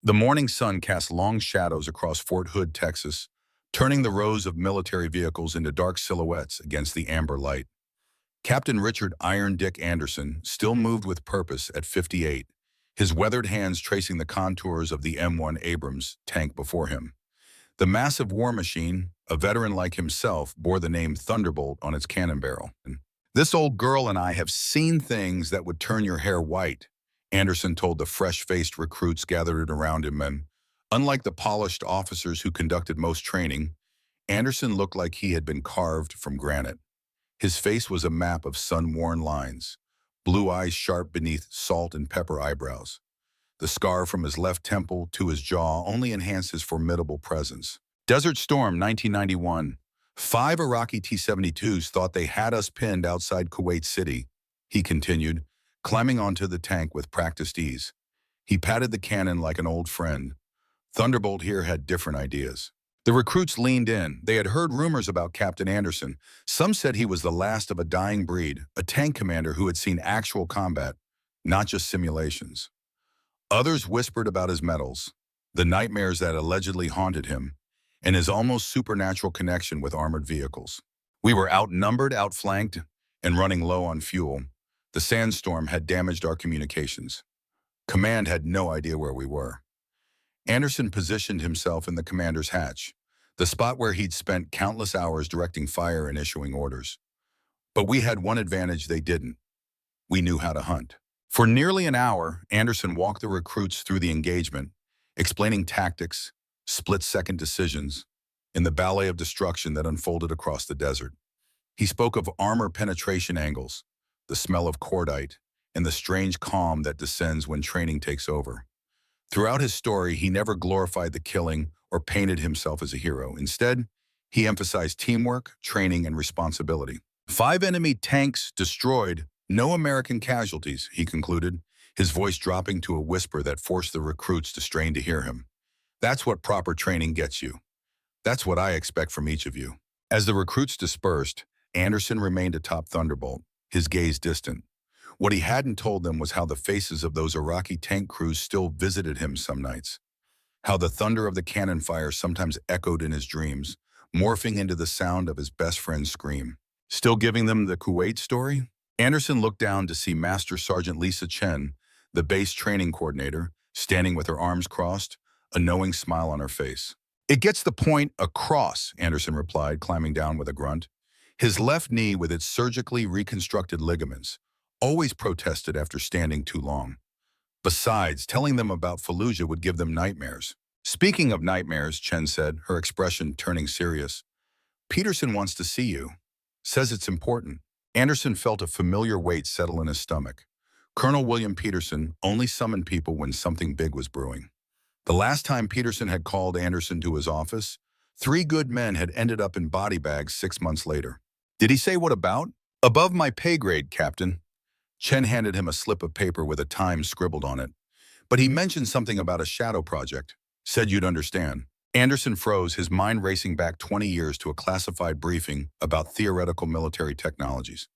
The morning sun cast long shadows across Fort Hood, Texas, turning the rows of military vehicles into dark silhouettes against the amber light. Captain Richard Iron Dick Anderson still moved with purpose at 58, his weathered hands tracing the contours of the M1 Abrams tank before him. The massive war machine, a veteran like himself, bore the name Thunderbolt on its cannon barrel. "This old girl and I have seen things that would turn your hair white," Anderson told the fresh-faced recruits gathered around him, and unlike the polished officers who conducted most training, Anderson looked like he had been carved from granite. His face was a map of sun-worn lines, blue eyes sharp beneath salt and pepper eyebrows. The scar from his left temple to his jaw only enhanced his formidable presence. Desert Storm, 1991. 5 Iraqi T-72s thought they had us pinned outside Kuwait City, he continued, climbing onto the tank with practiced ease. He patted the cannon like an old friend. Thunderbolt here had different ideas. The recruits leaned in. They had heard rumors about Captain Anderson. Some said he was the last of a dying breed, a tank commander who had seen actual combat, not just simulations. Others whispered about his medals, the nightmares that allegedly haunted him, and his almost supernatural connection with armored vehicles. We were outnumbered, outflanked, and running low on fuel. The sandstorm had damaged our communications. Command had no idea where we were. Anderson positioned himself in the commander's hatch, the spot where he'd spent countless hours directing fire and issuing orders. But we had one advantage they didn't. We knew how to hunt. For nearly an hour, Anderson walked the recruits through the engagement, explaining tactics, split-second decisions, in the ballet of destruction that unfolded across the desert. He spoke of armor penetration angles, the smell of cordite, and the strange calm that descends when training takes over. Throughout his story, he never glorified the killing or painted himself as a hero. Instead, he emphasized teamwork, training, and responsibility. 5 enemy tanks destroyed, no American casualties, he concluded, his voice dropping to a whisper that forced the recruits to strain to hear him. That's what proper training gets you. That's what I expect from each of you. As the recruits dispersed, Anderson remained atop Thunderbolt, his gaze distant. What he hadn't told them was how the faces of those Iraqi tank crews still visited him some nights. How the thunder of the cannon fire sometimes echoed in his dreams, morphing into the sound of his best friend's scream. Still giving them the Kuwait story? Anderson looked down to see Master Sergeant Lisa Chen, the base training coordinator, standing with her arms crossed, a knowing smile on her face. "It gets the point across," Anderson replied, climbing down with a grunt. His left knee, with its surgically reconstructed ligaments, always protested after standing too long. Besides, telling them about Fallujah would give them nightmares. "Speaking of nightmares," Chen said, her expression turning serious, "Peterson wants to see you. Says it's important." Anderson felt a familiar weight settle in his stomach. Colonel William Peterson only summoned people when something big was brewing. The last time Peterson had called Anderson to his office, 3 good men had ended up in body bags 6 months later. "Did he say what about?" "Above my pay grade, Captain." Chen handed him a slip of paper with a time scribbled on it. "But he mentioned something about a shadow project. Said you'd understand." Anderson froze, his mind racing back 20 years to a classified briefing about theoretical military technologies.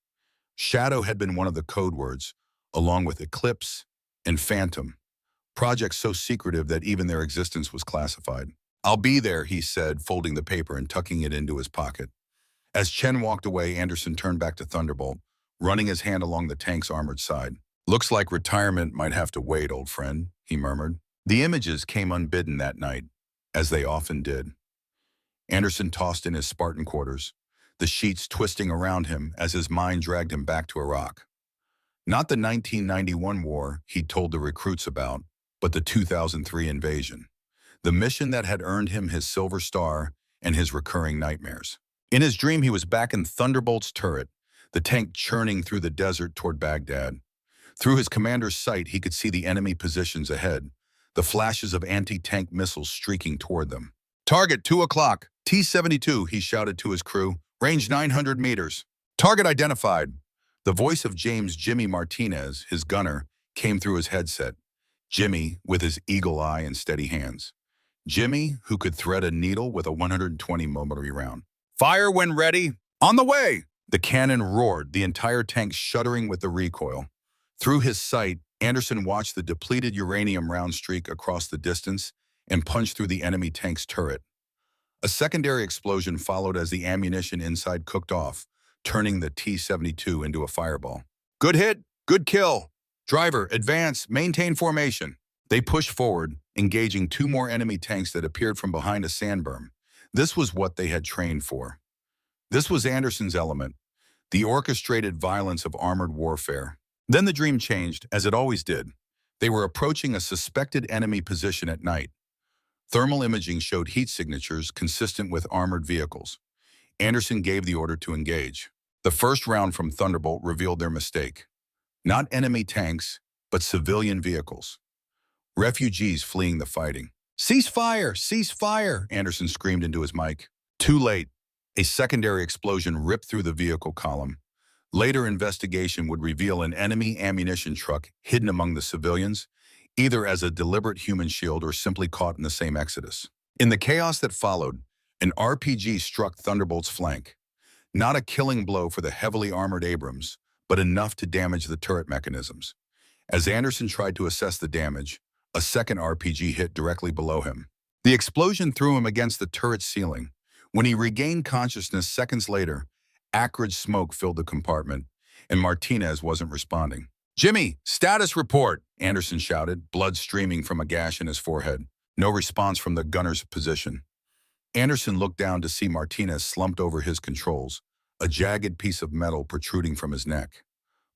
Shadow had been one of the code words, along with Eclipse and Phantom, projects so secretive that even their existence was classified. "I'll be there," he said, folding the paper and tucking it into his pocket. As Chen walked away, Anderson turned back to Thunderbolt, running his hand along the tank's armored side. "Looks like retirement might have to wait, old friend," he murmured. The images came unbidden that night, as they often did. Anderson tossed in his Spartan quarters, the sheets twisting around him as his mind dragged him back to Iraq. Not the 1991 war he'd told the recruits about, but the 2003 invasion. The mission that had earned him his Silver Star and his recurring nightmares. In his dream, he was back in Thunderbolt's turret, the tank churning through the desert toward Baghdad. Through his commander's sight, he could see the enemy positions ahead, the flashes of anti-tank missiles streaking toward them. "Target 2 o'clock, T-72, he shouted to his crew. "Range 900 meters. Target identified." The voice of James "Jimmy" Martinez, his gunner, came through his headset. Jimmy, with his eagle eye and steady hands. Jimmy, who could thread a needle with a 120mm round. "Fire when ready. On the way!" The cannon roared, the entire tank shuddering with the recoil. Through his sight, Anderson watched the depleted uranium round streak across the distance and punch through the enemy tank's turret. A secondary explosion followed as the ammunition inside cooked off, turning the T-72 into a fireball. Good hit, good kill. Driver, advance, maintain formation. They pushed forward, engaging two more enemy tanks that appeared from behind a sand berm. This was what they had trained for. This was Anderson's element, the orchestrated violence of armored warfare. Then the dream changed, as it always did. They were approaching a suspected enemy position at night. Thermal imaging showed heat signatures consistent with armored vehicles. Anderson gave the order to engage. The first round from Thunderbolt revealed their mistake. Not enemy tanks, but civilian vehicles. Refugees fleeing the fighting. "Cease fire! Cease fire!" Anderson screamed into his mic. Too late. A secondary explosion ripped through the vehicle column. Later investigation would reveal an enemy ammunition truck hidden among the civilians, either as a deliberate human shield or simply caught in the same exodus. In the chaos that followed, an RPG struck Thunderbolt's flank. Not a killing blow for the heavily armored Abrams, but enough to damage the turret mechanisms. As Anderson tried to assess the damage, a second RPG hit directly below him. The explosion threw him against the turret's ceiling. When he regained consciousness seconds later, acrid smoke filled the compartment, and Martinez wasn't responding. "Jimmy, status report," Anderson shouted, blood streaming from a gash in his forehead. No response from the gunner's position. Anderson looked down to see Martinez slumped over his controls, a jagged piece of metal protruding from his neck.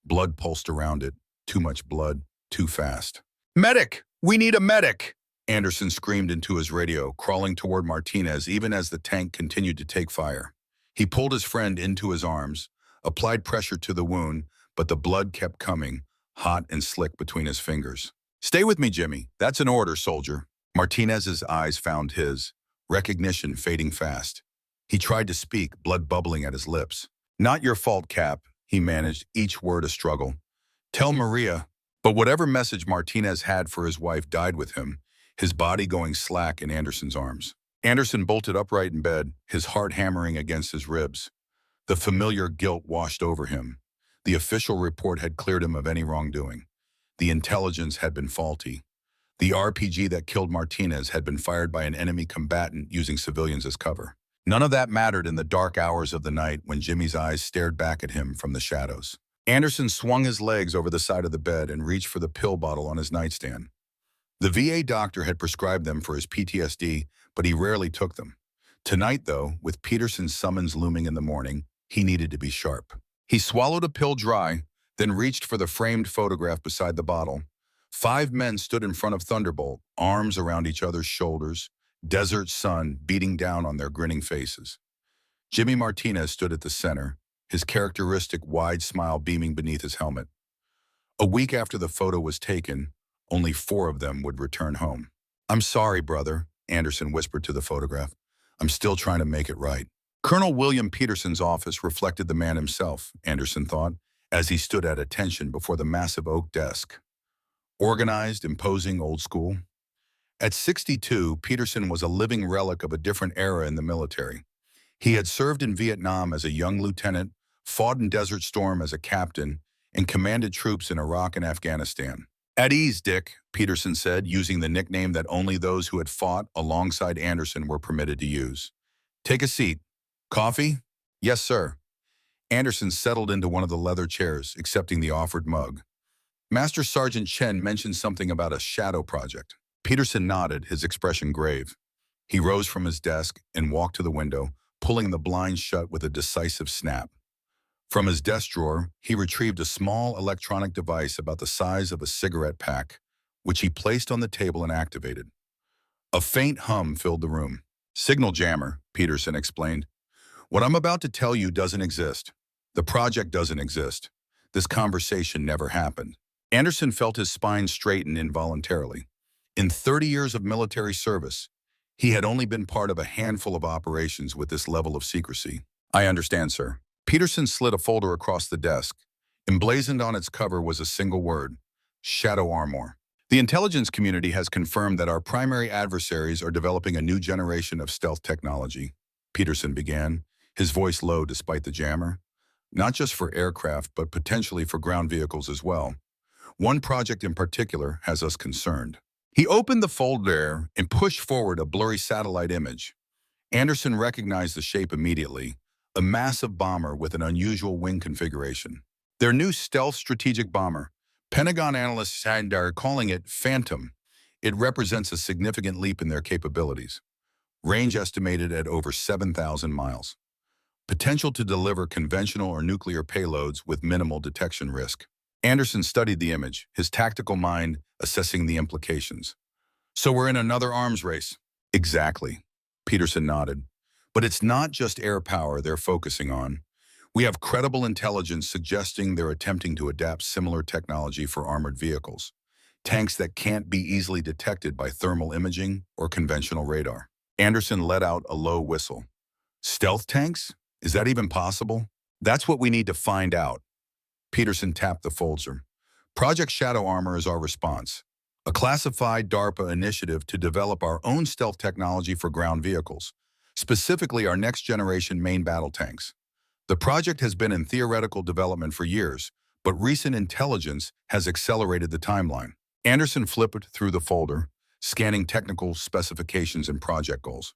Blood pulsed around it. Too much blood, too fast. "Medic! We need a medic!" Anderson screamed into his radio, crawling toward Martinez even as the tank continued to take fire. He pulled his friend into his arms, applied pressure to the wound, but the blood kept coming, hot and slick between his fingers. "Stay with me, Jimmy. That's an order, soldier." Martinez's eyes found his, recognition fading fast. He tried to speak, blood bubbling at his lips. "Not your fault, Cap," he managed, each word a struggle. "Tell Maria." But whatever message Martinez had for his wife died with him, his body going slack in Anderson's arms. Anderson bolted upright in bed, his heart hammering against his ribs. The familiar guilt washed over him. The official report had cleared him of any wrongdoing. The intelligence had been faulty. The RPG that killed Martinez had been fired by an enemy combatant using civilians as cover. None of that mattered in the dark hours of the night when Jimmy's eyes stared back at him from the shadows. Anderson swung his legs over the side of the bed and reached for the pill bottle on his nightstand. The VA doctor had prescribed them for his PTSD, but he rarely took them. Tonight, though, with Peterson's summons looming in the morning, he needed to be sharp. He swallowed a pill dry, then reached for the framed photograph beside the bottle. 5 men stood in front of Thunderbolt, arms around each other's shoulders, desert sun beating down on their grinning faces. Jimmy Martinez stood at the center, his characteristic wide smile beaming beneath his helmet. A week after the photo was taken, only 4 of them would return home. "I'm sorry, brother," Anderson whispered to the photograph. "I'm still trying to make it right." Colonel William Peterson's office reflected the man himself, Anderson thought, as he stood at attention before the massive oak desk. Organized, imposing, old school. At 62, Peterson was a living relic of a different era in the military. He had served in Vietnam as a young lieutenant, fought in Desert Storm as a captain, and commanded troops in Iraq and Afghanistan. "At ease, Dick," Peterson said, using the nickname that only those who had fought alongside Anderson were permitted to use. "Take a seat. Coffee?" "Yes, sir." Anderson settled into one of the leather chairs, accepting the offered mug. "Master Sergeant Chen mentioned something about a shadow project." Peterson nodded, his expression grave. He rose from his desk and walked to the window, pulling the blinds shut with a decisive snap. From his desk drawer, he retrieved a small electronic device about the size of a cigarette pack, which he placed on the table and activated. A faint hum filled the room. "Signal jammer," Peterson explained. "What I'm about to tell you doesn't exist. The project doesn't exist. This conversation never happened." Anderson felt his spine straighten involuntarily. In 30 years of military service, he had only been part of a handful of operations with this level of secrecy. "I understand, sir." Peterson slid a folder across the desk. Emblazoned on its cover was a single word: shadow armor. "The intelligence community has confirmed that our primary adversaries are developing a new generation of stealth technology," Peterson began, his voice low despite the jammer. "Not just for aircraft, but potentially for ground vehicles as well. One project in particular has us concerned. He opened the folder and pushed forward a blurry satellite image. Anderson recognized the shape immediately, a massive bomber with an unusual wing configuration. Their new stealth strategic bomber, Pentagon analysts are calling it Phantom. It represents a significant leap in their capabilities. Range estimated at over 7,000 miles. Potential to deliver conventional or nuclear payloads with minimal detection risk. Anderson studied the image, his tactical mind assessing the implications. So we're in another arms race. Exactly. Peterson nodded. But it's not just air power they're focusing on. We have credible intelligence suggesting they're attempting to adapt similar technology for armored vehicles. Tanks that can't be easily detected by thermal imaging or conventional radar. Anderson let out a low whistle. Stealth tanks? Is that even possible? That's what we need to find out. Peterson tapped the folder. Project Shadow Armor is our response. A classified DARPA initiative to develop our own stealth technology for ground vehicles, specifically our next-generation main battle tanks. The project has been in theoretical development for years, but recent intelligence has accelerated the timeline. Anderson flipped through the folder, scanning technical specifications and project goals.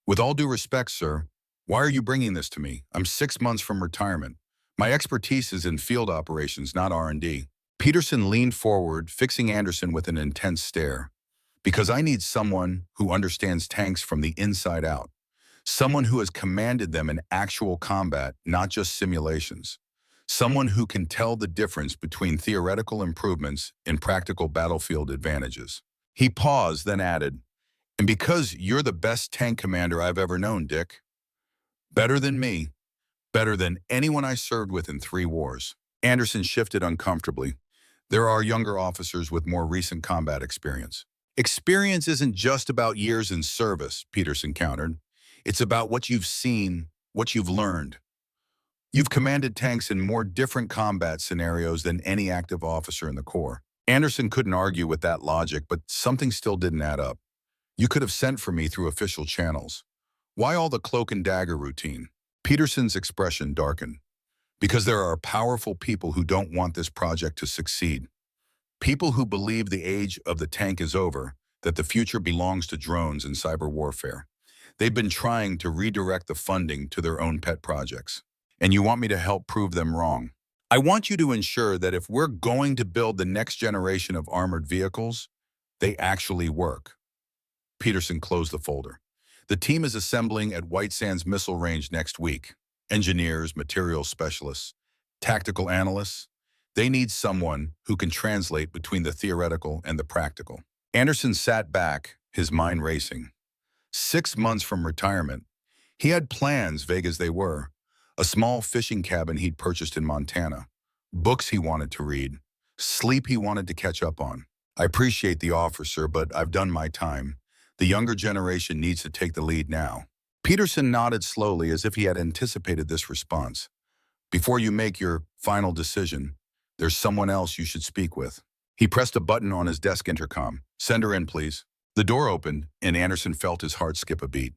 With all due respect, sir, why are you bringing this to me? I'm 6 months from retirement. My expertise is in field operations, not R&D. Peterson leaned forward, fixing Anderson with an intense stare. Because I need someone who understands tanks from the inside out. Someone who has commanded them in actual combat, not just simulations. Someone who can tell the difference between theoretical improvements and practical battlefield advantages. He paused, then added, and because you're the best tank commander I've ever known, Dick. Better than me. Better than anyone I served with in 3 wars. Anderson shifted uncomfortably. There are younger officers with more recent combat experience. Experience isn't just about years in service, Peterson countered. It's about what you've seen, what you've learned. You've commanded tanks in more different combat scenarios than any active officer in the Corps. Anderson couldn't argue with that logic, but something still didn't add up. You could have sent for me through official channels. Why all the cloak and dagger routine? Peterson's expression darkened. Because there are powerful people who don't want this project to succeed. People who believe the age of the tank is over, that the future belongs to drones and cyber warfare. They've been trying to redirect the funding to their own pet projects. And you want me to help prove them wrong. I want you to ensure that if we're going to build the next generation of armored vehicles, they actually work. Peterson closed the folder. The team is assembling at White Sands Missile Range next week. Engineers, materials specialists, tactical analysts. They need someone who can translate between the theoretical and the practical. Anderson sat back, his mind racing. 6 months from retirement, he had plans, vague as they were. A small fishing cabin he'd purchased in Montana. Books he wanted to read. Sleep he wanted to catch up on. I appreciate the offer, sir, but I've done my time. The younger generation needs to take the lead now. Peterson nodded slowly as if he had anticipated this response. Before you make your final decision, there's someone else you should speak with. He pressed a button on his desk intercom. Send her in, please. The door opened, and Anderson felt his heart skip a beat.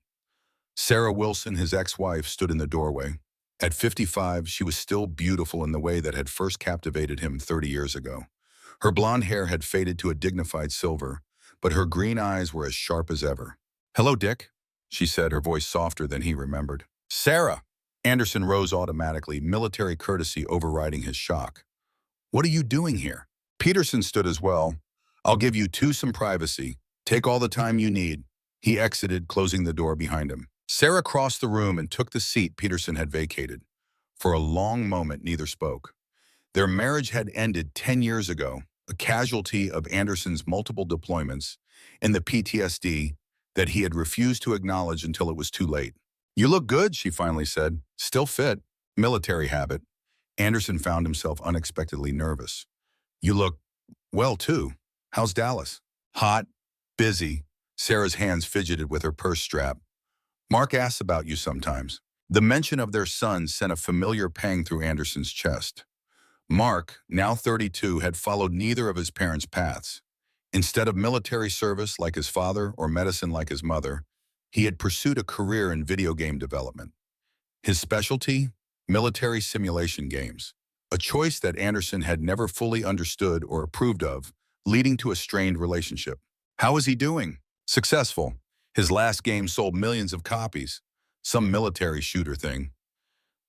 Sarah Wilson, his ex-wife, stood in the doorway. At 55, she was still beautiful in the way that had first captivated him 30 years ago. Her blonde hair had faded to a dignified silver, but her green eyes were as sharp as ever. "Hello, Dick," she said, her voice softer than he remembered. "Sarah!" Anderson rose automatically, military courtesy overriding his shock. "What are you doing here?" Peterson stood as well. "I'll give you some privacy. Take all the time you need." He exited, closing the door behind him. Sarah crossed the room and took the seat Peterson had vacated. For a long moment, neither spoke. Their marriage had ended 10 years ago, a casualty of Anderson's multiple deployments and the PTSD that he had refused to acknowledge until it was too late. "You look good," she finally said. "Still fit." Military habit. Anderson found himself unexpectedly nervous. "You look well, too. How's Dallas?" "Hot. Busy." Sarah's hands fidgeted with her purse strap. "Mark asks about you sometimes." The mention of their son sent a familiar pang through Anderson's chest. Mark, now 32, had followed neither of his parents' paths. Instead of military service like his father or medicine like his mother, he had pursued a career in video game development. His specialty? Military simulation games. a choice that Anderson had never fully understood or approved of, leading to a strained relationship. How is he doing? Successful. His last game sold millions of copies. Some military shooter thing.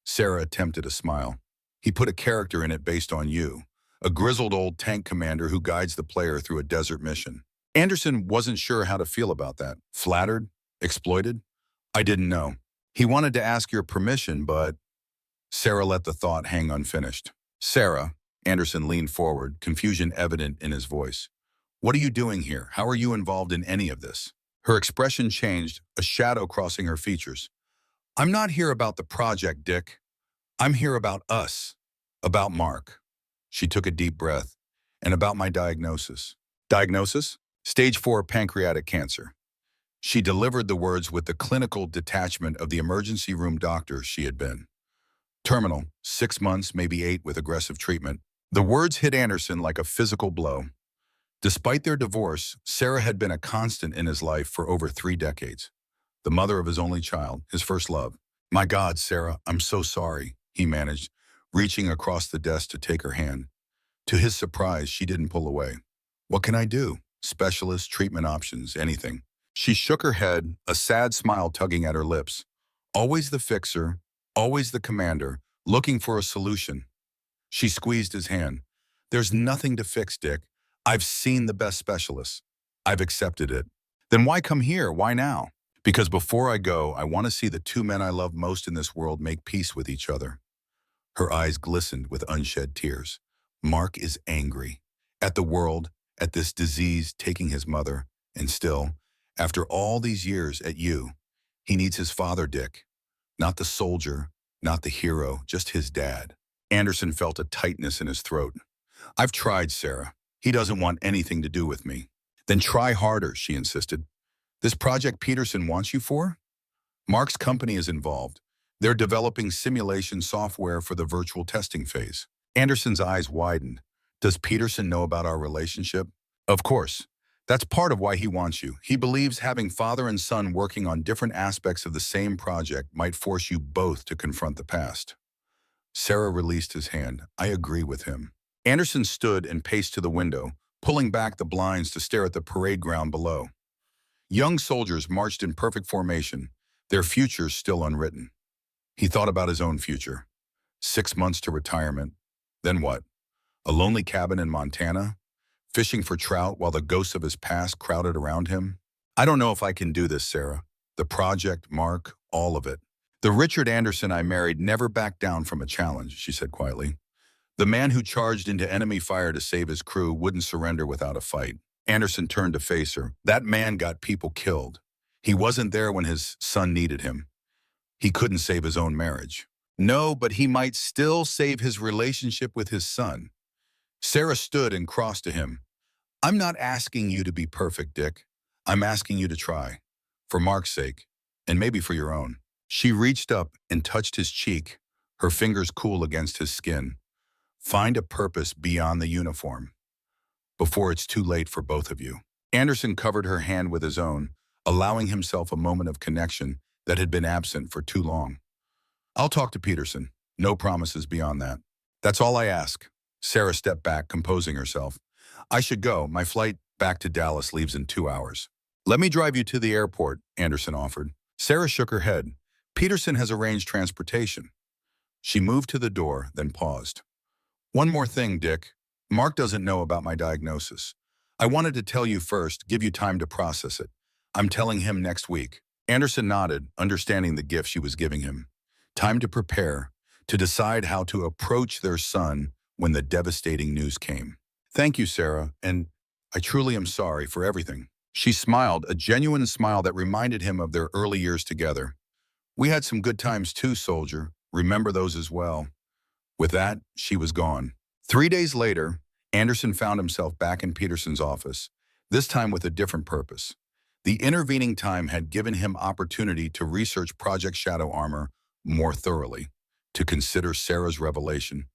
Sarah attempted a smile. He put a character in it based on you, a grizzled old tank commander who guides the player through a desert mission. Anderson wasn't sure how to feel about that. Flattered? Exploited? I didn't know. He wanted to ask your permission, but... Sarah let the thought hang unfinished. Sarah, Anderson leaned forward, confusion evident in his voice. What are you doing here? How are you involved in any of this? Her expression changed, a shadow crossing her features. I'm not here about the project, Dick. I'm here about us. About Mark. She took a deep breath. And about my diagnosis. Diagnosis? Stage 4 pancreatic cancer. She delivered the words with the clinical detachment of the emergency room doctor she had been. Terminal, 6 months, maybe 8 with aggressive treatment. The words hit Anderson like a physical blow. Despite their divorce, Sarah had been a constant in his life for over 3 decades. The mother of his only child, his first love. My God, Sarah, I'm so sorry, he managed, reaching across the desk to take her hand. To his surprise, she didn't pull away. What can I do? Specialists, treatment options, anything. She shook her head, a sad smile tugging at her lips. Always the fixer, always the commander, looking for a solution. She squeezed his hand. There's nothing to fix, Dick. I've seen the best specialists. I've accepted it. Then why come here? Why now? Because before I go, I want to see the 2 men I love most in this world make peace with each other. Her eyes glistened with unshed tears. Mark is angry. At the world, at this disease taking his mother, and still, after all these years at you, he needs his father, Dick. Not the soldier, not the hero, just his dad. Anderson felt a tightness in his throat. I've tried, Sarah. He doesn't want anything to do with me. Then try harder, she insisted. This project Peterson wants you for? Mark's company is involved. They're developing simulation software for the virtual testing phase. Anderson's eyes widened. Does Peterson know about our relationship? Of course. That's part of why he wants you. He believes having father and son working on different aspects of the same project might force you both to confront the past. Sarah released his hand. I agree with him. Anderson stood and paced to the window, pulling back the blinds to stare at the parade ground below. Young soldiers marched in perfect formation, their futures still unwritten. He thought about his own future. 6 months to retirement. Then what? A lonely cabin in Montana? Fishing for trout while the ghosts of his past crowded around him? I don't know if I can do this, Sarah. The project, Mark, all of it. The Richard Anderson I married never backed down from a challenge, she said quietly. The man who charged into enemy fire to save his crew wouldn't surrender without a fight. Anderson turned to face her. That man got people killed. He wasn't there when his son needed him. He couldn't save his own marriage. No, but he might still save his relationship with his son. Sarah stood and crossed to him. I'm not asking you to be perfect, Dick. I'm asking you to try. For Mark's sake, and maybe for your own. She reached up and touched his cheek, her fingers cool against his skin. Find a purpose beyond the uniform, before it's too late for both of you. Anderson covered her hand with his own, allowing himself a moment of connection that had been absent for too long. I'll talk to Peterson. No promises beyond that. That's all I ask. Sarah stepped back, composing herself. I should go. My flight back to Dallas leaves in 2 hours. Let me drive you to the airport, Anderson offered. Sarah shook her head. Peterson has arranged transportation. She moved to the door, then paused. One more thing, Dick. Mark doesn't know about my diagnosis. I wanted to tell you first, give you time to process it. I'm telling him next week. Anderson nodded, understanding the gift she was giving him. Time to prepare, to decide how to approach their son when the devastating news came. Thank you, Sarah, and I truly am sorry for everything. She smiled, a genuine smile that reminded him of their early years together. We had some good times too, soldier. Remember those as well. With that, she was gone. 3 days later, Anderson found himself back in Peterson's office, this time with a different purpose. The intervening time had given him opportunity to research Project Shadow Armor more thoroughly, to consider Sarah's revelation,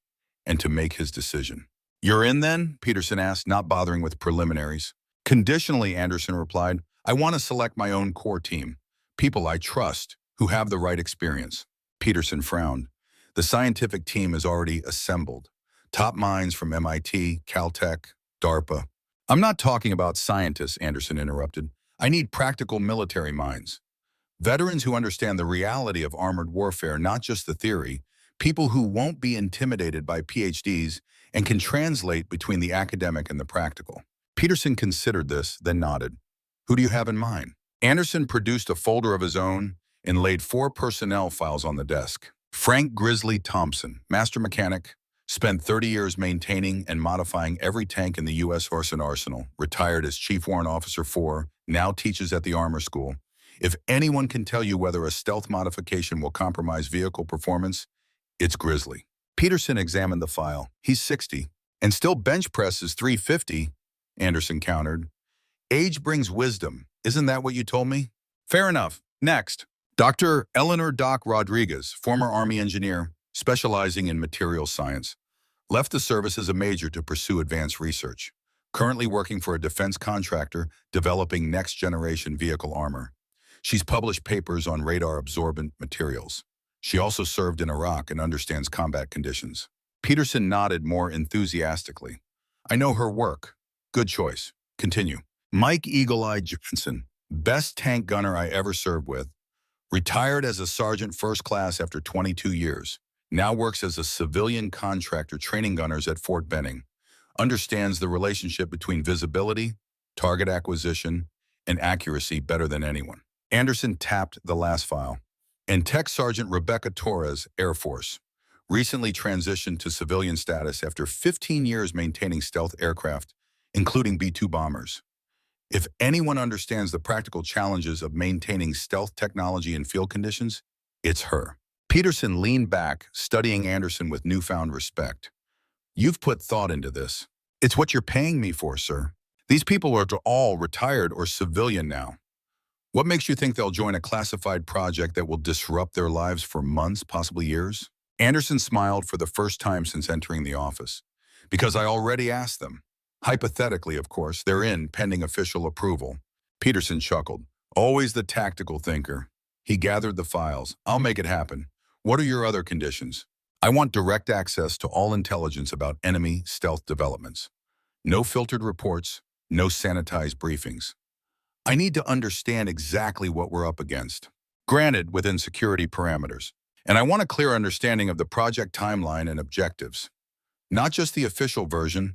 and to make his decision. You're in then? Peterson asked, not bothering with preliminaries. Conditionally, Anderson replied, I want to select my own core team, people I trust, who have the right experience. Peterson frowned. The scientific team is already assembled. Top minds from MIT, Caltech, DARPA. I'm not talking about scientists, Anderson interrupted. I need practical military minds. Veterans who understand the reality of armored warfare, not just the theory, people who won't be intimidated by PhDs and can translate between the academic and the practical. Peterson considered this, then nodded. Who do you have in mind? Anderson produced a folder of his own and laid 4 personnel files on the desk. Frank Grizzly Thompson, master mechanic, spent 30 years maintaining and modifying every tank in the U.S. Horse and Arsenal, retired as Chief Warrant Officer 4, now teaches at the Armor School. If anyone can tell you whether a stealth modification will compromise vehicle performance, it's Grizzly. Peterson examined the file. He's 60, and still bench presses 350, Anderson countered. Age brings wisdom. Isn't that what you told me? Fair enough. Next. Dr. Eleanor Doc Rodriguez, former Army engineer, specializing in materials science, left the service as a major to pursue advanced research, currently working for a defense contractor developing next-generation vehicle armor. She's published papers on radar-absorbent materials. She also served in Iraq and understands combat conditions. Peterson nodded more enthusiastically. I know her work. Good choice. Continue. Mike Eagle-Eye Johnson, best tank gunner I ever served with, retired as a sergeant first class after 22 years, now works as a civilian contractor training gunners at Fort Benning, understands the relationship between visibility, target acquisition, and accuracy better than anyone. Anderson tapped the last file. And Tech Sergeant Rebecca Torres, Air Force, recently transitioned to civilian status after 15 years maintaining stealth aircraft, including B-2 bombers. If anyone understands the practical challenges of maintaining stealth technology in field conditions, it's her. Peterson leaned back, studying Anderson with newfound respect. You've put thought into this. It's what you're paying me for, sir. These people are all retired or civilian now. What makes you think they'll join a classified project that will disrupt their lives for months, possibly years? Anderson smiled for the first time since entering the office. Because I already asked them. Hypothetically, of course, they're in pending official approval. Peterson chuckled. Always the tactical thinker. He gathered the files. I'll make it happen. What are your other conditions? I want direct access to all intelligence about enemy stealth developments. No filtered reports, no sanitized briefings. I need to understand exactly what we're up against. Granted, within security parameters. And I want a clear understanding of the project timeline and objectives. Not just the official version,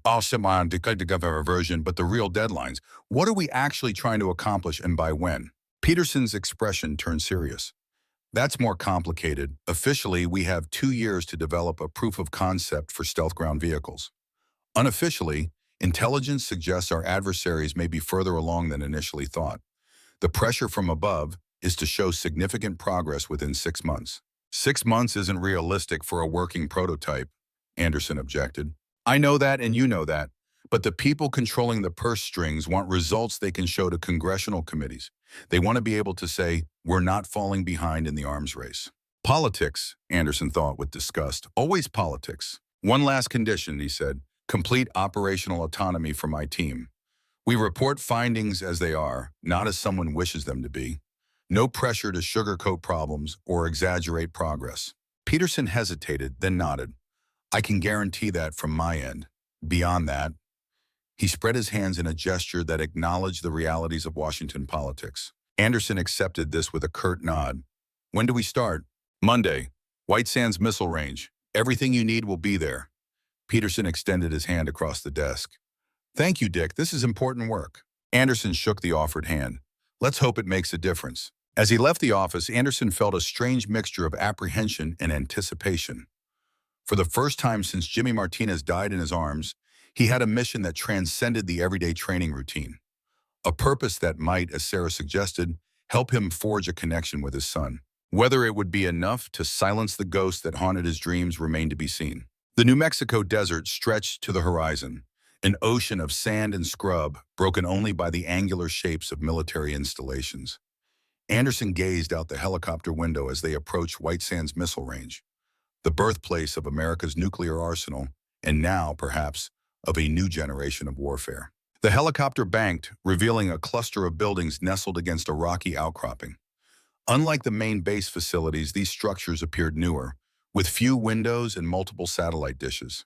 version, but the real deadlines. What are we actually trying to accomplish and by when? Peterson's expression turned serious. That's more complicated. Officially, we have 2 years to develop a proof of concept for stealth ground vehicles. Unofficially, intelligence suggests our adversaries may be further along than initially thought. The pressure from above is to show significant progress within 6 months. 6 months isn't realistic for a working prototype, Anderson objected. I know that and you know that, but the people controlling the purse strings want results they can show to congressional committees. They want to be able to say, we're not falling behind in the arms race. Politics, Anderson thought with disgust, always politics. One last condition, he said, complete operational autonomy for my team. We report findings as they are, not as someone wishes them to be. No pressure to sugarcoat problems or exaggerate progress. Peterson hesitated, then nodded. I can guarantee that from my end. Beyond that, he spread his hands in a gesture that acknowledged the realities of Washington politics. Anderson accepted this with a curt nod. When do we start? Monday. White Sands Missile Range. Everything you need will be there. Peterson extended his hand across the desk. Thank you, Dick. This is important work. Anderson shook the offered hand. Let's hope it makes a difference. As he left the office, Anderson felt a strange mixture of apprehension and anticipation. For the first time since Jimmy Martinez died in his arms, he had a mission that transcended the everyday training routine. A purpose that might, as Sarah suggested, help him forge a connection with his son. Whether it would be enough to silence the ghost that haunted his dreams remained to be seen. The New Mexico desert stretched to the horizon, an ocean of sand and scrub broken only by the angular shapes of military installations. Anderson gazed out the helicopter window as they approached White Sands Missile Range, the birthplace of America's nuclear arsenal, and now, perhaps, of a new generation of warfare. The helicopter banked, revealing a cluster of buildings nestled against a rocky outcropping. Unlike the main base facilities, these structures appeared newer, with few windows and multiple satellite dishes.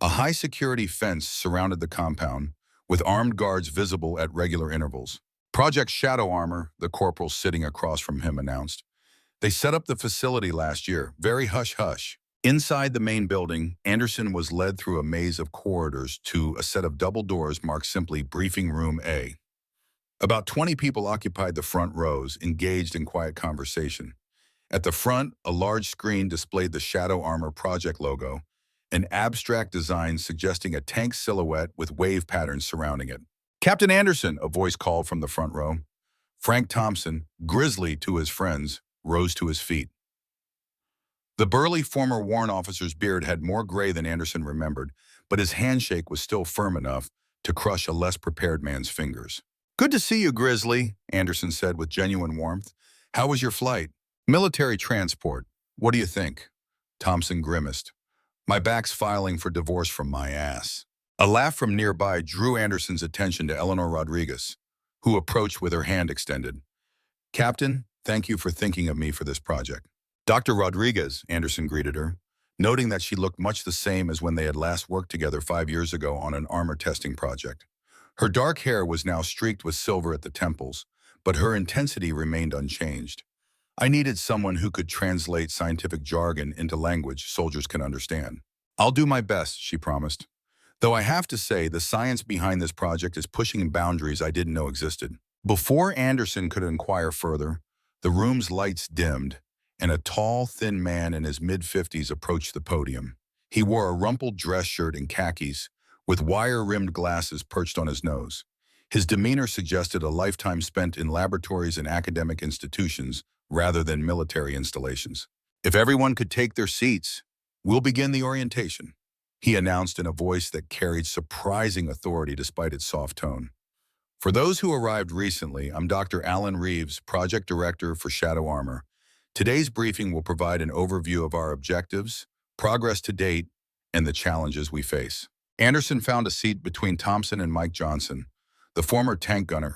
A high-security fence surrounded the compound, with armed guards visible at regular intervals. Project Shadow Armor, the corporal sitting across from him announced. They set up the facility last year, very hush-hush. Inside the main building, Anderson was led through a maze of corridors to a set of double doors marked simply Briefing Room A. About 20 people occupied the front rows, engaged in quiet conversation. At the front, a large screen displayed the Shadow Armor project logo, an abstract design suggesting a tank silhouette with wave patterns surrounding it. "Captain Anderson," a voice called from the front row. Frank Thompson, grisly to his friends, rose to his feet. The burly former warrant officer's beard had more gray than Anderson remembered, but his handshake was still firm enough to crush a less prepared man's fingers. "Good to see you, Grizzly," Anderson said with genuine warmth. "How was your flight?" "Military transport. What do you think?" Thompson grimaced. "My back's filing for divorce from my ass." A laugh from nearby drew Anderson's attention to Eleanor Rodriguez, who approached with her hand extended. "Captain, thank you for thinking of me for this project." "Dr. Rodriguez," Anderson greeted her, noting that she looked much the same as when they had last worked together 5 years ago on an armor testing project. Her dark hair was now streaked with silver at the temples, but her intensity remained unchanged. "I needed someone who could translate scientific jargon into language soldiers can understand." "I'll do my best," she promised. "Though I have to say, the science behind this project is pushing boundaries I didn't know existed." Before Anderson could inquire further, the room's lights dimmed, and a tall, thin man in his mid-50s approached the podium. He wore a rumpled dress shirt and khakis, with wire-rimmed glasses perched on his nose. His demeanor suggested a lifetime spent in laboratories and academic institutions rather than military installations. "If everyone could take their seats, we'll begin the orientation," he announced in a voice that carried surprising authority despite its soft tone. "For those who arrived recently, I'm Dr. Alan Reeves, Project Director for Shadow Armor. Today's briefing will provide an overview of our objectives, progress to date, and the challenges we face." Anderson found a seat between Thompson and Mike Johnson, the former tank gunner,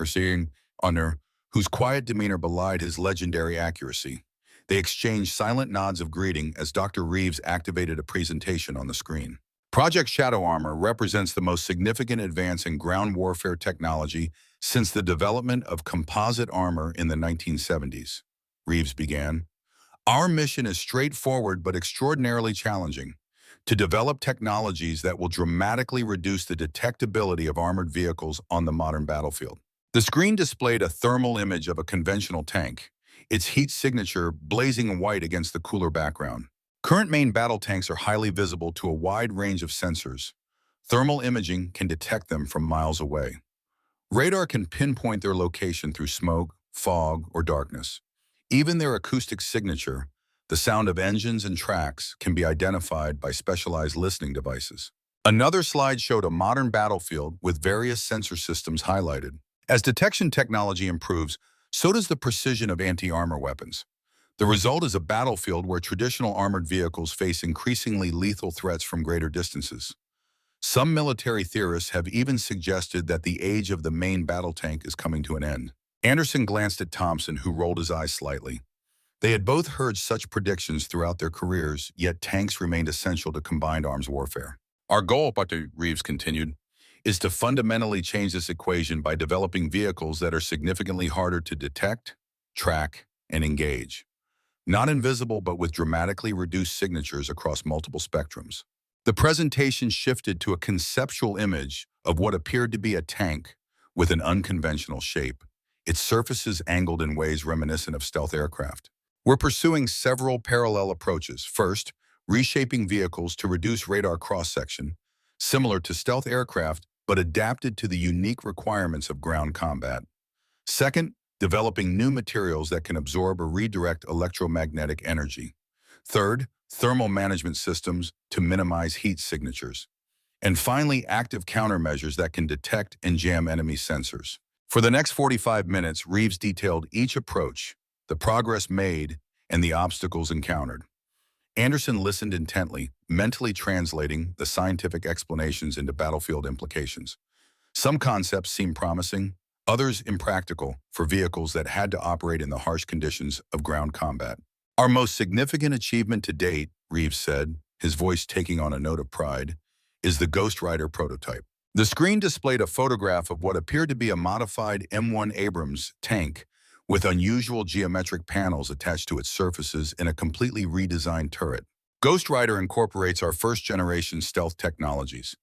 whose quiet demeanor belied his legendary accuracy. They exchanged silent nods of greeting as Dr. Reeves activated a presentation on the screen. Project Shadow Armor represents the most significant advance in ground warfare technology since the development of composite armor in the 1970s. Reeves began. "Our mission is straightforward but extraordinarily challenging: to develop technologies that will dramatically reduce the detectability of armored vehicles on the modern battlefield." The screen displayed a thermal image of a conventional tank, its heat signature blazing white against the cooler background. Current main battle tanks are highly visible to a wide range of sensors. Thermal imaging can detect them from miles away. Radar can pinpoint their location through smoke, fog, or darkness. Even their acoustic signature, the sound of engines and tracks, can be identified by specialized listening devices. Another slide showed a modern battlefield with various sensor systems highlighted. As detection technology improves, so does the precision of anti-armor weapons. The result is a battlefield where traditional armored vehicles face increasingly lethal threats from greater distances. Some military theorists have even suggested that the age of the main battle tank is coming to an end. Anderson glanced at Thompson, who rolled his eyes slightly. They had both heard such predictions throughout their careers, yet tanks remained essential to combined arms warfare. "Our goal," Dr. Reeves continued, "is to fundamentally change this equation by developing vehicles that are significantly harder to detect, track, and engage. Not invisible, but with dramatically reduced signatures across multiple spectrums." The presentation shifted to a conceptual image of what appeared to be a tank with an unconventional shape, its surfaces angled in ways reminiscent of stealth aircraft. "We're pursuing several parallel approaches. First, reshaping vehicles to reduce radar cross-section, similar to stealth aircraft, but adapted to the unique requirements of ground combat. Second, developing new materials that can absorb or redirect electromagnetic energy. Third, thermal management systems to minimize heat signatures. And finally, active countermeasures that can detect and jam enemy sensors. For the next 45 minutes, Reeves detailed each approach, the progress made, and the obstacles encountered. Anderson listened intently, mentally translating the scientific explanations into battlefield implications. Some concepts seemed promising, others impractical for vehicles that had to operate in the harsh conditions of ground combat. "Our most significant achievement to date," Reeves said, his voice taking on a note of pride, is the Ghost Rider prototype. The screen displayed a photograph of what appeared to be a modified M1 Abrams tank with unusual geometric panels attached to its surfaces in a completely redesigned turret. Ghost Rider incorporates our first-generation stealth technologies.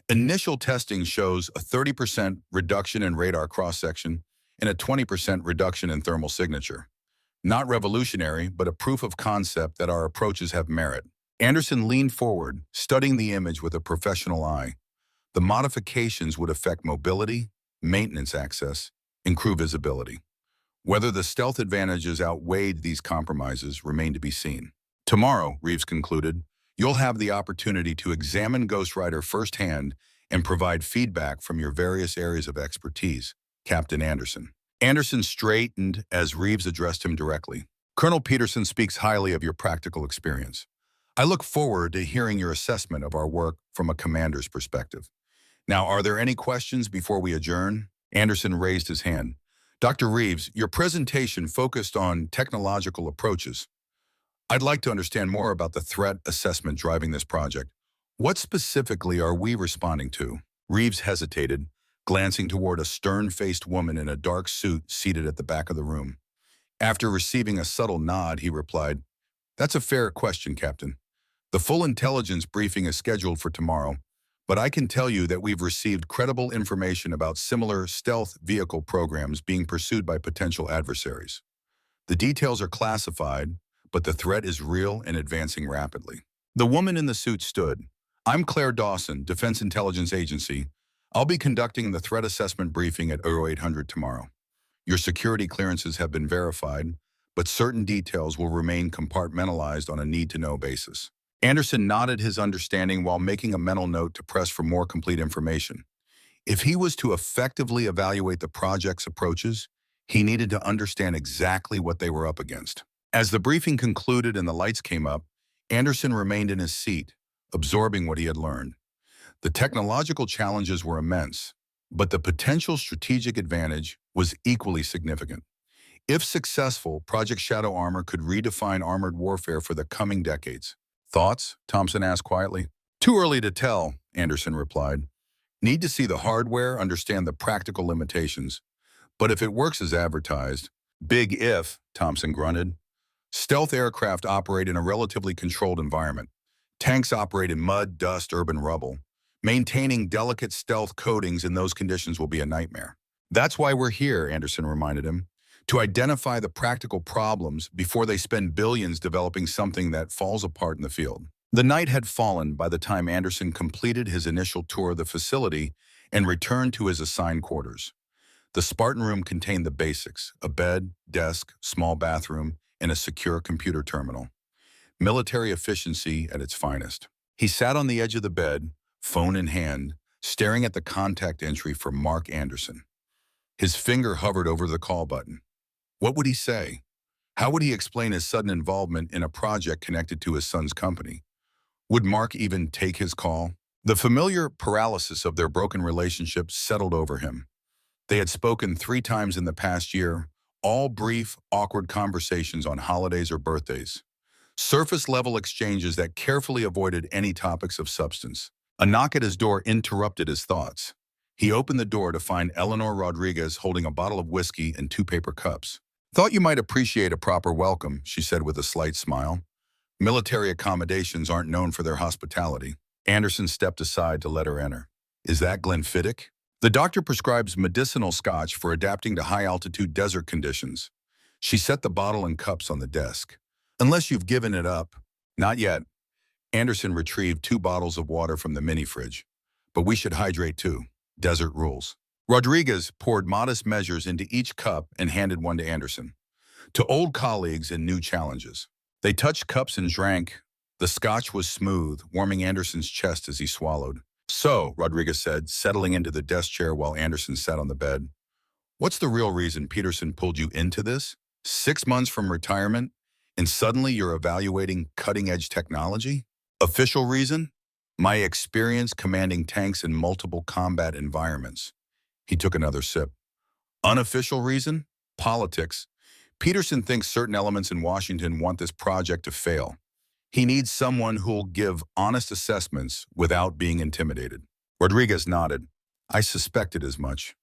Initial testing shows a 30% reduction in radar cross-section and a 20% reduction in thermal signature. Not revolutionary, but a proof of concept that our approaches have merit. Anderson leaned forward, studying the image with a professional eye. The modifications would affect mobility, maintenance access, and crew visibility. Whether the stealth advantages outweighed these compromises remained to be seen. Tomorrow, Reeves concluded, you'll have the opportunity to examine Ghost Rider firsthand and provide feedback from your various areas of expertise, Captain Anderson. Anderson straightened as Reeves addressed him directly. Colonel Peterson speaks highly of your practical experience. I look forward to hearing your assessment of our work from a commander's perspective. Now, are there any questions before we adjourn? Anderson raised his hand. Dr. Reeves, your presentation focused on technological approaches. I'd like to understand more about the threat assessment driving this project. What specifically are we responding to? Reeves hesitated, glancing toward a stern-faced woman in a dark suit seated at the back of the room. After receiving a subtle nod, he replied, That's a fair question, Captain. The full intelligence briefing is scheduled for tomorrow, but I can tell you that we've received credible information about similar stealth vehicle programs being pursued by potential adversaries. The details are classified, but the threat is real and advancing rapidly. The woman in the suit stood. I'm Claire Dawson, Defense Intelligence Agency. I'll be conducting the threat assessment briefing at 0800 tomorrow. Your security clearances have been verified, but certain details will remain compartmentalized on a need-to-know basis. Anderson nodded his understanding while making a mental note to press for more complete information. If he was to effectively evaluate the project's approaches, he needed to understand exactly what they were up against. As the briefing concluded and the lights came up, Anderson remained in his seat, absorbing what he had learned. The technological challenges were immense, but the potential strategic advantage was equally significant. If successful, Project Shadow Armor could redefine armored warfare for the coming decades. Thoughts? Thompson asked quietly. Too early to tell, Anderson replied. Need to see the hardware, understand the practical limitations. But if it works as advertised, big if, Thompson grunted. Stealth aircraft operate in a relatively controlled environment. Tanks operate in mud, dust, urban rubble. Maintaining delicate stealth coatings in those conditions will be a nightmare. That's why we're here, Anderson reminded him, to identify the practical problems before they spend billions developing something that falls apart in the field. The night had fallen by the time Anderson completed his initial tour of the facility and returned to his assigned quarters. The Spartan room contained the basics: a bed, desk, small bathroom, and a secure computer terminal. Military efficiency at its finest. He sat on the edge of the bed, phone in hand, staring at the contact entry for Mark Anderson. His finger hovered over the call button. What would he say? How would he explain his sudden involvement in a project connected to his son's company? Would Mark even take his call? The familiar paralysis of their broken relationship settled over him. They had spoken 3 times in the past year, all brief, awkward conversations on holidays or birthdays. Surface-level exchanges that carefully avoided any topics of substance. A knock at his door interrupted his thoughts. He opened the door to find Eleanor Rodriguez holding a bottle of whiskey and 2 paper cups. Thought you might appreciate a proper welcome, she said with a slight smile. Military accommodations aren't known for their hospitality. Anderson stepped aside to let her enter. Is that Glenfiddich? The doctor prescribes medicinal scotch for adapting to high-altitude desert conditions. She set the bottle and cups on the desk. Unless you've given it up. Not yet. Anderson retrieved 2 bottles of water from the mini-fridge. But we should hydrate too. Desert rules. Rodriguez poured modest measures into each cup and handed one to Anderson. To old colleagues and new challenges. They touched cups and drank. The scotch was smooth, warming Anderson's chest as he swallowed. So, Rodriguez said, settling into the desk chair while Anderson sat on the bed. What's the real reason Peterson pulled you into this? 6 months from retirement, and suddenly you're evaluating cutting-edge technology? Official reason? My experience commanding tanks in multiple combat environments. He took another sip. Unofficial reason? Politics. Peterson thinks certain elements in Washington want this project to fail. He needs someone who'll give honest assessments without being intimidated. Rodriguez nodded. I suspected as much.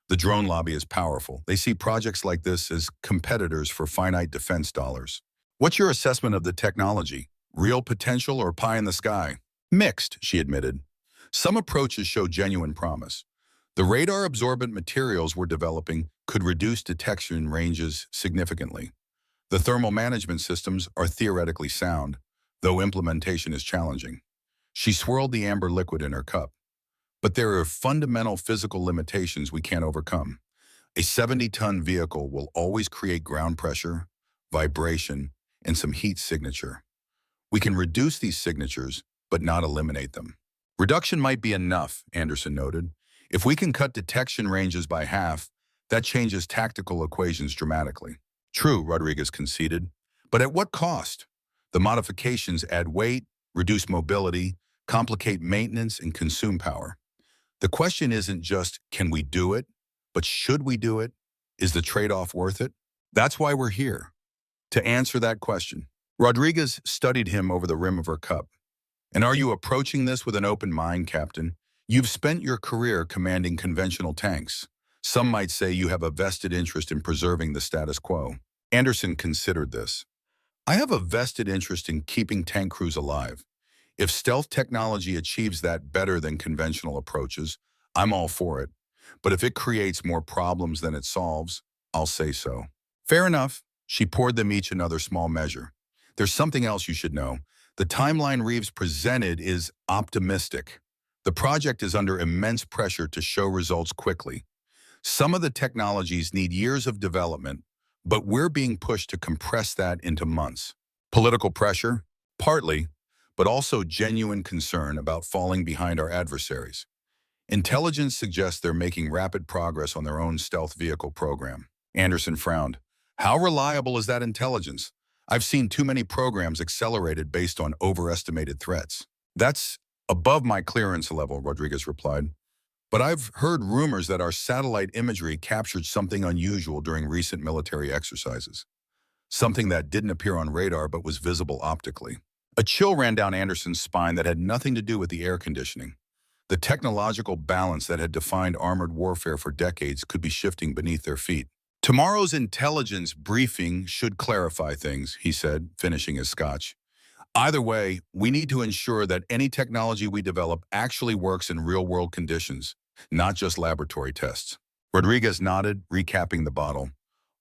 The drone lobby is powerful. They see projects like this as competitors for finite defense dollars. What's your assessment of the technology? Real potential or pie in the sky? Mixed, she admitted. Some approaches show genuine promise. The radar-absorbent materials we're developing could reduce detection ranges significantly. The thermal management systems are theoretically sound, though implementation is challenging. She swirled the amber liquid in her cup. But there are fundamental physical limitations we can't overcome. A 70-ton vehicle will always create ground pressure, vibration, and some heat signature. We can reduce these signatures, but not eliminate them. Reduction might be enough, Anderson noted. If we can cut detection ranges by half, that changes tactical equations dramatically. True, Rodriguez conceded. But at what cost? The modifications add weight, reduce mobility, complicate maintenance, and consume power. The question isn't just, can we do it? But should we do it? Is the trade-off worth it? That's why we're here, to answer that question. Rodriguez studied him over the rim of her cup. And are you approaching this with an open mind, Captain? You've spent your career commanding conventional tanks. Some might say you have a vested interest in preserving the status quo. Anderson considered this. I have a vested interest in keeping tank crews alive. If stealth technology achieves that better than conventional approaches, I'm all for it. But if it creates more problems than it solves, I'll say so. Fair enough. She poured them each another small measure. There's something else you should know. The timeline Reeves presented is optimistic. The project is under immense pressure to show results quickly. Some of the technologies need years of development, but we're being pushed to compress that into months. Political pressure? Partly, but also genuine concern about falling behind our adversaries. Intelligence suggests they're making rapid progress on their own stealth vehicle program. Anderson frowned. How reliable is that intelligence? I've seen too many programs accelerated based on overestimated threats. That's above my clearance level, Rodriguez replied. But I've heard rumors that our satellite imagery captured something unusual during recent military exercises. Something that didn't appear on radar but was visible optically. A chill ran down Anderson's spine that had nothing to do with the air conditioning. The technological balance that had defined armored warfare for decades could be shifting beneath their feet. Tomorrow's intelligence briefing should clarify things, he said, finishing his scotch. Either way, we need to ensure that any technology we develop actually works in real-world conditions, not just laboratory tests. Rodriguez nodded, recapping the bottle.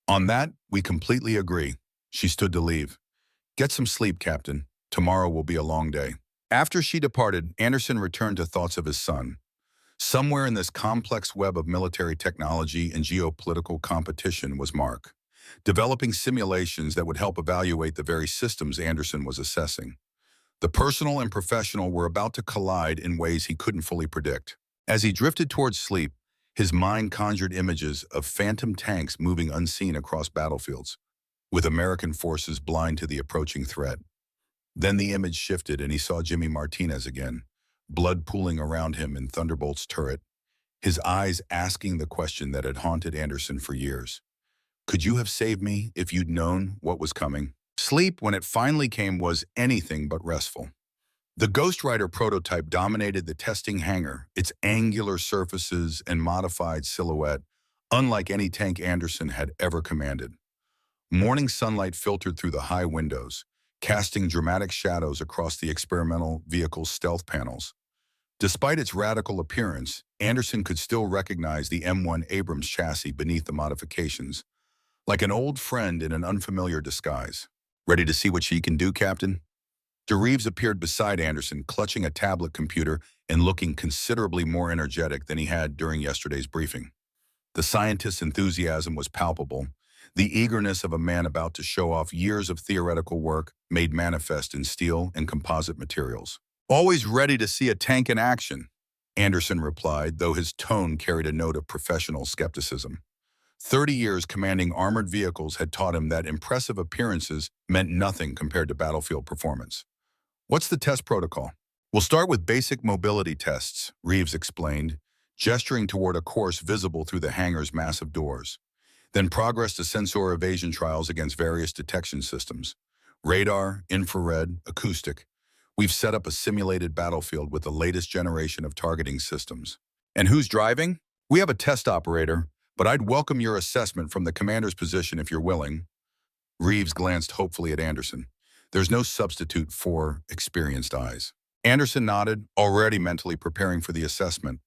On that, we completely agree. She stood to leave. Get some sleep, Captain. Tomorrow will be a long day. After she departed, Anderson returned to thoughts of his son. Somewhere in this complex web of military technology and geopolitical competition was Mark, developing simulations that would help evaluate the very systems Anderson was assessing. The personal and professional were about to collide in ways he couldn't fully predict. As he drifted towards sleep, his mind conjured images of phantom tanks moving unseen across battlefields, with American forces blind to the approaching threat. Then the image shifted and he saw Jimmy Martinez again, blood pooling around him in Thunderbolt's turret, his eyes asking the question that had haunted Anderson for years. Could you have saved me if you'd known what was coming? Sleep, when it finally came, was anything but restful. The Ghost Rider prototype dominated the testing hangar, its angular surfaces and modified silhouette, unlike any tank Anderson had ever commanded. Morning sunlight filtered through the high windows, casting dramatic shadows across the experimental vehicle's stealth panels. Despite its radical appearance, Anderson could still recognize the M1 Abrams chassis beneath the modifications, like an old friend in an unfamiliar disguise. Ready to see what she can do, Captain? DeReeves appeared beside Anderson, clutching a tablet computer and looking considerably more energetic than he had during yesterday's briefing. The scientist's enthusiasm was palpable, the eagerness of a man about to show off years of theoretical work made manifest in steel and composite materials. Always ready to see a tank in action, Anderson replied, though his tone carried a note of professional skepticism. 30 years commanding armored vehicles had taught him that impressive appearances meant nothing compared to battlefield performance. What's the test protocol? We'll start with basic mobility tests, Reeves explained, gesturing toward a course visible through the hangar's massive doors. Then progress to sensor evasion trials against various detection systems. Radar, infrared, acoustic. We've set up a simulated battlefield with the latest generation of targeting systems. And who's driving? We have a test operator, but I'd welcome your assessment from the commander's position if you're willing. Reeves glanced hopefully at Anderson. There's no substitute for experienced eyes. Anderson nodded, already mentally preparing for the assessment.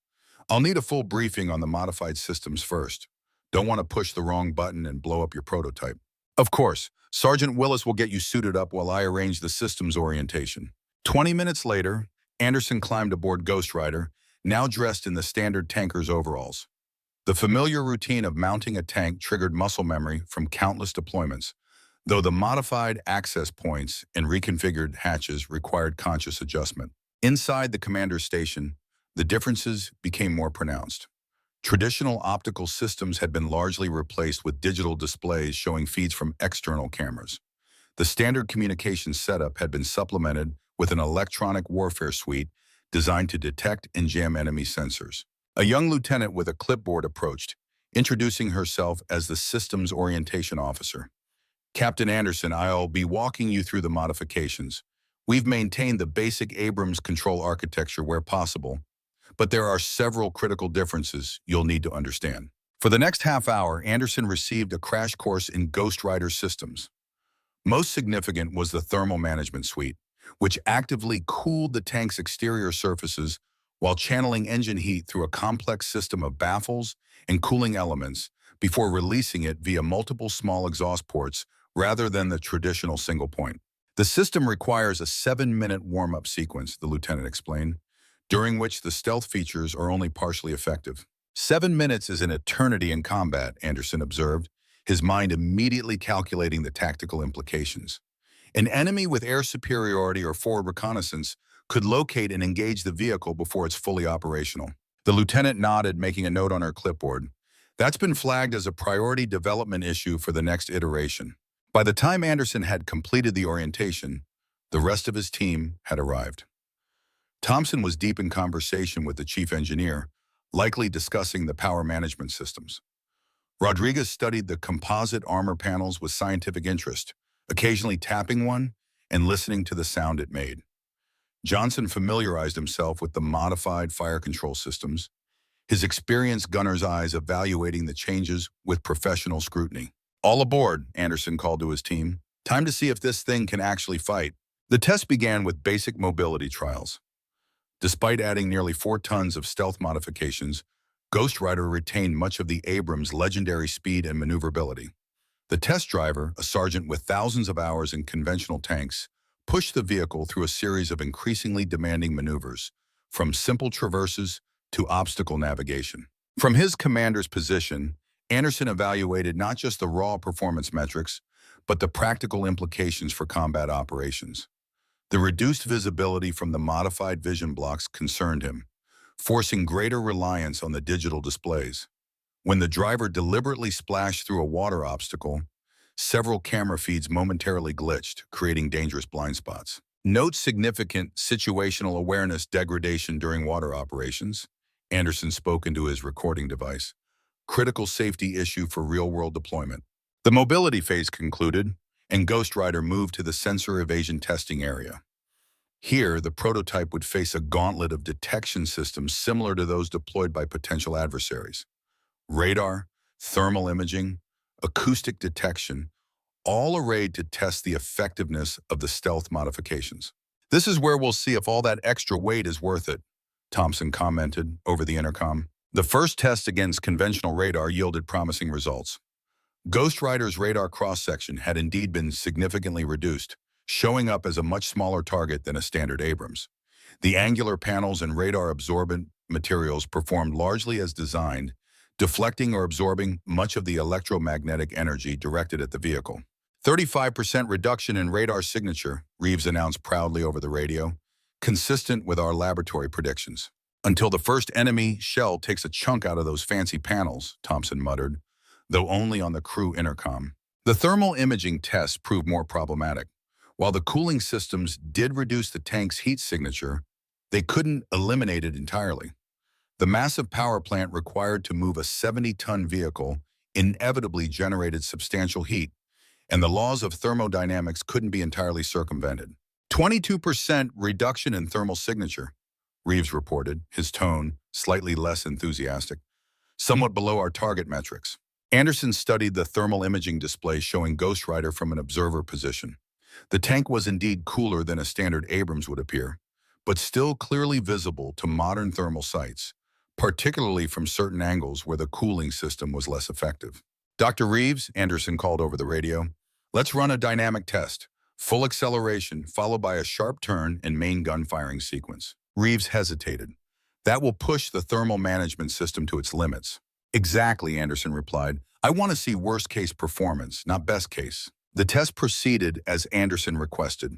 I'll need a full briefing on the modified systems first. Don't want to push the wrong button and blow up your prototype. Of course, Sergeant Willis will get you suited up while I arrange the systems orientation. 20 minutes later, Anderson climbed aboard Ghost Rider, now dressed in the standard tanker's overalls. The familiar routine of mounting a tank triggered muscle memory from countless deployments, though the modified access points and reconfigured hatches required conscious adjustment. Inside the commander's station, the differences became more pronounced. Traditional optical systems had been largely replaced with digital displays showing feeds from external cameras. The standard communications setup had been supplemented with an electronic warfare suite designed to detect and jam enemy sensors. A young lieutenant with a clipboard approached, introducing herself as the systems orientation officer. Captain Anderson, I'll be walking you through the modifications. We've maintained the basic Abrams control architecture where possible, but there are several critical differences you'll need to understand. For the next half hour, Anderson received a crash course in Ghost Rider systems. Most significant was the thermal management suite, which actively cooled the tank's exterior surfaces while channeling engine heat through a complex system of baffles and cooling elements before releasing it via multiple small exhaust ports rather than the traditional single point. The system requires a 7-minute warm-up sequence, the lieutenant explained, during which the stealth features are only partially effective. 7 minutes is an eternity in combat, Anderson observed, his mind immediately calculating the tactical implications. An enemy with air superiority or forward reconnaissance could locate and engage the vehicle before it's fully operational. The lieutenant nodded, making a note on her clipboard. That's been flagged as a priority development issue for the next iteration. By the time Anderson had completed the orientation, the rest of his team had arrived. Thompson was deep in conversation with the chief engineer, likely discussing the power management systems. Rodriguez studied the composite armor panels with scientific interest, occasionally tapping one and listening to the sound it made. Johnson familiarized himself with the modified fire control systems, his experienced gunner's eyes evaluating the changes with professional scrutiny. All aboard, Anderson called to his team. Time to see if this thing can actually fight. The test began with basic mobility trials. Despite adding nearly 4 tons of stealth modifications, Ghost Rider retained much of the Abrams' legendary speed and maneuverability. The test driver, a sergeant with thousands of hours in conventional tanks, pushed the vehicle through a series of increasingly demanding maneuvers, from simple traverses to obstacle navigation. From his commander's position, Anderson evaluated not just the raw performance metrics, but the practical implications for combat operations. The reduced visibility from the modified vision blocks concerned him, forcing greater reliance on the digital displays. When the driver deliberately splashed through a water obstacle, several camera feeds momentarily glitched, creating dangerous blind spots. Note significant situational awareness degradation during water operations, Anderson spoke into his recording device. Critical safety issue for real-world deployment. The mobility phase concluded, and Ghost Rider moved to the sensor evasion testing area. Here, the prototype would face a gauntlet of detection systems similar to those deployed by potential adversaries. Radar, thermal imaging, acoustic detection, all arrayed to test the effectiveness of the stealth modifications. This is where we'll see if all that extra weight is worth it, Thompson commented over the intercom. The first test against conventional radar yielded promising results. Ghost Rider's radar cross-section had indeed been significantly reduced, showing up as a much smaller target than a standard Abrams. The angular panels and radar-absorbent materials performed largely as designed, deflecting or absorbing much of the electromagnetic energy directed at the vehicle. 35% reduction in radar signature, Reeves announced proudly over the radio, consistent with our laboratory predictions. Until the first enemy shell takes a chunk out of those fancy panels, Thompson muttered, though only on the crew intercom. The thermal imaging tests proved more problematic. While the cooling systems did reduce the tank's heat signature, they couldn't eliminate it entirely. The massive power plant required to move a 70-ton vehicle inevitably generated substantial heat, and the laws of thermodynamics couldn't be entirely circumvented. 22% reduction in thermal signature, Reeves reported, his tone slightly less enthusiastic, somewhat below our target metrics. Anderson studied the thermal imaging display showing Ghost Rider from an observer position. The tank was indeed cooler than a standard Abrams would appear, but still clearly visible to modern thermal sights, particularly from certain angles where the cooling system was less effective. Dr. Reeves, Anderson called over the radio, let's run a dynamic test. Full acceleration followed by a sharp turn and main gun firing sequence. Reeves hesitated. That will push the thermal management system to its limits. Exactly, Anderson replied. I want to see worst case performance, not best case. The test proceeded as Anderson requested.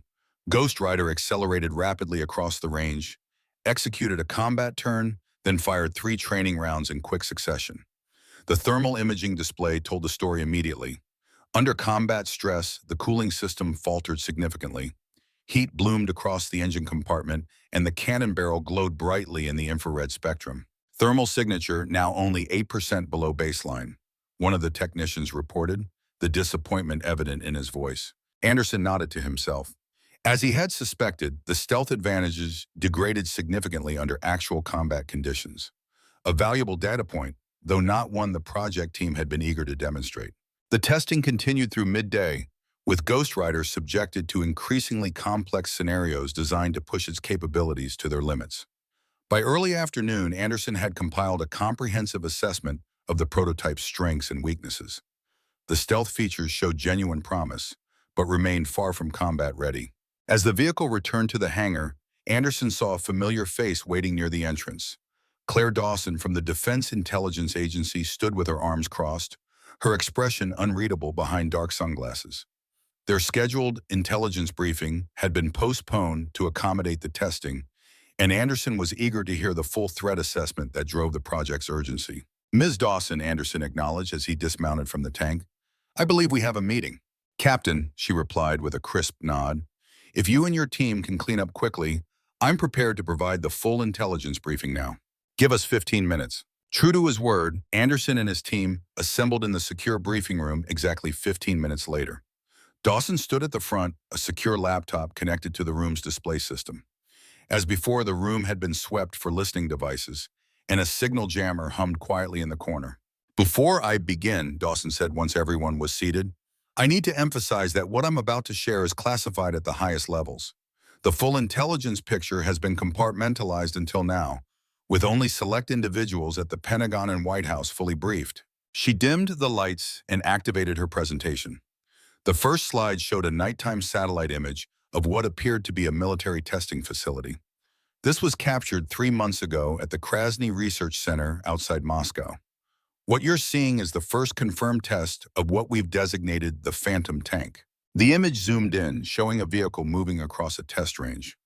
Ghost Rider accelerated rapidly across the range, executed a combat turn, then fired 3 training rounds in quick succession. The thermal imaging display told the story immediately. Under combat stress, the cooling system faltered significantly. Heat bloomed across the engine compartment, and the cannon barrel glowed brightly in the infrared spectrum. Thermal signature now only 8% below baseline, one of the technicians reported, the disappointment evident in his voice. Anderson nodded to himself. As he had suspected, the stealth advantages degraded significantly under actual combat conditions. A valuable data point, though not one the project team had been eager to demonstrate. The testing continued through midday, with Ghost Rider subjected to increasingly complex scenarios designed to push its capabilities to their limits. By early afternoon, Anderson had compiled a comprehensive assessment of the prototype's strengths and weaknesses. The stealth features showed genuine promise, but remained far from combat ready. As the vehicle returned to the hangar, Anderson saw a familiar face waiting near the entrance. Claire Dawson from the Defense Intelligence Agency stood with her arms crossed, her expression unreadable behind dark sunglasses. Their scheduled intelligence briefing had been postponed to accommodate the testing, and Anderson was eager to hear the full threat assessment that drove the project's urgency. Ms. Dawson, Anderson acknowledged as he dismounted from the tank. I believe we have a meeting. Captain, she replied with a crisp nod. If you and your team can clean up quickly, I'm prepared to provide the full intelligence briefing now. Give us 15 minutes. True to his word, Anderson and his team assembled in the secure briefing room exactly 15 minutes later. Dawson stood at the front, a secure laptop connected to the room's display system. As before, the room had been swept for listening devices, and a signal jammer hummed quietly in the corner. Before I begin, Dawson said once everyone was seated, I need to emphasize that what I'm about to share is classified at the highest levels. The full intelligence picture has been compartmentalized until now, with only select individuals at the Pentagon and White House fully briefed. She dimmed the lights and activated her presentation. The first slide showed a nighttime satellite image of what appeared to be a military testing facility. This was captured 3 months ago at the Krasny Research Center outside Moscow. What you're seeing is the first confirmed test of what we've designated the Phantom tank. The image zoomed in, showing a vehicle moving across a test range.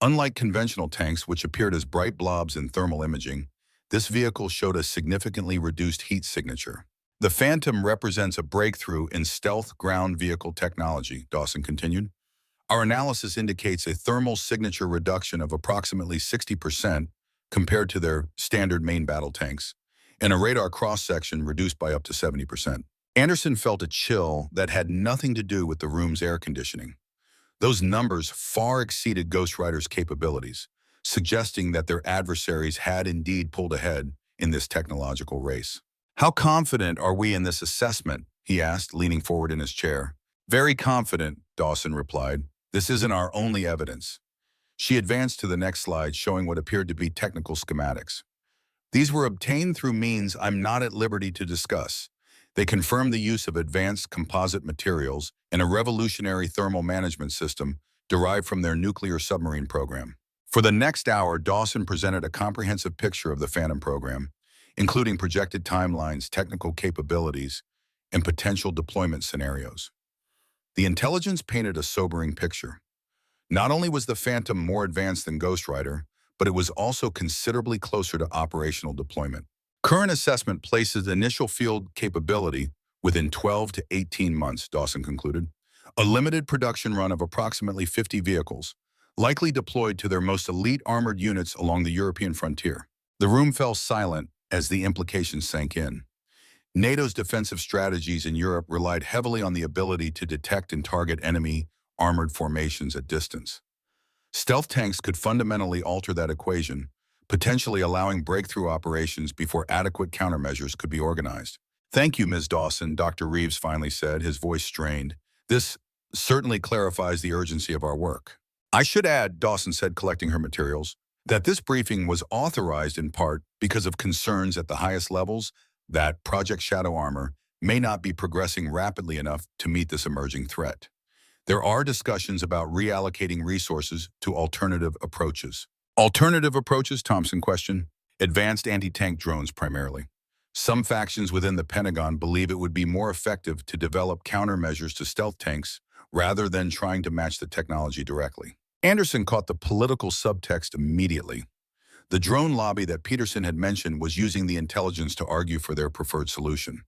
Unlike conventional tanks, which appeared as bright blobs in thermal imaging, this vehicle showed a significantly reduced heat signature. The Phantom represents a breakthrough in stealth ground vehicle technology, Dawson continued. Our analysis indicates a thermal signature reduction of approximately 60% compared to their standard main battle tanks, and a radar cross-section reduced by up to 70%. Anderson felt a chill that had nothing to do with the room's air conditioning. Those numbers far exceeded Ghost Rider's capabilities, suggesting that their adversaries had indeed pulled ahead in this technological race. How confident are we in this assessment? He asked, leaning forward in his chair. Very confident, Dawson replied. This isn't our only evidence. She advanced to the next slide, showing what appeared to be technical schematics. These were obtained through means I'm not at liberty to discuss. They confirm the use of advanced composite materials and a revolutionary thermal management system derived from their nuclear submarine program. For the next hour, Dawson presented a comprehensive picture of the Phantom program, including projected timelines, technical capabilities, and potential deployment scenarios. The intelligence painted a sobering picture. Not only was the Phantom more advanced than Ghost Rider, but it was also considerably closer to operational deployment. Current assessment places initial field capability within 12 to 18 months, Dawson concluded. A limited production run of approximately 50 vehicles, likely deployed to their most elite armored units along the European frontier. The room fell silent as the implications sank in. NATO's defensive strategies in Europe relied heavily on the ability to detect and target enemy armored formations at distance. Stealth tanks could fundamentally alter that equation, potentially allowing breakthrough operations before adequate countermeasures could be organized. Thank you, Ms. Dawson, Dr. Reeves finally said, his voice strained. This certainly clarifies the urgency of our work. I should add, Dawson said, collecting her materials, that this briefing was authorized in part because of concerns at the highest levels that Project Shadow Armor may not be progressing rapidly enough to meet this emerging threat. There are discussions about reallocating resources to alternative approaches. Alternative approaches, Thompson questioned. Advanced anti-tank drones primarily. Some factions within the Pentagon believe it would be more effective to develop countermeasures to stealth tanks rather than trying to match the technology directly. Anderson caught the political subtext immediately. The drone lobby that Peterson had mentioned was using the intelligence to argue for their preferred solution.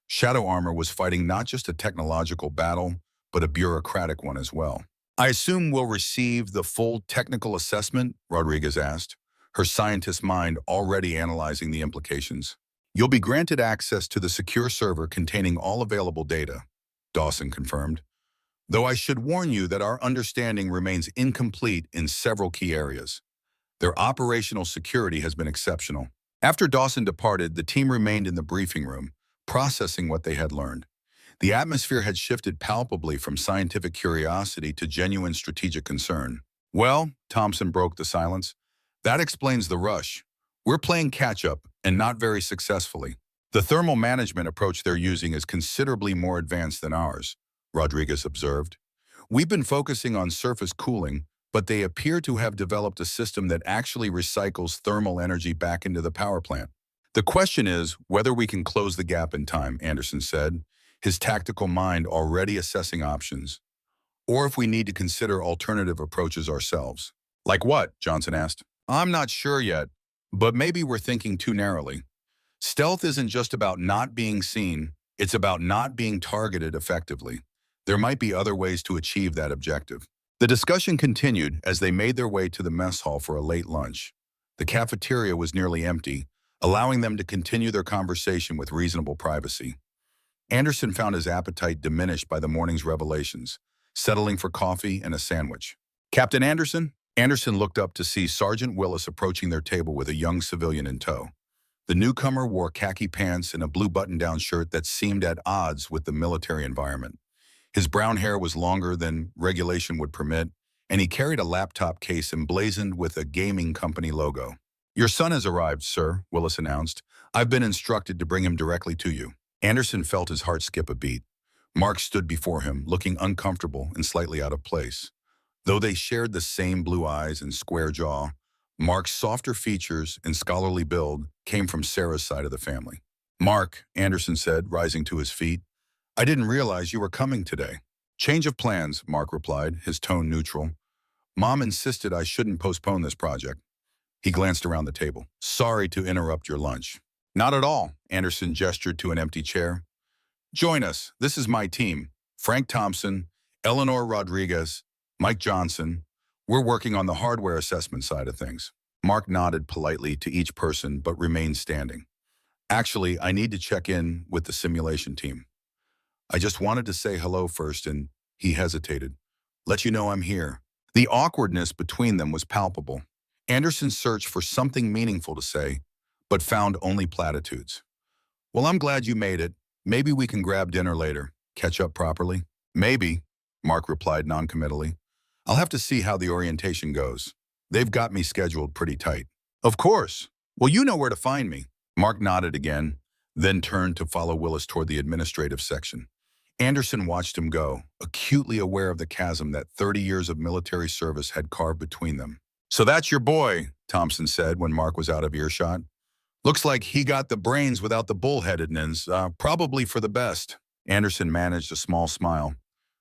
Shadow Armor was fighting not just a technological battle, but a bureaucratic one as well. I assume we'll receive the full technical assessment, Rodriguez asked, her scientist mind already analyzing the implications. You'll be granted access to the secure server containing all available data, Dawson confirmed, though I should warn you that our understanding remains incomplete in several key areas. Their operational security has been exceptional. After Dawson departed, the team remained in the briefing room, processing what they had learned. The atmosphere had shifted palpably from scientific curiosity to genuine strategic concern. Well, Thompson broke the silence, that explains the rush. We're playing catch-up, and not very successfully. The thermal management approach they're using is considerably more advanced than ours, Rodriguez observed. We've been focusing on surface cooling, but they appear to have developed a system that actually recycles thermal energy back into the power plant. The question is whether we can close the gap in time, Anderson said, his tactical mind already assessing options, or if we need to consider alternative approaches ourselves. Like what? Johnson asked. I'm not sure yet, but maybe we're thinking too narrowly. Stealth isn't just about not being seen, it's about not being targeted effectively. There might be other ways to achieve that objective. The discussion continued as they made their way to the mess hall for a late lunch. The cafeteria was nearly empty, allowing them to continue their conversation with reasonable privacy. Anderson found his appetite diminished by the morning's revelations, settling for coffee and a sandwich. Captain Anderson? Anderson looked up to see Sergeant Willis approaching their table with a young civilian in tow. The newcomer wore khaki pants and a blue button-down shirt that seemed at odds with the military environment. His brown hair was longer than regulation would permit, and he carried a laptop case emblazoned with a gaming company logo. Your son has arrived, sir, Willis announced. I've been instructed to bring him directly to you. Anderson felt his heart skip a beat. Mark stood before him, looking uncomfortable and slightly out of place. Though they shared the same blue eyes and square jaw, Mark's softer features and scholarly build came from Sarah's side of the family. Mark, Anderson said, rising to his feet, I didn't realize you were coming today. Change of plans, Mark replied, his tone neutral. Mom insisted I shouldn't postpone this project. He glanced around the table. Sorry to interrupt your lunch. Not at all, Anderson gestured to an empty chair. Join us. This is my team. Frank Thompson, Eleanor Rodriguez, Mike Johnson. We're working on the hardware assessment side of things. Mark nodded politely to each person but remained standing. Actually, I need to check in with the simulation team. I just wanted to say hello first, and he hesitated. Let you know I'm here. The awkwardness between them was palpable. Anderson searched for something meaningful to say, but found only platitudes. Well, I'm glad you made it. Maybe we can grab dinner later, catch up properly. Maybe, Mark replied noncommittally. I'll have to see how the orientation goes. They've got me scheduled pretty tight. Of course. Well, you know where to find me. Mark nodded again, then turned to follow Willis toward the administrative section. Anderson watched him go, acutely aware of the chasm that 30 years of military service had carved between them. So that's your boy, Thompson said when Mark was out of earshot. Looks like he got the brains without the bullheadedness, probably for the best. Anderson managed a small smile.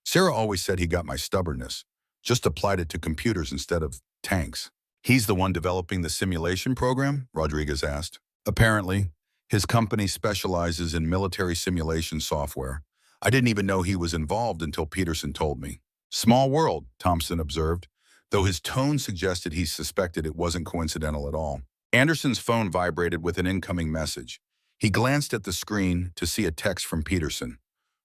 Sarah always said he got my stubbornness, just applied it to computers instead of tanks. He's the one developing the simulation program? Rodriguez asked. Apparently, his company specializes in military simulation software. I didn't even know he was involved until Peterson told me. Small world, Thompson observed, though his tone suggested he suspected it wasn't coincidental at all. Anderson's phone vibrated with an incoming message. He glanced at the screen to see a text from Peterson.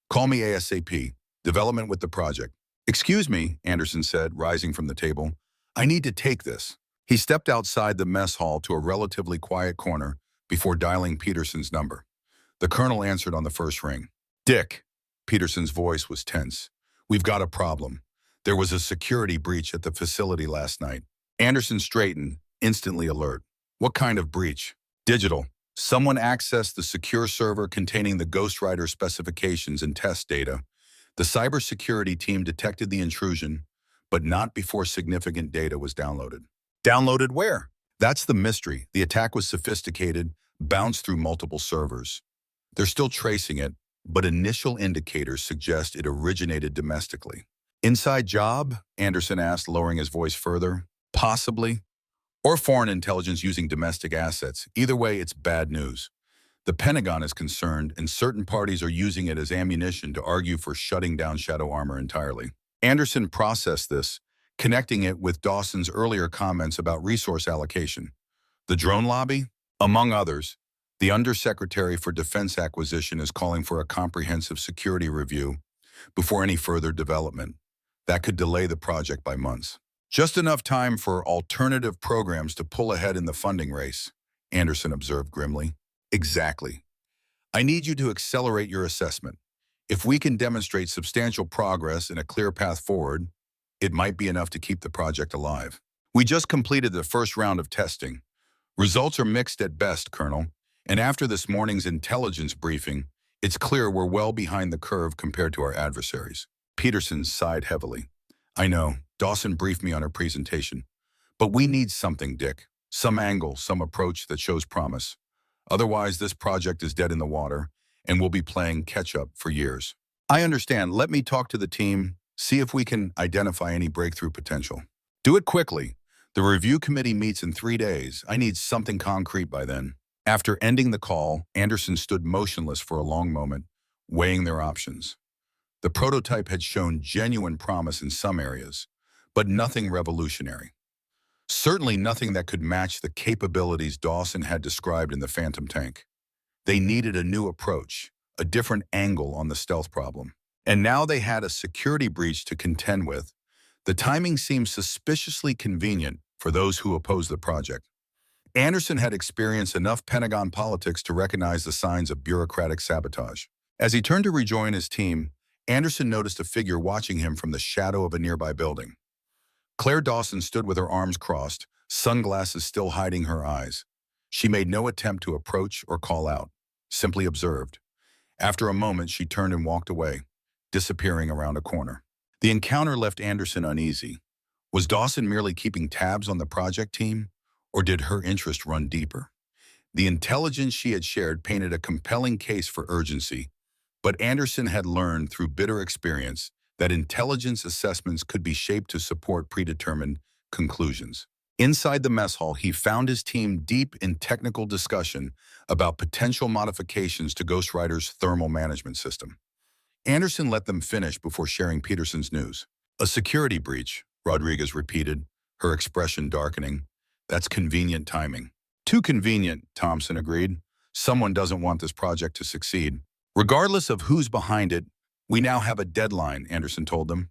"Call me ASAP. Development with the project." "Excuse me," Anderson said, rising from the table. "I need to take this." He stepped outside the mess hall to a relatively quiet corner before dialing Peterson's number. The colonel answered on the first ring. "Dick." Peterson's voice was tense. "We've got a problem. There was a security breach at the facility last night." Anderson straightened, instantly alert. "What kind of breach?" "Digital. Someone accessed the secure server containing the Ghost Rider specifications and test data. The cybersecurity team detected the intrusion, but not before significant data was downloaded." "Downloaded where?" "That's the mystery. The attack was sophisticated, bounced through multiple servers. They're still tracing it, but initial indicators suggest it originated domestically." "Inside job?" Anderson asked, lowering his voice further. "Possibly. Or foreign intelligence using domestic assets. Either way, it's bad news. The Pentagon is concerned, and certain parties are using it as ammunition to argue for shutting down Shadow Armor entirely." Anderson processed this, connecting it with Dawson's earlier comments about resource allocation. The drone lobby? Among others, the Undersecretary for Defense Acquisition is calling for a comprehensive security review before any further development. That could delay the project by months. "Just enough time for alternative programs to pull ahead in the funding race," Anderson observed grimly. "Exactly. I need you to accelerate your assessment. If we can demonstrate substantial progress and a clear path forward, it might be enough to keep the project alive." "We just completed the first round of testing. Results are mixed at best, Colonel, and after this morning's intelligence briefing, it's clear we're well behind the curve compared to our adversaries." Peterson sighed heavily. "I know. Dawson briefed me on her presentation. But we need something, Dick. Some angle, some approach that shows promise. Otherwise, this project is dead in the water, and we'll be playing catch-up for years." "I understand. Let me talk to the team, see if we can identify any breakthrough potential." "Do it quickly. The review committee meets in 3 days. I need something concrete by then." After ending the call, Anderson stood motionless for a long moment, weighing their options. The prototype had shown genuine promise in some areas, but nothing revolutionary. Certainly nothing that could match the capabilities Dawson had described in the Phantom tank. They needed a new approach, a different angle on the stealth problem. And now they had a security breach to contend with. The timing seemed suspiciously convenient for those who opposed the project. Anderson had experienced enough Pentagon politics to recognize the signs of bureaucratic sabotage. As he turned to rejoin his team, Anderson noticed a figure watching him from the shadow of a nearby building. Claire Dawson stood with her arms crossed, sunglasses still hiding her eyes. She made no attempt to approach or call out, simply observed. After a moment, she turned and walked away, disappearing around a corner. The encounter left Anderson uneasy. Was Dawson merely keeping tabs on the project team, or did her interest run deeper? The intelligence she had shared painted a compelling case for urgency, but Anderson had learned through bitter experience that intelligence assessments could be shaped to support predetermined conclusions. Inside the mess hall, he found his team deep in technical discussion about potential modifications to Ghost Rider's thermal management system. Anderson let them finish before sharing Peterson's news. "A security breach," Rodriguez repeated, her expression darkening. "That's convenient timing." "Too convenient," Thompson agreed. "Someone doesn't want this project to succeed." "Regardless of who's behind it, we now have a deadline," Anderson told them.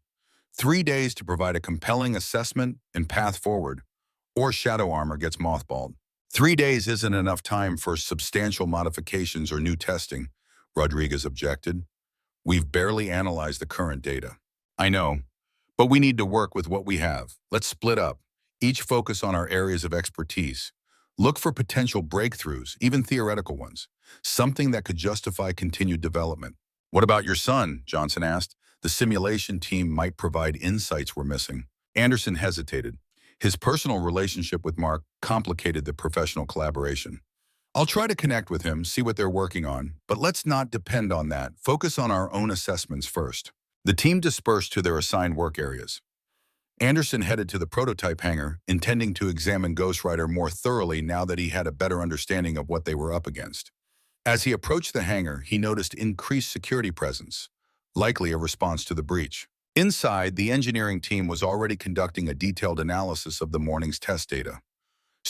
3 days to provide a compelling assessment and path forward, or Shadow Armor gets mothballed. 3 days isn't enough time for substantial modifications or new testing, Rodriguez objected. "We've barely analyzed the current data." "I know, but we need to work with what we have. Let's split up, each focus on our areas of expertise. Look for potential breakthroughs, even theoretical ones, something that could justify continued development." "What about your son?" Johnson asked. "The simulation team might provide insights we're missing." Anderson hesitated. His personal relationship with Mark complicated the professional collaboration. "I'll try to connect with him, see what they're working on, but let's not depend on that. Focus on our own assessments first." The team dispersed to their assigned work areas. Anderson headed to the prototype hangar, intending to examine Ghost Rider more thoroughly now that he had a better understanding of what they were up against. As he approached the hangar, he noticed increased security presence, likely a response to the breach. Inside, the engineering team was already conducting a detailed analysis of the morning's test data.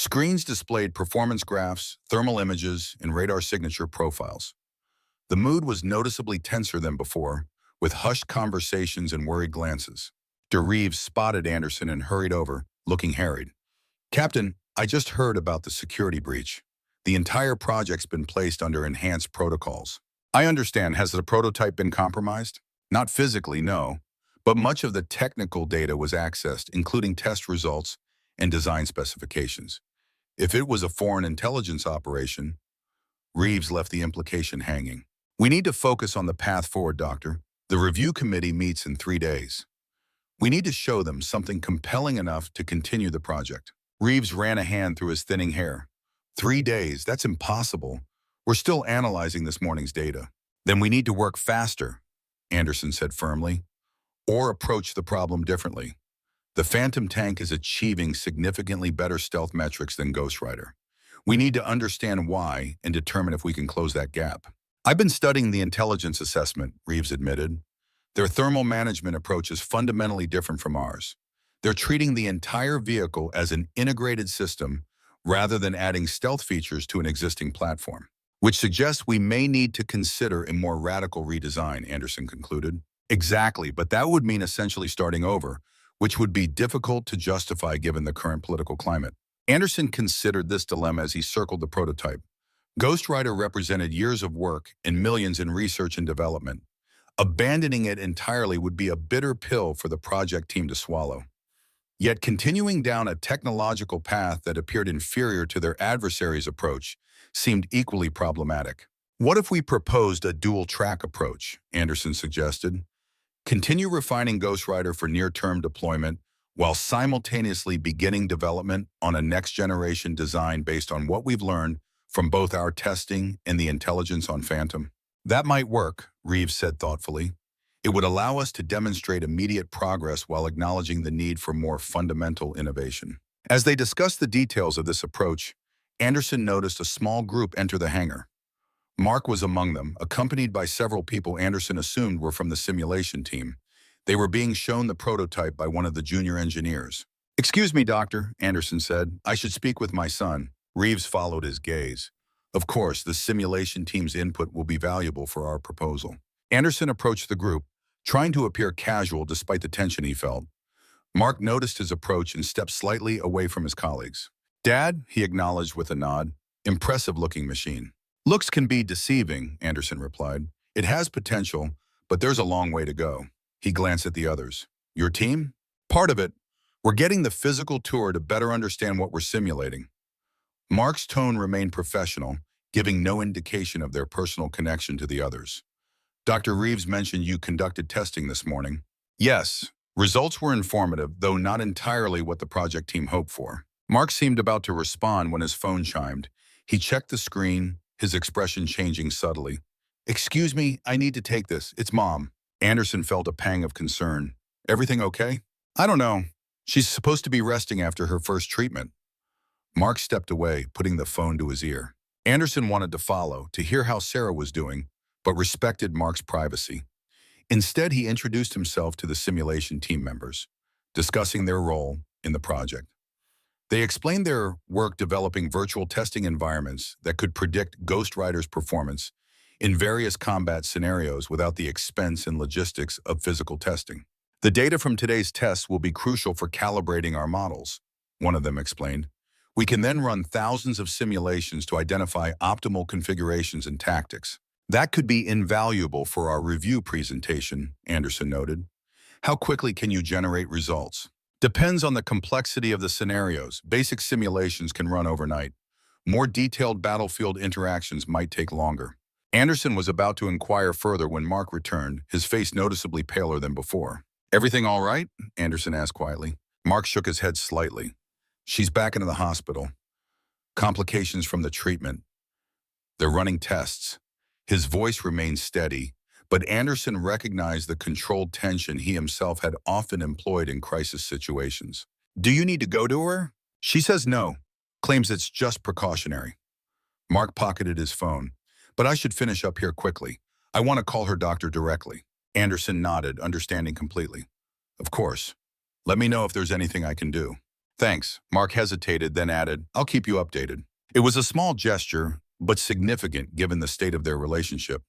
Screens displayed performance graphs, thermal images, and radar signature profiles. The mood was noticeably tenser than before, with hushed conversations and worried glances. Dr. Reeves spotted Anderson and hurried over, looking harried. "Captain, I just heard about the security breach. The entire project's been placed under enhanced protocols." "I understand. Has the prototype been compromised?" "Not physically, no. But much of the technical data was accessed, including test results and design specifications. If it was a foreign intelligence operation," Reeves left the implication hanging. "We need to focus on the path forward, Doctor. The review committee meets in 3 days. We need to show them something compelling enough to continue the project." Reeves ran a hand through his thinning hair. 3 days, that's impossible. We're still analyzing this morning's data. "Then we need to work faster," Anderson said firmly, "or approach the problem differently. The Phantom tank is achieving significantly better stealth metrics than Ghost Rider. We need to understand why and determine if we can close that gap." "I've been studying the intelligence assessment," Reeves admitted. "Their thermal management approach is fundamentally different from ours. They're treating the entire vehicle as an integrated system rather than adding stealth features to an existing platform, which suggests we may need to consider a more radical redesign," Anderson concluded. "Exactly, but that would mean essentially starting over, which would be difficult to justify given the current political climate." Anderson considered this dilemma as he circled the prototype. Ghost Rider represented years of work and millions in research and development. Abandoning it entirely would be a bitter pill for the project team to swallow. Yet continuing down a technological path that appeared inferior to their adversary's approach seemed equally problematic. "What if we proposed a dual-track approach?" Anderson suggested. "Continue refining Ghost Rider for near-term deployment while simultaneously beginning development on a next-generation design based on what we've learned from both our testing and the intelligence on Phantom." "That might work," Reeves said thoughtfully. "It would allow us to demonstrate immediate progress while acknowledging the need for more fundamental innovation." As they discussed the details of this approach, Anderson noticed a small group enter the hangar. Mark was among them, accompanied by several people Anderson assumed were from the simulation team. They were being shown the prototype by one of the junior engineers. "Excuse me, Doctor," Anderson said. "I should speak with my son." Reeves followed his gaze. "Of course, the simulation team's input will be valuable for our proposal." Anderson approached the group, trying to appear casual despite the tension he felt. Mark noticed his approach and stepped slightly away from his colleagues. "Dad," he acknowledged with a nod. "Impressive-looking machine." "Looks can be deceiving," Anderson replied. "It has potential, but there's a long way to go." He glanced at the others. "Your team?" "Part of it. We're getting the physical tour to better understand what we're simulating." Mark's tone remained professional, giving no indication of their personal connection to the others. "Dr. Reeves mentioned you conducted testing this morning." "Yes. Results were informative, though not entirely what the project team hoped for." Mark seemed about to respond when his phone chimed. He checked the screen, his expression changing subtly. "Excuse me, I need to take this. It's Mom." Anderson felt a pang of concern. "Everything okay?" "I don't know. She's supposed to be resting after her first treatment." Mark stepped away, putting the phone to his ear. Anderson wanted to follow, to hear how Sarah was doing, but respected Mark's privacy. Instead, he introduced himself to the simulation team members, discussing their role in the project. They explained their work developing virtual testing environments that could predict Ghost Rider's performance in various combat scenarios without the expense and logistics of physical testing. "The data from today's tests will be crucial for calibrating our models," one of them explained. "We can then run thousands of simulations to identify optimal configurations and tactics." "That could be invaluable for our review presentation," Anderson noted. "How quickly can you generate results?" "Depends on the complexity of the scenarios. Basic simulations can run overnight. More detailed battlefield interactions might take longer." Anderson was about to inquire further when Mark returned, his face noticeably paler than before. "Everything all right?" Anderson asked quietly. Mark shook his head slightly. "She's back into the hospital. Complications from the treatment. They're running tests." His voice remained steady, but Anderson recognized the controlled tension he himself had often employed in crisis situations. "Do you need to go to her?" "She says no. Claims it's just precautionary." Mark pocketed his phone. "But I should finish up here quickly. I want to call her doctor directly." Anderson nodded, understanding completely. "Of course. Let me know if there's anything I can do." Thanks. Mark hesitated, then added, I'll keep you updated. It was a small gesture, but significant given the state of their relationship.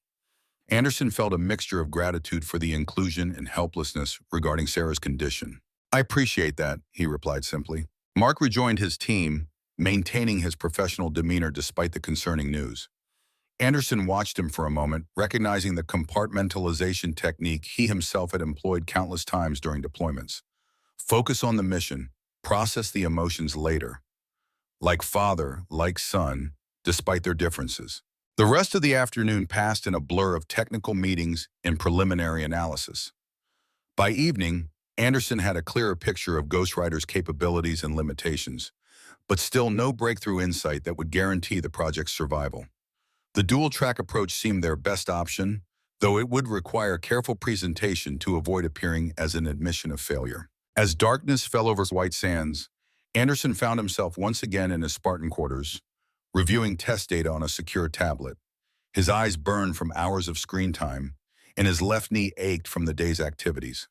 Anderson felt a mixture of gratitude for the inclusion and helplessness regarding Sarah's condition. I appreciate that, he replied simply. Mark rejoined his team, maintaining his professional demeanor despite the concerning news. Anderson watched him for a moment, recognizing the compartmentalization technique he himself had employed countless times during deployments. Focus on the mission, process the emotions later. Like father, like son, despite their differences. The rest of the afternoon passed in a blur of technical meetings and preliminary analysis. By evening, Anderson had a clearer picture of Ghost Rider's capabilities and limitations, but still no breakthrough insight that would guarantee the project's survival. The dual-track approach seemed their best option, though it would require careful presentation to avoid appearing as an admission of failure. As darkness fell over White Sands, Anderson found himself once again in his Spartan quarters, reviewing test data on a secure tablet. His eyes burned from hours of screen time, and his left knee ached from the day's activities.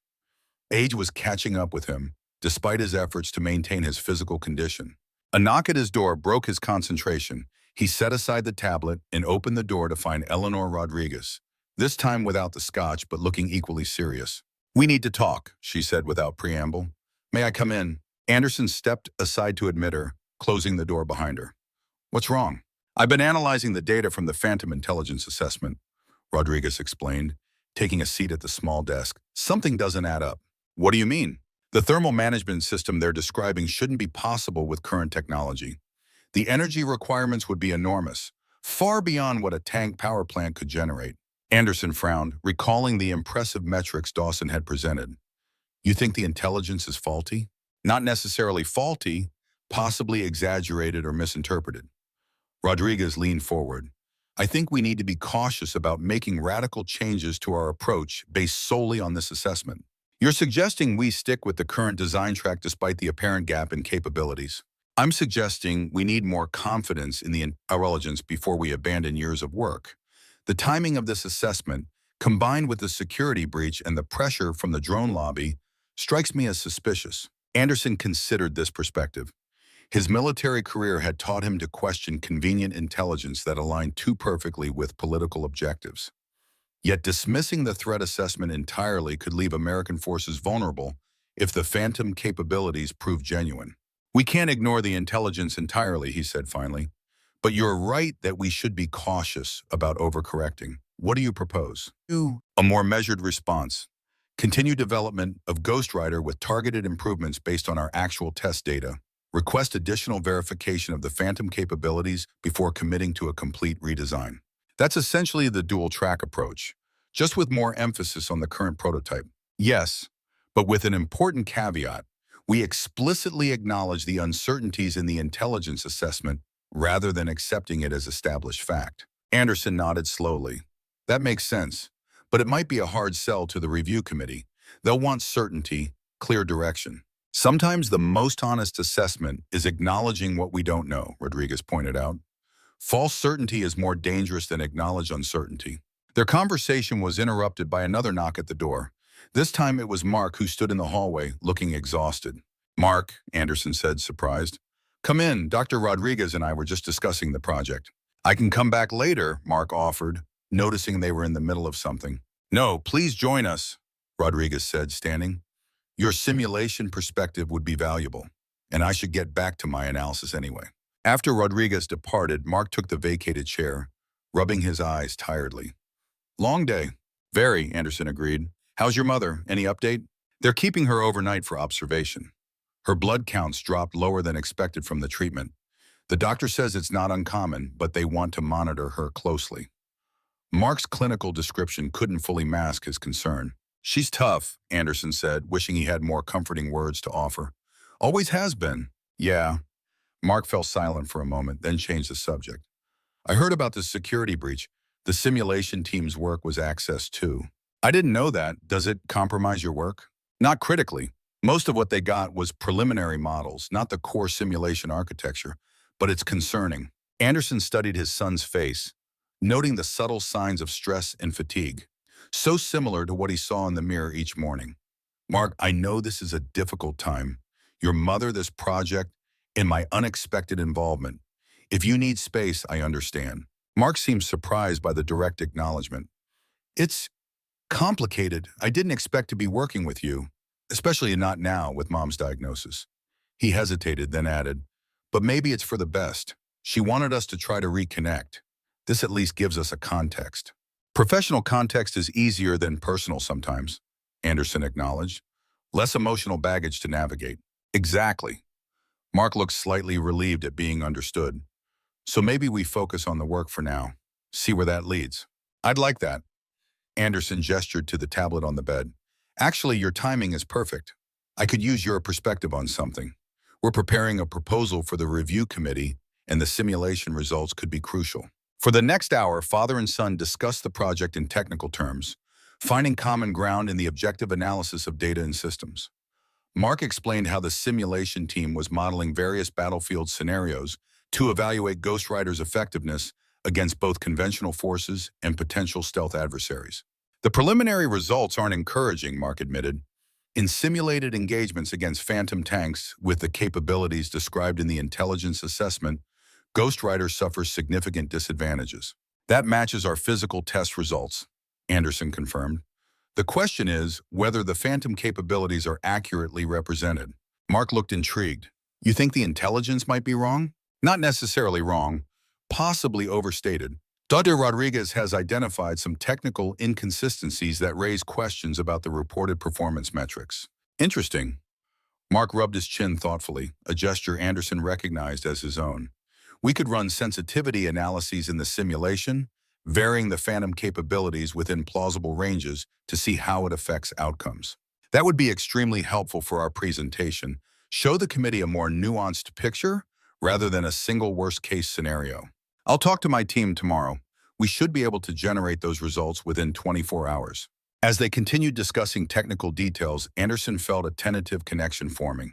Age was catching up with him, despite his efforts to maintain his physical condition. A knock at his door broke his concentration. He set aside the tablet and opened the door to find Eleanor Rodriguez, this time without the scotch but looking equally serious. We need to talk, she said without preamble. May I come in? Anderson stepped aside to admit her, closing the door behind her. What's wrong? I've been analyzing the data from the Phantom Intelligence Assessment, Rodriguez explained, taking a seat at the small desk. Something doesn't add up. What do you mean? The thermal management system they're describing shouldn't be possible with current technology. The energy requirements would be enormous, far beyond what a tank power plant could generate. Anderson frowned, recalling the impressive metrics Dawson had presented. You think the intelligence is faulty? Not necessarily faulty, possibly exaggerated or misinterpreted. Rodriguez leaned forward. I think we need to be cautious about making radical changes to our approach based solely on this assessment. You're suggesting we stick with the current design track despite the apparent gap in capabilities. I'm suggesting we need more confidence in the intelligence before we abandon years of work. The timing of this assessment, combined with the security breach and the pressure from the drone lobby, strikes me as suspicious. Anderson considered this perspective. His military career had taught him to question convenient intelligence that aligned too perfectly with political objectives. Yet dismissing the threat assessment entirely could leave American forces vulnerable if the Phantom capabilities proved genuine. We can't ignore the intelligence entirely, he said finally. But you're right that we should be cautious about overcorrecting. What do you propose? A more measured response. Continue development of Ghost Rider with targeted improvements based on our actual test data. Request additional verification of the Phantom capabilities before committing to a complete redesign. That's essentially the dual-track approach, just with more emphasis on the current prototype. Yes, but with an important caveat. We explicitly acknowledge the uncertainties in the intelligence assessment rather than accepting it as established fact. Anderson nodded slowly. That makes sense, but it might be a hard sell to the review committee. They'll want certainty, clear direction. Sometimes the most honest assessment is acknowledging what we don't know, Rodriguez pointed out. False certainty is more dangerous than acknowledged uncertainty. Their conversation was interrupted by another knock at the door. This time it was Mark who stood in the hallway, looking exhausted. Mark, Anderson said, surprised. Come in, Dr. Rodriguez and I were just discussing the project. I can come back later, Mark offered, noticing they were in the middle of something. No, please join us, Rodriguez said, standing. Your simulation perspective would be valuable, and I should get back to my analysis anyway. After Rodriguez departed, Mark took the vacated chair, rubbing his eyes tiredly. Long day. Very, Anderson agreed. How's your mother? Any update? They're keeping her overnight for observation. Her blood counts dropped lower than expected from the treatment. The doctor says it's not uncommon, but they want to monitor her closely. Mark's clinical description couldn't fully mask his concern. She's tough, Anderson said, wishing he had more comforting words to offer. Always has been. Yeah. Mark fell silent for a moment, then changed the subject. I heard about the security breach. The simulation team's work was accessed too. I didn't know that. Does it compromise your work? Not critically. Most of what they got was preliminary models, not the core simulation architecture, but it's concerning. Anderson studied his son's face, noting the subtle signs of stress and fatigue, so similar to what he saw in the mirror each morning. Mark, I know this is a difficult time. your mother, this project, and my unexpected involvement. If you need space, I understand. Mark seemed surprised by the direct acknowledgement. It's complicated. I didn't expect to be working with you, especially not now with Mom's diagnosis. He hesitated, then added, but maybe it's for the best. She wanted us to try to reconnect. This at least gives us a context. Professional context is easier than personal sometimes, Anderson acknowledged. Less emotional baggage to navigate. Exactly. Mark looked slightly relieved at being understood. So maybe we focus on the work for now. See where that leads. I'd like that. Anderson gestured to the tablet on the bed. Actually, your timing is perfect. I could use your perspective on something. We're preparing a proposal for the review committee, and the simulation results could be crucial. For the next hour, father and son discussed the project in technical terms, finding common ground in the objective analysis of data and systems. Mark explained how the simulation team was modeling various battlefield scenarios to evaluate Ghost Rider's effectiveness against both conventional forces and potential stealth adversaries. The preliminary results aren't encouraging, Mark admitted. In simulated engagements against Phantom tanks with the capabilities described in the intelligence assessment, Ghost Rider suffers significant disadvantages. That matches our physical test results, Anderson confirmed. The question is whether the Phantom capabilities are accurately represented. Mark looked intrigued. You think the intelligence might be wrong? Not necessarily wrong, possibly overstated. Dr. Rodriguez has identified some technical inconsistencies that raise questions about the reported performance metrics. Interesting. Mark rubbed his chin thoughtfully, a gesture Anderson recognized as his own. We could run sensitivity analyses in the simulation, varying the Phantom capabilities within plausible ranges to see how it affects outcomes. That would be extremely helpful for our presentation. Show the committee a more nuanced picture rather than a single worst-case scenario. I'll talk to my team tomorrow. We should be able to generate those results within 24 hours. As they continued discussing technical details, Anderson felt a tentative connection forming.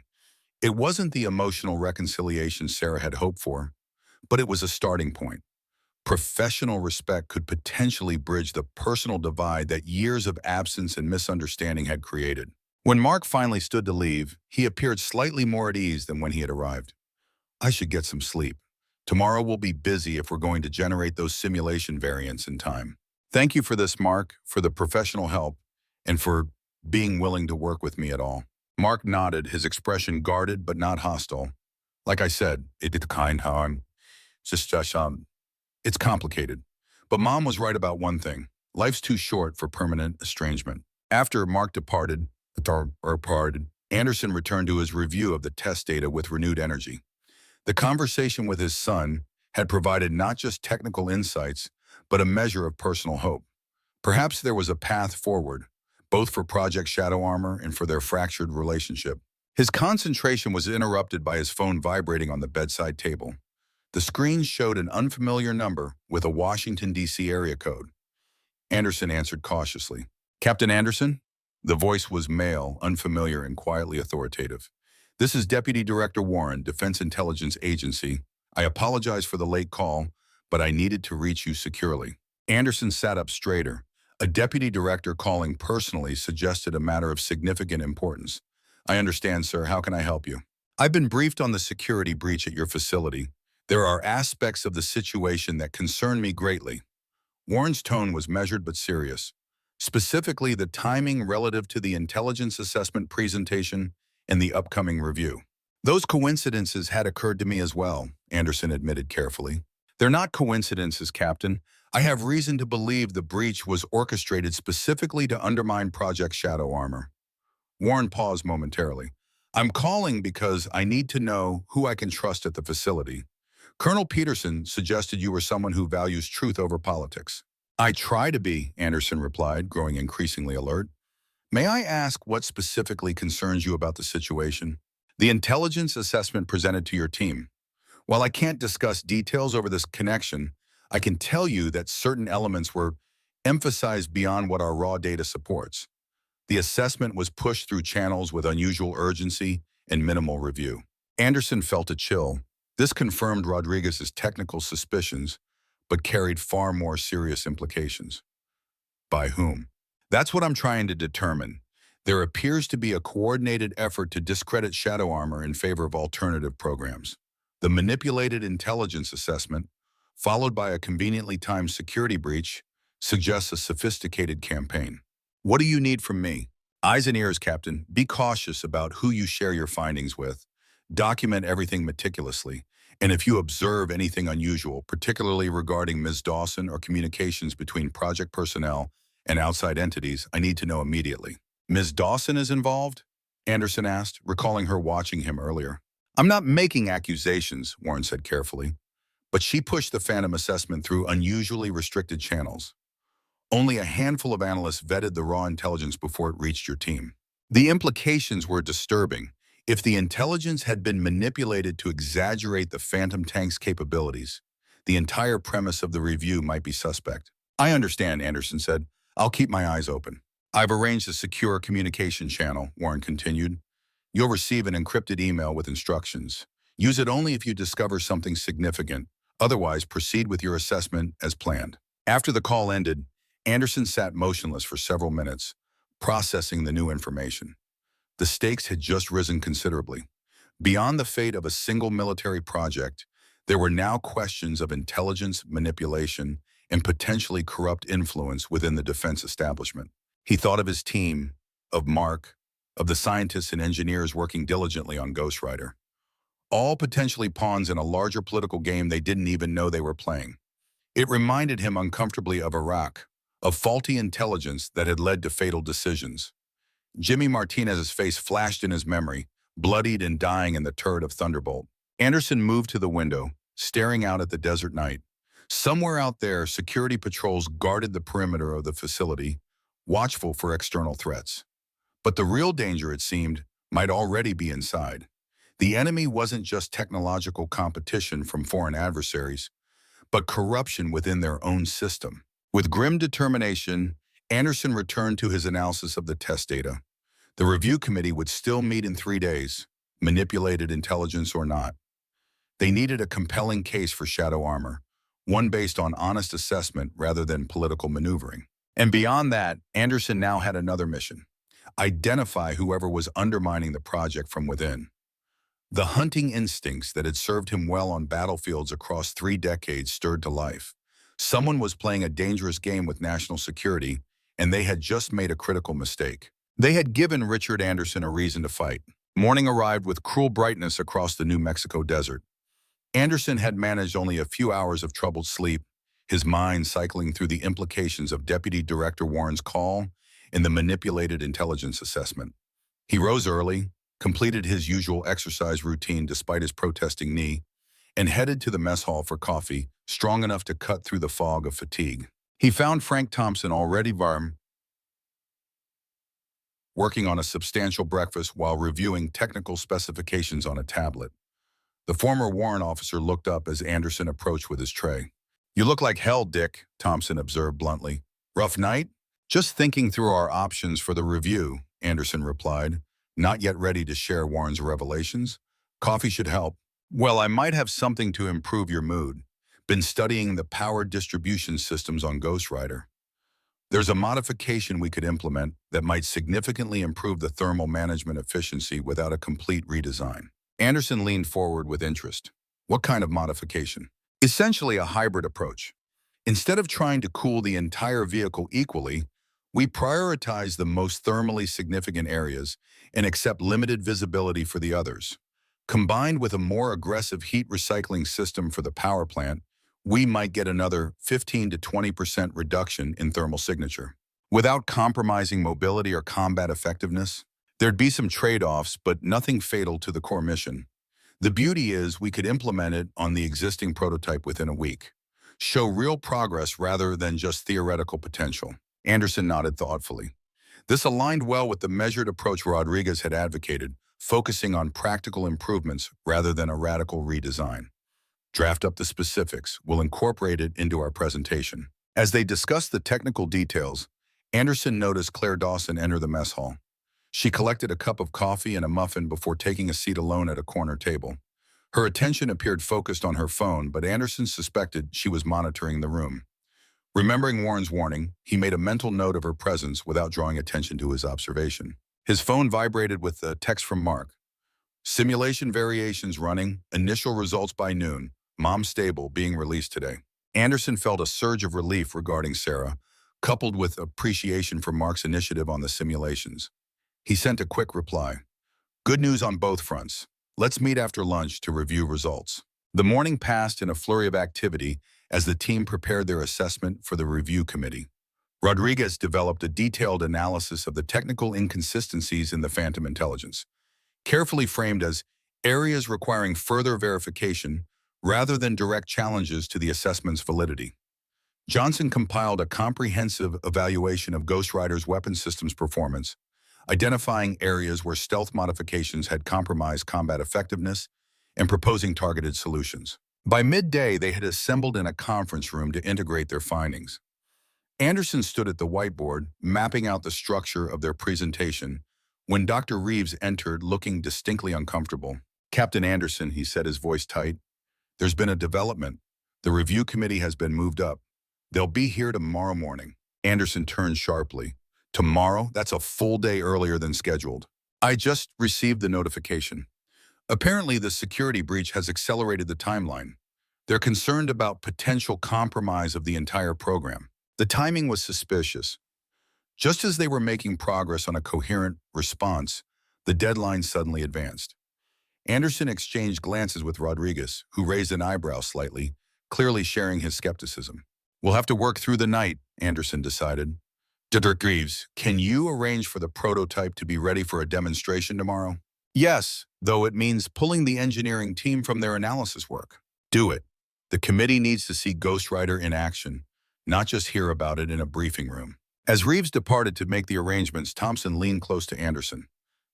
It wasn't the emotional reconciliation Sarah had hoped for, but it was a starting point. Professional respect could potentially bridge the personal divide that years of absence and misunderstanding had created. When Mark finally stood to leave, he appeared slightly more at ease than when he had arrived. I should get some sleep. Tomorrow will be busy if we're going to generate those simulation variants in time. Thank you for this, Mark, for the professional help, and for being willing to work with me at all. Mark nodded, his expression guarded but not hostile. Like I said, it's kind how I'm just it's complicated. But Mom was right about one thing. Life's too short for permanent estrangement. After Mark departed, Anderson returned to his review of the test data with renewed energy. The conversation with his son had provided not just technical insights, but a measure of personal hope. Perhaps there was a path forward, both for Project Shadow Armor and for their fractured relationship. His concentration was interrupted by his phone vibrating on the bedside table. The screen showed an unfamiliar number with a Washington, D.C. area code. Anderson answered cautiously. Captain Anderson? The voice was male, unfamiliar, and quietly authoritative. This is Deputy Director Warren, Defense Intelligence Agency. I apologize for the late call, but I needed to reach you securely. Anderson sat up straighter. A deputy director calling personally suggested a matter of significant importance. I understand, sir. How can I help you? I've been briefed on the security breach at your facility. There are aspects of the situation that concern me greatly. Warren's tone was measured but serious. Specifically, the timing relative to the intelligence assessment presentation and the upcoming review. Those coincidences had occurred to me as well, Anderson admitted carefully. They're not coincidences, Captain. I have reason to believe the breach was orchestrated specifically to undermine Project Shadow Armor. Warren paused momentarily. I'm calling because I need to know who I can trust at the facility. Colonel Peterson suggested you were someone who values truth over politics. I try to be, Anderson replied, growing increasingly alert. May I ask what specifically concerns you about the situation? The intelligence assessment presented to your team. While I can't discuss details over this connection, I can tell you that certain elements were emphasized beyond what our raw data supports. The assessment was pushed through channels with unusual urgency and minimal review. Anderson felt a chill. This confirmed Rodriguez's technical suspicions, but carried far more serious implications. By whom? That's what I'm trying to determine. There appears to be a coordinated effort to discredit shadow armor in favor of alternative programs. The manipulated intelligence assessment, followed by a conveniently timed security breach, suggests a sophisticated campaign. What do you need from me? Eyes and ears, Captain. Be cautious about who you share your findings with. Document everything meticulously. And if you observe anything unusual, particularly regarding Ms. Dawson or communications between project personnel and outside entities, I need to know immediately. Ms. Dawson is involved? Anderson asked, recalling her watching him earlier. I'm not making accusations, Warren said carefully, but she pushed the Phantom assessment through unusually restricted channels. Only a handful of analysts vetted the raw intelligence before it reached your team. The implications were disturbing. If the intelligence had been manipulated to exaggerate the Phantom tank's capabilities, the entire premise of the review might be suspect. I understand, Anderson said. I'll keep my eyes open. I've arranged a secure communication channel, Warren continued. You'll receive an encrypted email with instructions. Use it only if you discover something significant. Otherwise, proceed with your assessment as planned. After the call ended, Anderson sat motionless for several minutes, processing the new information. The stakes had just risen considerably. Beyond the fate of a single military project, there were now questions of intelligence, manipulation, and potentially corrupt influence within the defense establishment. He thought of his team, of Mark, of the scientists and engineers working diligently on Ghost Rider. All potentially pawns in a larger political game they didn't even know they were playing. It reminded him uncomfortably of Iraq, of faulty intelligence that had led to fatal decisions. Jimmy Martinez's face flashed in his memory, bloodied and dying in the turret of Thunderbolt. Anderson moved to the window, staring out at the desert night. Somewhere out there, security patrols guarded the perimeter of the facility, watchful for external threats. But the real danger, it seemed, might already be inside. The enemy wasn't just technological competition from foreign adversaries, but corruption within their own system. With grim determination, Anderson returned to his analysis of the test data. The review committee would still meet in 3 days, manipulated intelligence or not. They needed a compelling case for shadow armor, one based on honest assessment rather than political maneuvering. And beyond that, Anderson now had another mission: identify whoever was undermining the project from within. The hunting instincts that had served him well on battlefields across 3 decades stirred to life. Someone was playing a dangerous game with national security, and they had just made a critical mistake. They had given Richard Anderson a reason to fight. Morning arrived with cruel brightness across the New Mexico desert. Anderson had managed only a few hours of troubled sleep, his mind cycling through the implications of Deputy Director Warren's call and the manipulated intelligence assessment. He rose early, completed his usual exercise routine despite his protesting knee, and headed to the mess hall for coffee, strong enough to cut through the fog of fatigue. He found Frank Thompson already warm, working on a substantial breakfast while reviewing technical specifications on a tablet. The former Warren officer looked up as Anderson approached with his tray. "You look like hell, Dick," Thompson observed bluntly. "Rough night?" "Just thinking through our options for the review," Anderson replied, not yet ready to share Warren's revelations. "Coffee should help." "Well, I might have something to improve your mood. Been studying the power distribution systems on Ghost Rider. There's a modification we could implement that might significantly improve the thermal management efficiency without a complete redesign." Anderson leaned forward with interest. "What kind of modification?" "Essentially a hybrid approach. Instead of trying to cool the entire vehicle equally, we prioritize the most thermally significant areas and accept limited visibility for the others. Combined with a more aggressive heat recycling system for the power plant, we might get another 15 to 20% reduction in thermal signature. Without compromising mobility or combat effectiveness, there'd be some trade-offs, but nothing fatal to the core mission. The beauty is we could implement it on the existing prototype within a week. Show real progress rather than just theoretical potential." Anderson nodded thoughtfully. This aligned well with the measured approach Rodriguez had advocated, focusing on practical improvements rather than a radical redesign. "Draft up the specifics. We'll incorporate it into our presentation." As they discussed the technical details, Anderson noticed Claire Dawson enter the mess hall. She collected a cup of coffee and a muffin before taking a seat alone at a corner table. Her attention appeared focused on her phone, but Anderson suspected she was monitoring the room. Remembering Warren's warning, he made a mental note of her presence without drawing attention to his observation. His phone vibrated with a text from Mark. Simulation variations running, initial results by noon, mom stable, being released today. Anderson felt a surge of relief regarding Sarah, coupled with appreciation for Mark's initiative on the simulations. He sent a quick reply. Good news on both fronts. Let's meet after lunch to review results. The morning passed in a flurry of activity as the team prepared their assessment for the review committee. Rodriguez developed a detailed analysis of the technical inconsistencies in the Phantom Intelligence, carefully framed as areas requiring further verification rather than direct challenges to the assessment's validity. Johnson compiled a comprehensive evaluation of Ghost Rider's weapon systems performance, identifying areas where stealth modifications had compromised combat effectiveness and proposing targeted solutions. By midday, they had assembled in a conference room to integrate their findings. Anderson stood at the whiteboard, mapping out the structure of their presentation, when Dr. Reeves entered looking distinctly uncomfortable. Captain Anderson, he said, his voice tight, there's been a development. The review committee has been moved up. They'll be here tomorrow morning. Anderson turned sharply. Tomorrow? That's a full day earlier than scheduled. I just received the notification. Apparently, the security breach has accelerated the timeline. They're concerned about potential compromise of the entire program. The timing was suspicious. Just as they were making progress on a coherent response, the deadline suddenly advanced. Anderson exchanged glances with Rodriguez, who raised an eyebrow slightly, clearly sharing his skepticism. We'll have to work through the night, Anderson decided. Dr. Reeves, can you arrange for the prototype to be ready for a demonstration tomorrow? Yes, though it means pulling the engineering team from their analysis work. Do it. The committee needs to see Ghost Rider in action, not just hear about it in a briefing room. As Reeves departed to make the arrangements, Thompson leaned close to Anderson.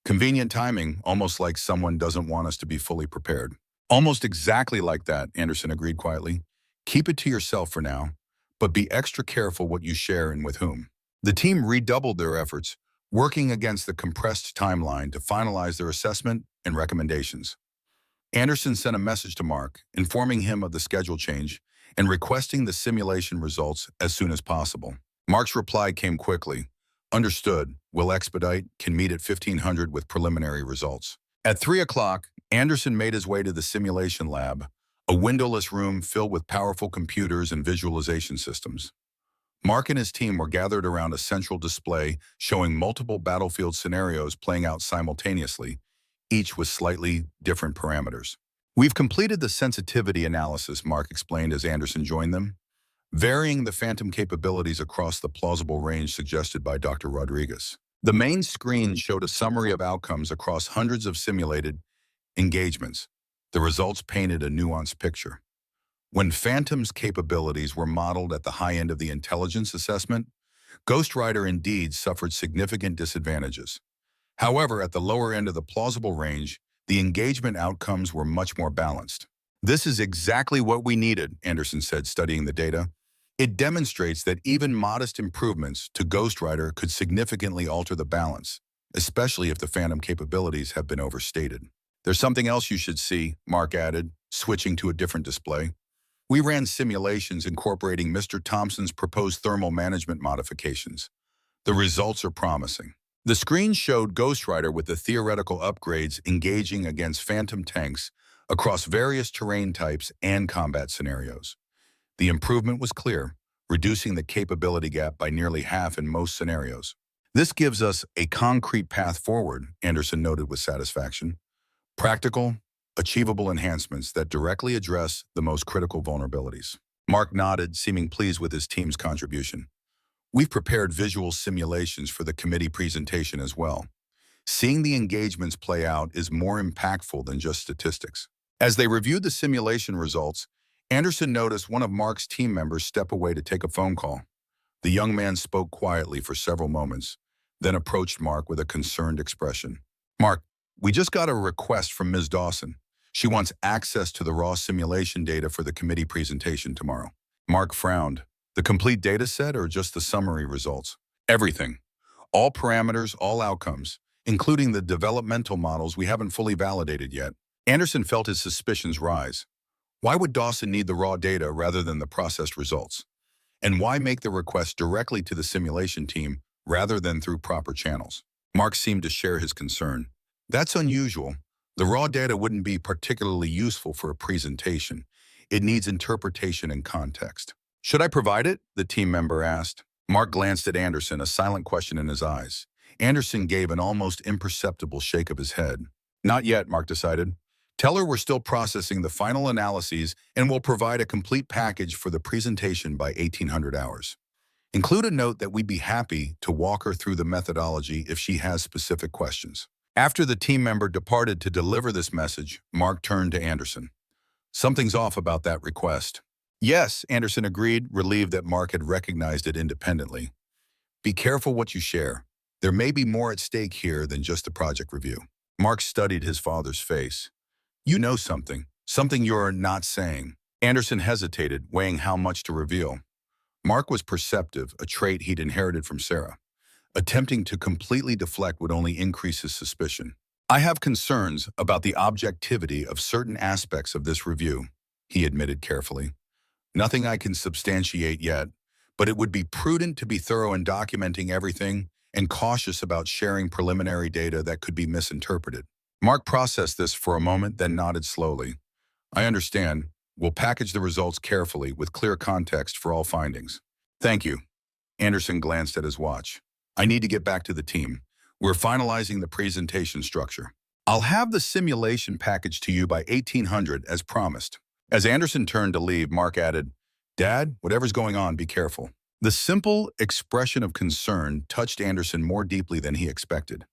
Convenient timing, almost like someone doesn't want us to be fully prepared. Almost exactly like that, Anderson agreed quietly. Keep it to yourself for now, but be extra careful what you share and with whom. The team redoubled their efforts, working against the compressed timeline to finalize their assessment and recommendations. Anderson sent a message to Mark, informing him of the schedule change and requesting the simulation results as soon as possible. Mark's reply came quickly. Understood. Will expedite. Can meet at 1500 with preliminary results. At 3 o'clock, Anderson made his way to the simulation lab, a windowless room filled with powerful computers and visualization systems. Mark and his team were gathered around a central display showing multiple battlefield scenarios playing out simultaneously, each with slightly different parameters. We've completed the sensitivity analysis, Mark explained as Anderson joined them, varying the Phantom capabilities across the plausible range suggested by Dr. Rodriguez. The main screen showed a summary of outcomes across hundreds of simulated engagements. The results painted a nuanced picture. When Phantom's capabilities were modeled at the high end of the intelligence assessment, Ghost Rider indeed suffered significant disadvantages. However, at the lower end of the plausible range, the engagement outcomes were much more balanced. This is exactly what we needed, Anderson said, studying the data. It demonstrates that even modest improvements to Ghost Rider could significantly alter the balance, especially if the Phantom capabilities have been overstated. There's something else you should see, Mark added, switching to a different display. We ran simulations incorporating Mr. Thompson's proposed thermal management modifications. The results are promising. The screen showed Ghost Rider with the theoretical upgrades engaging against Phantom tanks across various terrain types and combat scenarios. The improvement was clear, reducing the capability gap by nearly half in most scenarios. This gives us a concrete path forward, Anderson noted with satisfaction. Practical, achievable enhancements that directly address the most critical vulnerabilities. Mark nodded, seeming pleased with his team's contribution. We've prepared visual simulations for the committee presentation as well. Seeing the engagements play out is more impactful than just statistics. As they reviewed the simulation results, Anderson noticed one of Mark's team members step away to take a phone call. The young man spoke quietly for several moments, then approached Mark with a concerned expression. Mark, we just got a request from Ms. Dawson. She wants access to the raw simulation data for the committee presentation tomorrow. Mark frowned. The complete data set or just the summary results? Everything. All parameters, all outcomes, including the developmental models we haven't fully validated yet. Anderson felt his suspicions rise. Why would Dawson need the raw data rather than the processed results? And why make the request directly to the simulation team rather than through proper channels? Mark seemed to share his concern. That's unusual. The raw data wouldn't be particularly useful for a presentation. It needs interpretation and context. Should I provide it? The team member asked. Mark glanced at Anderson, a silent question in his eyes. Anderson gave an almost imperceptible shake of his head. Not yet, Mark decided. Tell her we're still processing the final analyses and we'll provide a complete package for the presentation by 1800 hours. Include a note that we'd be happy to walk her through the methodology if she has specific questions. After the team member departed to deliver this message, Mark turned to Anderson. Something's off about that request. Yes, Anderson agreed, relieved that Mark had recognized it independently. Be careful what you share. There may be more at stake here than just the project review. Mark studied his father's face. You know something you're not saying. Anderson hesitated, weighing how much to reveal. Mark was perceptive, a trait he'd inherited from Sarah. Attempting to completely deflect would only increase his suspicion. I have concerns about the objectivity of certain aspects of this review, he admitted carefully. Nothing I can substantiate yet, but it would be prudent to be thorough in documenting everything and cautious about sharing preliminary data that could be misinterpreted. Mark processed this for a moment, then nodded slowly. I understand. We'll package the results carefully with clear context for all findings. Thank you. Anderson glanced at his watch. I need to get back to the team. We're finalizing the presentation structure. I'll have the simulation package to you by 1800 as promised. As Anderson turned to leave, Mark added, Dad, whatever's going on, be careful. The simple expression of concern touched Anderson more deeply than he expected.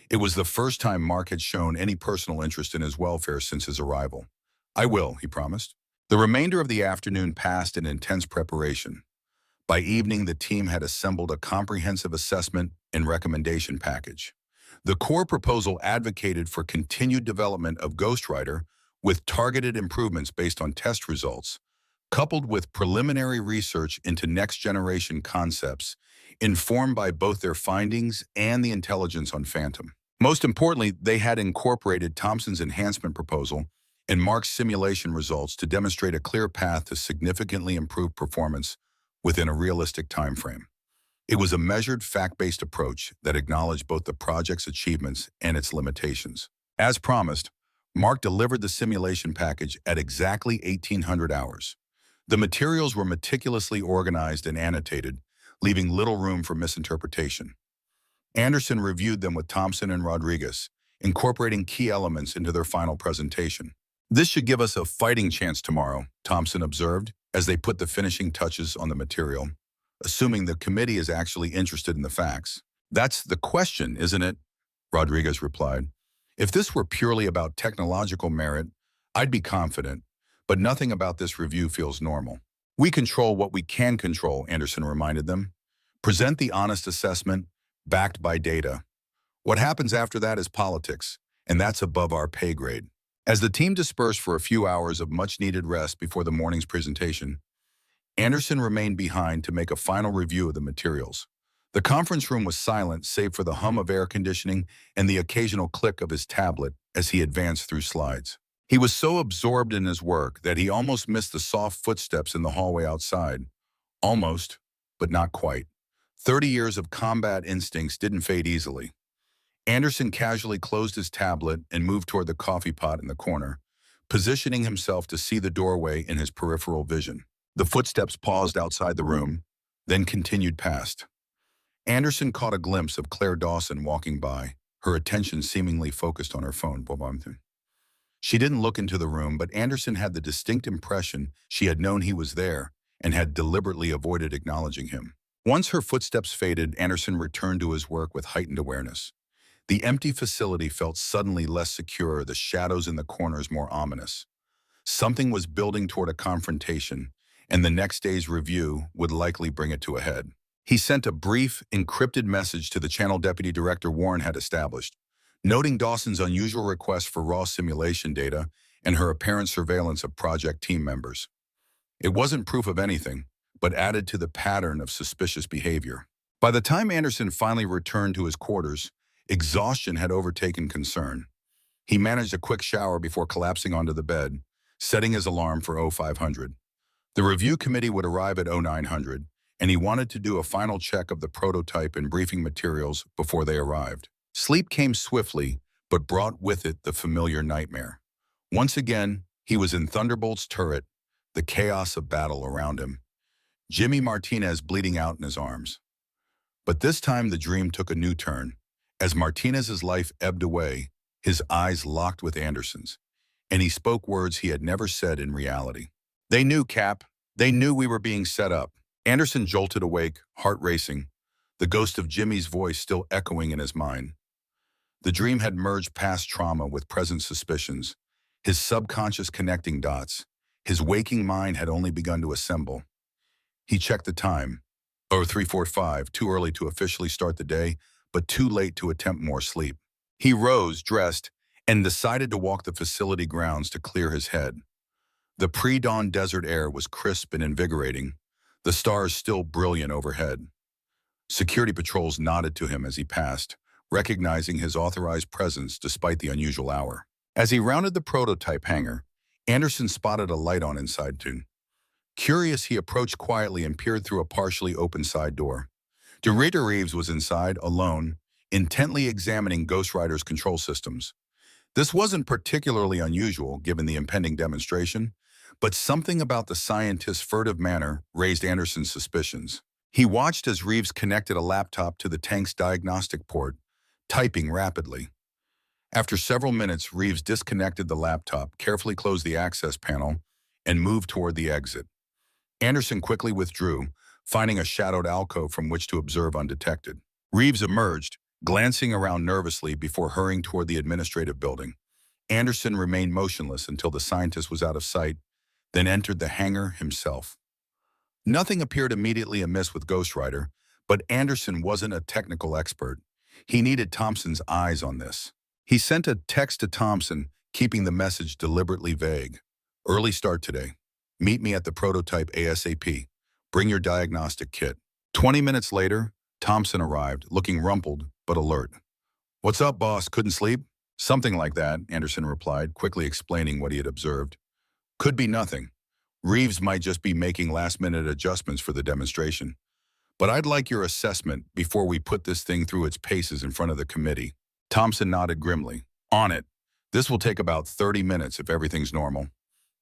It was the first time Mark had shown any personal interest in his welfare since his arrival. I will, he promised. The remainder of the afternoon passed in intense preparation. By evening, the team had assembled a comprehensive assessment and recommendation package. The core proposal advocated for continued development of Ghostwriter with targeted improvements based on test results, coupled with preliminary research into next-generation concepts, informed by both their findings and the intelligence on Phantom. Most importantly, they had incorporated Thompson's enhancement proposal and Mark's simulation results to demonstrate a clear path to significantly improve performance within a realistic time frame. It was a measured, fact-based approach that acknowledged both the project's achievements and its limitations. As promised, Mark delivered the simulation package at exactly 1800 hours. The materials were meticulously organized and annotated, leaving little room for misinterpretation. Anderson reviewed them with Thompson and Rodriguez, incorporating key elements into their final presentation. This should give us a fighting chance tomorrow, Thompson observed, as they put the finishing touches on the material, assuming the committee is actually interested in the facts. That's the question, isn't it? Rodriguez replied. If this were purely about technological merit, I'd be confident, but nothing about this review feels normal. We control what we can control, Anderson reminded them. Present the honest assessment, backed by data. What happens after that is politics, and that's above our pay grade. As the team dispersed for a few hours of much-needed rest before the morning's presentation, Anderson remained behind to make a final review of the materials. The conference room was silent save for the hum of air conditioning and the occasional click of his tablet as he advanced through slides. He was so absorbed in his work that he almost missed the soft footsteps in the hallway outside. Almost, but not quite. 30 years of combat instincts didn't fade easily. Anderson casually closed his tablet and moved toward the coffee pot in the corner, positioning himself to see the doorway in his peripheral vision. The footsteps paused outside the room, then continued past. Anderson caught a glimpse of Claire Dawson walking by, her attention seemingly focused on her phone. She didn't look into the room, but Anderson had the distinct impression she had known he was there and had deliberately avoided acknowledging him. Once her footsteps faded, Anderson returned to his work with heightened awareness. The empty facility felt suddenly less secure, the shadows in the corners more ominous. Something was building toward a confrontation, and the next day's review would likely bring it to a head. He sent a brief, encrypted message to the channel Deputy Director Warren had established, noting Dawson's unusual request for raw simulation data and her apparent surveillance of project team members. It wasn't proof of anything, but added to the pattern of suspicious behavior. By the time Anderson finally returned to his quarters, exhaustion had overtaken concern. He managed a quick shower before collapsing onto the bed, setting his alarm for 0500. The review committee would arrive at 0900, and he wanted to do a final check of the prototype and briefing materials before they arrived. Sleep came swiftly, but brought with it the familiar nightmare. Once again, he was in Thunderbolt's turret, the chaos of battle around him, Jimmy Martinez bleeding out in his arms. But this time the dream took a new turn. As Martinez's life ebbed away, his eyes locked with Anderson's, and he spoke words he had never said in reality. They knew, Cap. They knew we were being set up. Anderson jolted awake, heart racing, the ghost of Jimmy's voice still echoing in his mind. The dream had merged past trauma with present suspicions, his subconscious connecting dots. His waking mind had only begun to assemble. He checked the time. 03:45, too early to officially start the day, but too late to attempt more sleep. He rose, dressed, and decided to walk the facility grounds to clear his head. The pre-dawn desert air was crisp and invigorating, the stars still brilliant overhead. Security patrols nodded to him as he passed, recognizing his authorized presence despite the unusual hour. As he rounded the prototype hangar, Anderson spotted a light on inside too. Curious, he approached quietly and peered through a partially open side door. Director Reeves was inside, alone, intently examining Ghost Rider's control systems. This wasn't particularly unusual, given the impending demonstration, but something about the scientist's furtive manner raised Anderson's suspicions. He watched as Reeves connected a laptop to the tank's diagnostic port, typing rapidly. After several minutes, Reeves disconnected the laptop, carefully closed the access panel, and moved toward the exit. Anderson quickly withdrew, finding a shadowed alcove from which to observe undetected. Reeves emerged, glancing around nervously before hurrying toward the administrative building. Anderson remained motionless until the scientist was out of sight, then entered the hangar himself. Nothing appeared immediately amiss with Ghost Rider, but Anderson wasn't a technical expert. He needed Thompson's eyes on this. He sent a text to Thompson, keeping the message deliberately vague. Early start today. Meet me at the prototype ASAP. Bring your diagnostic kit. 20 minutes later, Thompson arrived, looking rumpled but alert. What's up, boss? Couldn't sleep? Something like that, Anderson replied, quickly explaining what he had observed. Could be nothing. Reeves might just be making last-minute adjustments for the demonstration. But I'd like your assessment before we put this thing through its paces in front of the committee. Thompson nodded grimly. On it. This will take about 30 minutes if everything's normal.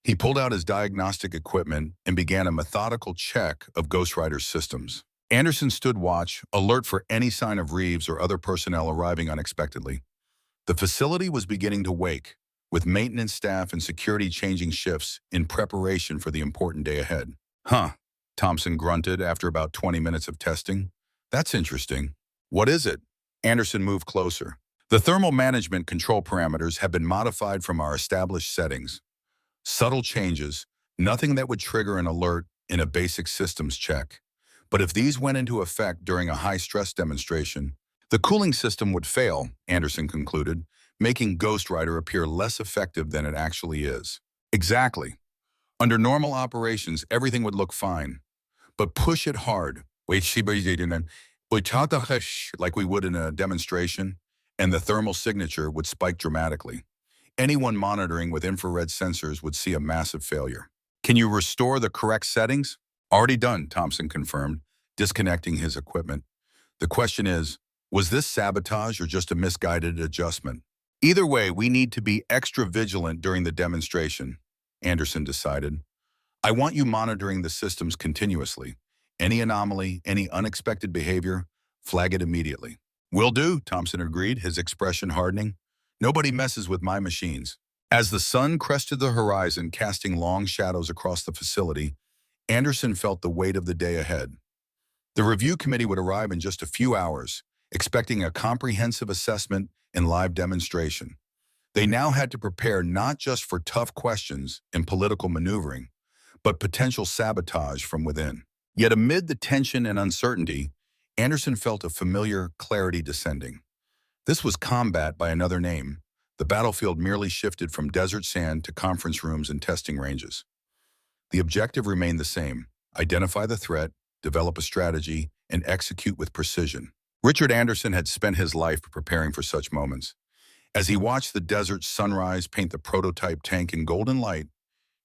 He pulled out his diagnostic equipment and began a methodical check of Ghost Rider's systems. Anderson stood watch, alert for any sign of Reeves or other personnel arriving unexpectedly. The facility was beginning to wake, with maintenance staff and security changing shifts in preparation for the important day ahead. Huh, Thompson grunted after about 20 minutes of testing. That's interesting. What is it? Anderson moved closer. The thermal management control parameters have been modified from our established settings. Subtle changes, nothing that would trigger an alert in a basic systems check. But if these went into effect during a high-stress demonstration, the cooling system would fail, Anderson concluded, making Ghost Rider appear less effective than it actually is. Exactly. Under normal operations, everything would look fine. But push it hard, like we would in a demonstration, and the thermal signature would spike dramatically. Anyone monitoring with infrared sensors would see a massive failure. Can you restore the correct settings? Already done, Thompson confirmed, disconnecting his equipment. The question is, was this sabotage or just a misguided adjustment? Either way, we need to be extra vigilant during the demonstration, Anderson decided. I want you monitoring the systems continuously. Any anomaly, any unexpected behavior, flag it immediately. Will do, Thompson agreed, his expression hardening. Nobody messes with my machines. As the sun crested the horizon, casting long shadows across the facility, Anderson felt the weight of the day ahead. The review committee would arrive in just a few hours, expecting a comprehensive assessment and live demonstration. They now had to prepare not just for tough questions and political maneuvering, but potential sabotage from within. Yet amid the tension and uncertainty, Anderson felt a familiar clarity descending. This was combat by another name. The battlefield merely shifted from desert sand to conference rooms and testing ranges. The objective remained the same: identify the threat, develop a strategy, and execute with precision. Richard Anderson had spent his life preparing for such moments. As he watched the desert sunrise paint the prototype tank in golden light,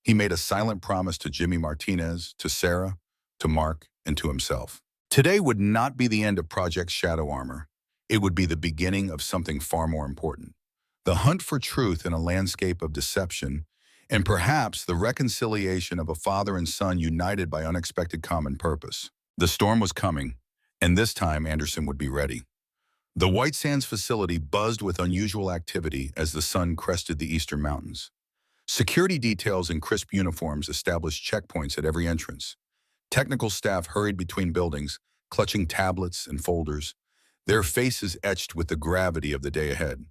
he made a silent promise to Jimmy Martinez, to Sarah, to Mark, and to himself. Today would not be the end of Project Shadow Armor. it would be the beginning of something far more important. The hunt for truth in a landscape of deception, and perhaps the reconciliation of a father and son united by unexpected common purpose. The storm was coming, and this time Anderson would be ready. The White Sands facility buzzed with unusual activity as the sun crested the eastern mountains. Security details in crisp uniforms established checkpoints at every entrance. Technical staff hurried between buildings, clutching tablets and folders, their faces etched with the gravity of the day ahead.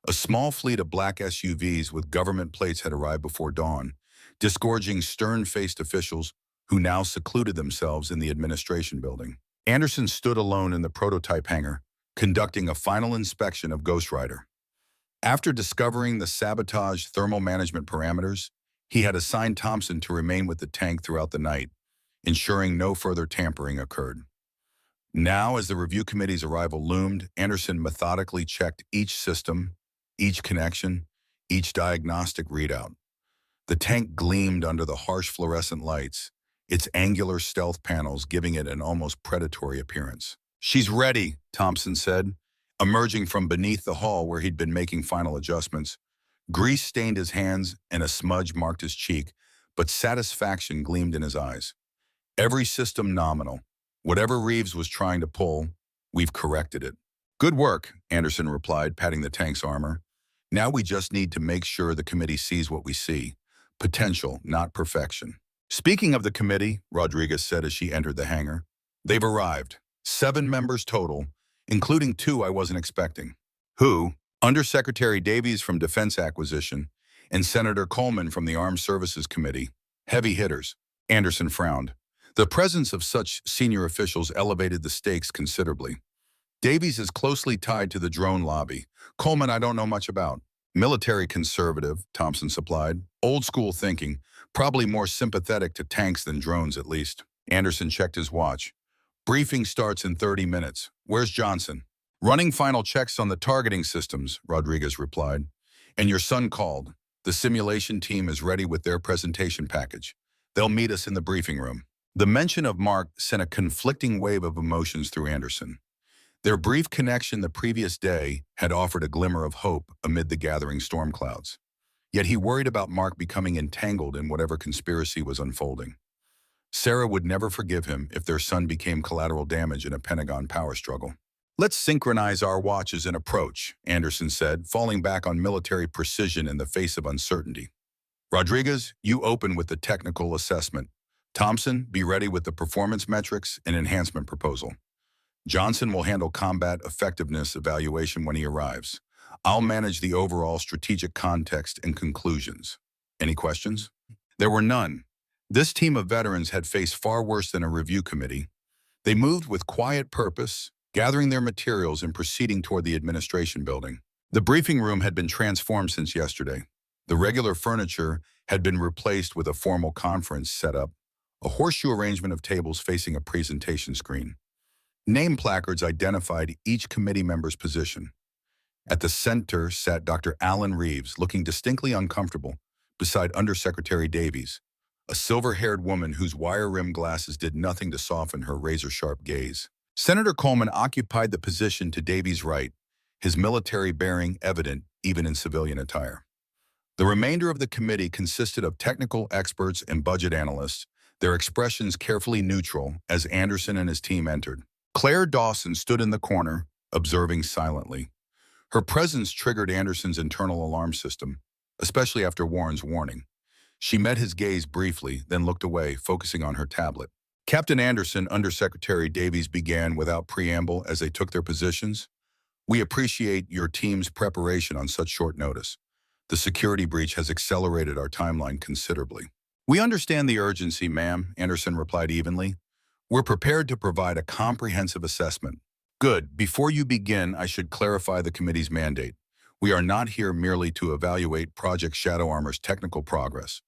A small fleet of black SUVs with government plates had arrived before dawn, disgorging stern-faced officials who now secluded themselves in the administration building. Anderson stood alone in the prototype hangar, conducting a final inspection of Ghost Rider. After discovering the sabotage thermal management parameters, he had assigned Thompson to remain with the tank throughout the night, ensuring no further tampering occurred. Now, as the review committee's arrival loomed, Anderson methodically checked each system, each connection, each diagnostic readout. The tank gleamed under the harsh fluorescent lights, its angular stealth panels giving it an almost predatory appearance. "She's ready," Thompson said, emerging from beneath the hull where he'd been making final adjustments. Grease stained his hands and a smudge marked his cheek, but satisfaction gleamed in his eyes. "Every system nominal. Whatever Reeves was trying to pull, we've corrected it." "Good work," Anderson replied, patting the tank's armor. "Now we just need to make sure the committee sees what we see. Potential, not perfection." "Speaking of the committee," Rodriguez said as she entered the hangar, "they've arrived. 7 members total, including 2 I wasn't expecting." "Who?" "Undersecretary Davies from Defense Acquisition and Senator Coleman from the Armed Services Committee. Heavy hitters." Anderson frowned. The presence of such senior officials elevated the stakes considerably. "Davies is closely tied to the drone lobby. Coleman I don't know much about." "Military conservative," Thompson supplied. "Old school thinking, probably more sympathetic to tanks than drones at least." Anderson checked his watch. "Briefing starts in 30 minutes. Where's Johnson?" "Running final checks on the targeting systems," Rodriguez replied. "And your son called. The simulation team is ready with their presentation package. They'll meet us in the briefing room." The mention of Mark sent a conflicting wave of emotions through Anderson. Their brief connection the previous day had offered a glimmer of hope amid the gathering storm clouds. Yet he worried about Mark becoming entangled in whatever conspiracy was unfolding. Sarah would never forgive him if their son became collateral damage in a Pentagon power struggle. "Let's synchronize our watches and approach," Anderson said, falling back on military precision in the face of uncertainty. "Rodriguez, you open with the technical assessment. Thompson, be ready with the performance metrics and enhancement proposal. Johnson will handle combat effectiveness evaluation when he arrives. I'll manage the overall strategic context and conclusions." Any questions? There were none. This team of veterans had faced far worse than a review committee. They moved with quiet purpose, gathering their materials and proceeding toward the administration building. The briefing room had been transformed since yesterday. The regular furniture had been replaced with a formal conference setup, a horseshoe arrangement of tables facing a presentation screen. Name placards identified each committee member's position. At the center sat Dr. Alan Reeves, looking distinctly uncomfortable, beside Undersecretary Davies, a silver-haired woman whose wire-rimmed glasses did nothing to soften her razor-sharp gaze. Senator Coleman occupied the position to Davies' right, his military bearing evident even in civilian attire. The remainder of the committee consisted of technical experts and budget analysts, their expressions carefully neutral as Anderson and his team entered. Claire Dawson stood in the corner, observing silently. Her presence triggered Anderson's internal alarm system, especially after Warren's warning. She met his gaze briefly, then looked away, focusing on her tablet. "Captain Anderson," Undersecretary Davies began without preamble as they took their positions. "We appreciate your team's preparation on such short notice. The security breach has accelerated our timeline considerably." "We understand the urgency, ma'am," Anderson replied evenly. "We're prepared to provide a comprehensive assessment." "Good. Before you begin, I should clarify the committee's mandate. We are not here merely to evaluate Project Shadow Armor's technical progress,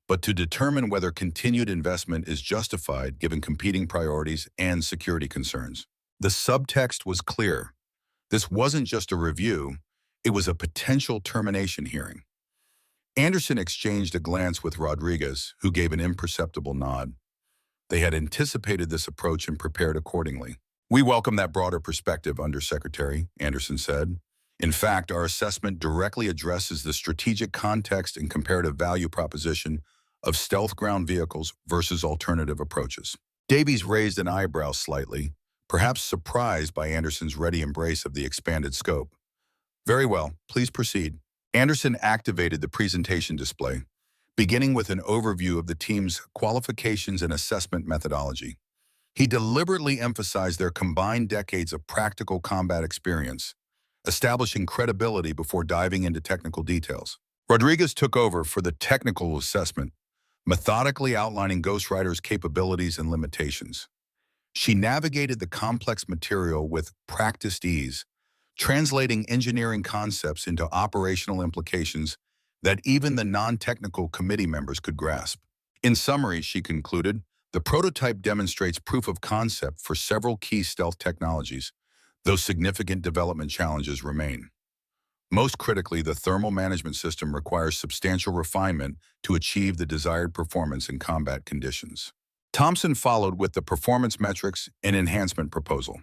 but to determine whether continued investment is justified given competing priorities and security concerns." The subtext was clear. This wasn't just a review, it was a potential termination hearing. Anderson exchanged a glance with Rodriguez, who gave an imperceptible nod. They had anticipated this approach and prepared accordingly. We welcome that broader perspective, Undersecretary, Anderson said. In fact, our assessment directly addresses the strategic context and comparative value proposition of stealth ground vehicles versus alternative approaches. Davies raised an eyebrow slightly, perhaps surprised by Anderson's ready embrace of the expanded scope. Very well, please proceed. Anderson activated the presentation display, beginning with an overview of the team's qualifications and assessment methodology. He deliberately emphasized their combined decades of practical combat experience, establishing credibility before diving into technical details. Rodriguez took over for the technical assessment, methodically outlining Ghost Rider's capabilities and limitations. She navigated the complex material with practiced ease, translating engineering concepts into operational implications that even the non-technical committee members could grasp. In summary, she concluded, the prototype demonstrates proof of concept for several key stealth technologies, though significant development challenges remain. Most critically, the thermal management system requires substantial refinement to achieve the desired performance in combat conditions. Thompson followed with the performance metrics and enhancement proposal.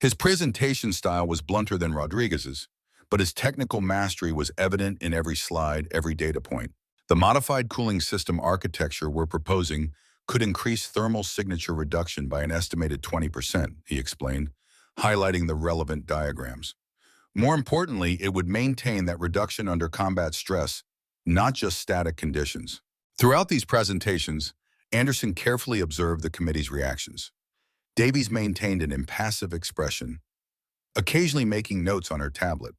His presentation style was blunter than Rodriguez's, but his technical mastery was evident in every slide, every data point. The modified cooling system architecture we're proposing could increase thermal signature reduction by an estimated 20%, he explained, highlighting the relevant diagrams. More importantly, it would maintain that reduction under combat stress, not just static conditions. Throughout these presentations, Anderson carefully observed the committee's reactions. Davies maintained an impassive expression, occasionally making notes on her tablet.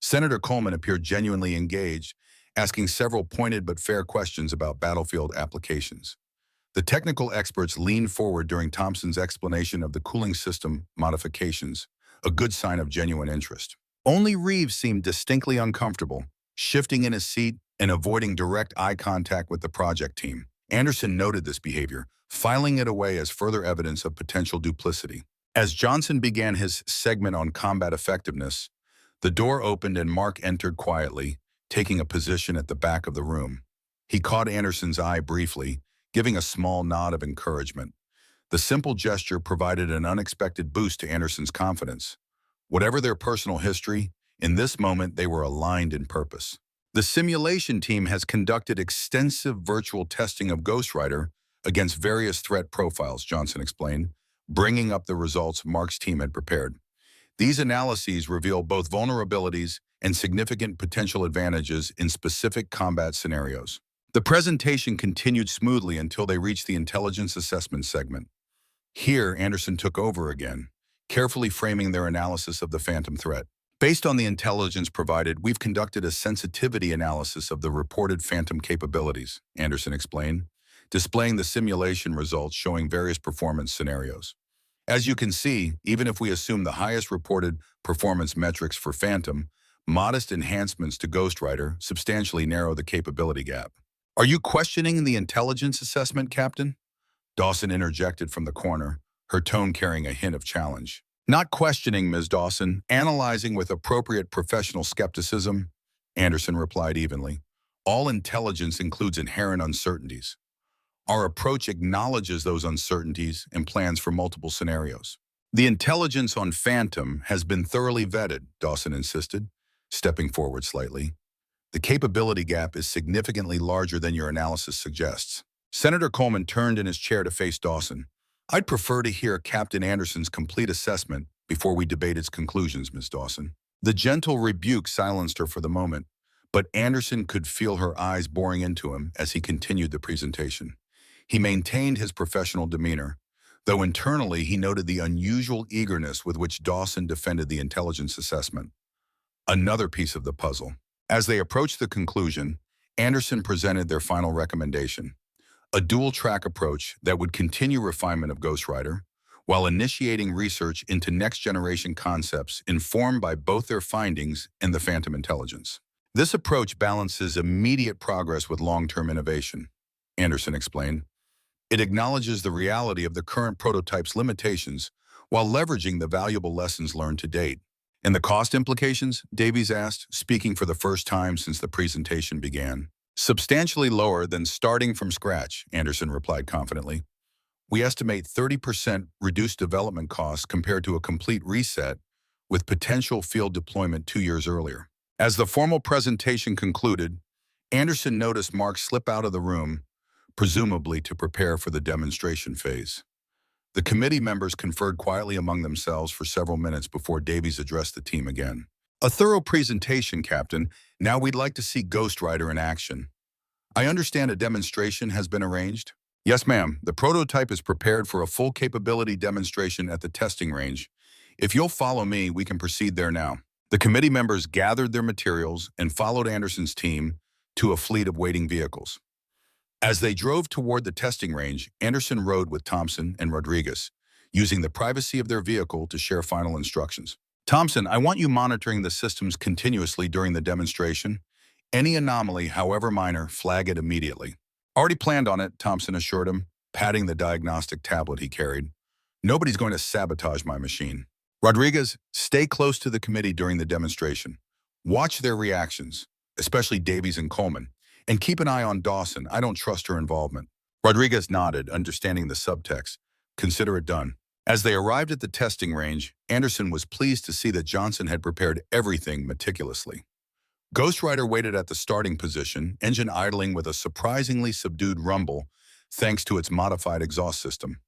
Senator Coleman appeared genuinely engaged, asking several pointed but fair questions about battlefield applications. The technical experts leaned forward during Thompson's explanation of the cooling system modifications, a good sign of genuine interest. Only Reeves seemed distinctly uncomfortable, shifting in his seat and avoiding direct eye contact with the project team. Anderson noted this behavior, filing it away as further evidence of potential duplicity. As Johnson began his segment on combat effectiveness, the door opened and Mark entered quietly, taking a position at the back of the room. He caught Anderson's eye briefly, giving a small nod of encouragement. The simple gesture provided an unexpected boost to Anderson's confidence. Whatever their personal history, in this moment they were aligned in purpose. The simulation team has conducted extensive virtual testing of Ghost Rider against various threat profiles, Johnson explained, bringing up the results Mark's team had prepared. These analyses reveal both vulnerabilities and significant potential advantages in specific combat scenarios. The presentation continued smoothly until they reached the intelligence assessment segment. Here, Anderson took over again, carefully framing their analysis of the phantom threat. Based on the intelligence provided, we've conducted a sensitivity analysis of the reported phantom capabilities, Anderson explained, displaying the simulation results showing various performance scenarios. As you can see, even if we assume the highest reported performance metrics for Phantom, modest enhancements to Ghost Rider substantially narrow the capability gap. Are you questioning the intelligence assessment, Captain? Dawson interjected from the corner, her tone carrying a hint of challenge. Not questioning, Ms. Dawson, analyzing with appropriate professional skepticism, Anderson replied evenly. All intelligence includes inherent uncertainties. Our approach acknowledges those uncertainties and plans for multiple scenarios. The intelligence on Phantom has been thoroughly vetted, Dawson insisted, stepping forward slightly. The capability gap is significantly larger than your analysis suggests. Senator Coleman turned in his chair to face Dawson. I'd prefer to hear Captain Anderson's complete assessment before we debate its conclusions, Ms. Dawson. The gentle rebuke silenced her for the moment, but Anderson could feel her eyes boring into him as he continued the presentation. He maintained his professional demeanor, though internally he noted the unusual eagerness with which Dawson defended the intelligence assessment. Another piece of the puzzle. As they approached the conclusion, Anderson presented their final recommendation, a dual-track approach that would continue refinement of Ghost Rider while initiating research into next-generation concepts informed by both their findings and the Phantom intelligence. This approach balances immediate progress with long-term innovation, Anderson explained. It acknowledges the reality of the current prototype's limitations while leveraging the valuable lessons learned to date. And the cost implications, Davies asked, speaking for the first time since the presentation began. Substantially lower than starting from scratch, Anderson replied confidently. We estimate 30% reduced development costs compared to a complete reset with potential field deployment 2 years earlier. As the formal presentation concluded, Anderson noticed Mark slip out of the room, presumably to prepare for the demonstration phase. The committee members conferred quietly among themselves for several minutes before Davies addressed the team again. A thorough presentation, Captain. Now we'd like to see Ghost Rider in action. I understand a demonstration has been arranged? Yes, ma'am. The prototype is prepared for a full capability demonstration at the testing range. If you'll follow me, we can proceed there now. The committee members gathered their materials and followed Anderson's team to a fleet of waiting vehicles. As they drove toward the testing range, Anderson rode with Thompson and Rodriguez, using the privacy of their vehicle to share final instructions. Thompson, I want you monitoring the systems continuously during the demonstration. Any anomaly, however minor, flag it immediately. Already planned on it, Thompson assured him, patting the diagnostic tablet he carried. Nobody's going to sabotage my machine. Rodriguez, stay close to the committee during the demonstration. Watch their reactions, especially Davies and Coleman. And keep an eye on Dawson. I don't trust her involvement. Rodriguez nodded, understanding the subtext. Consider it done. As they arrived at the testing range, Anderson was pleased to see that Johnson had prepared everything meticulously. Ghost Rider waited at the starting position, engine idling with a surprisingly subdued rumble thanks to its modified exhaust system.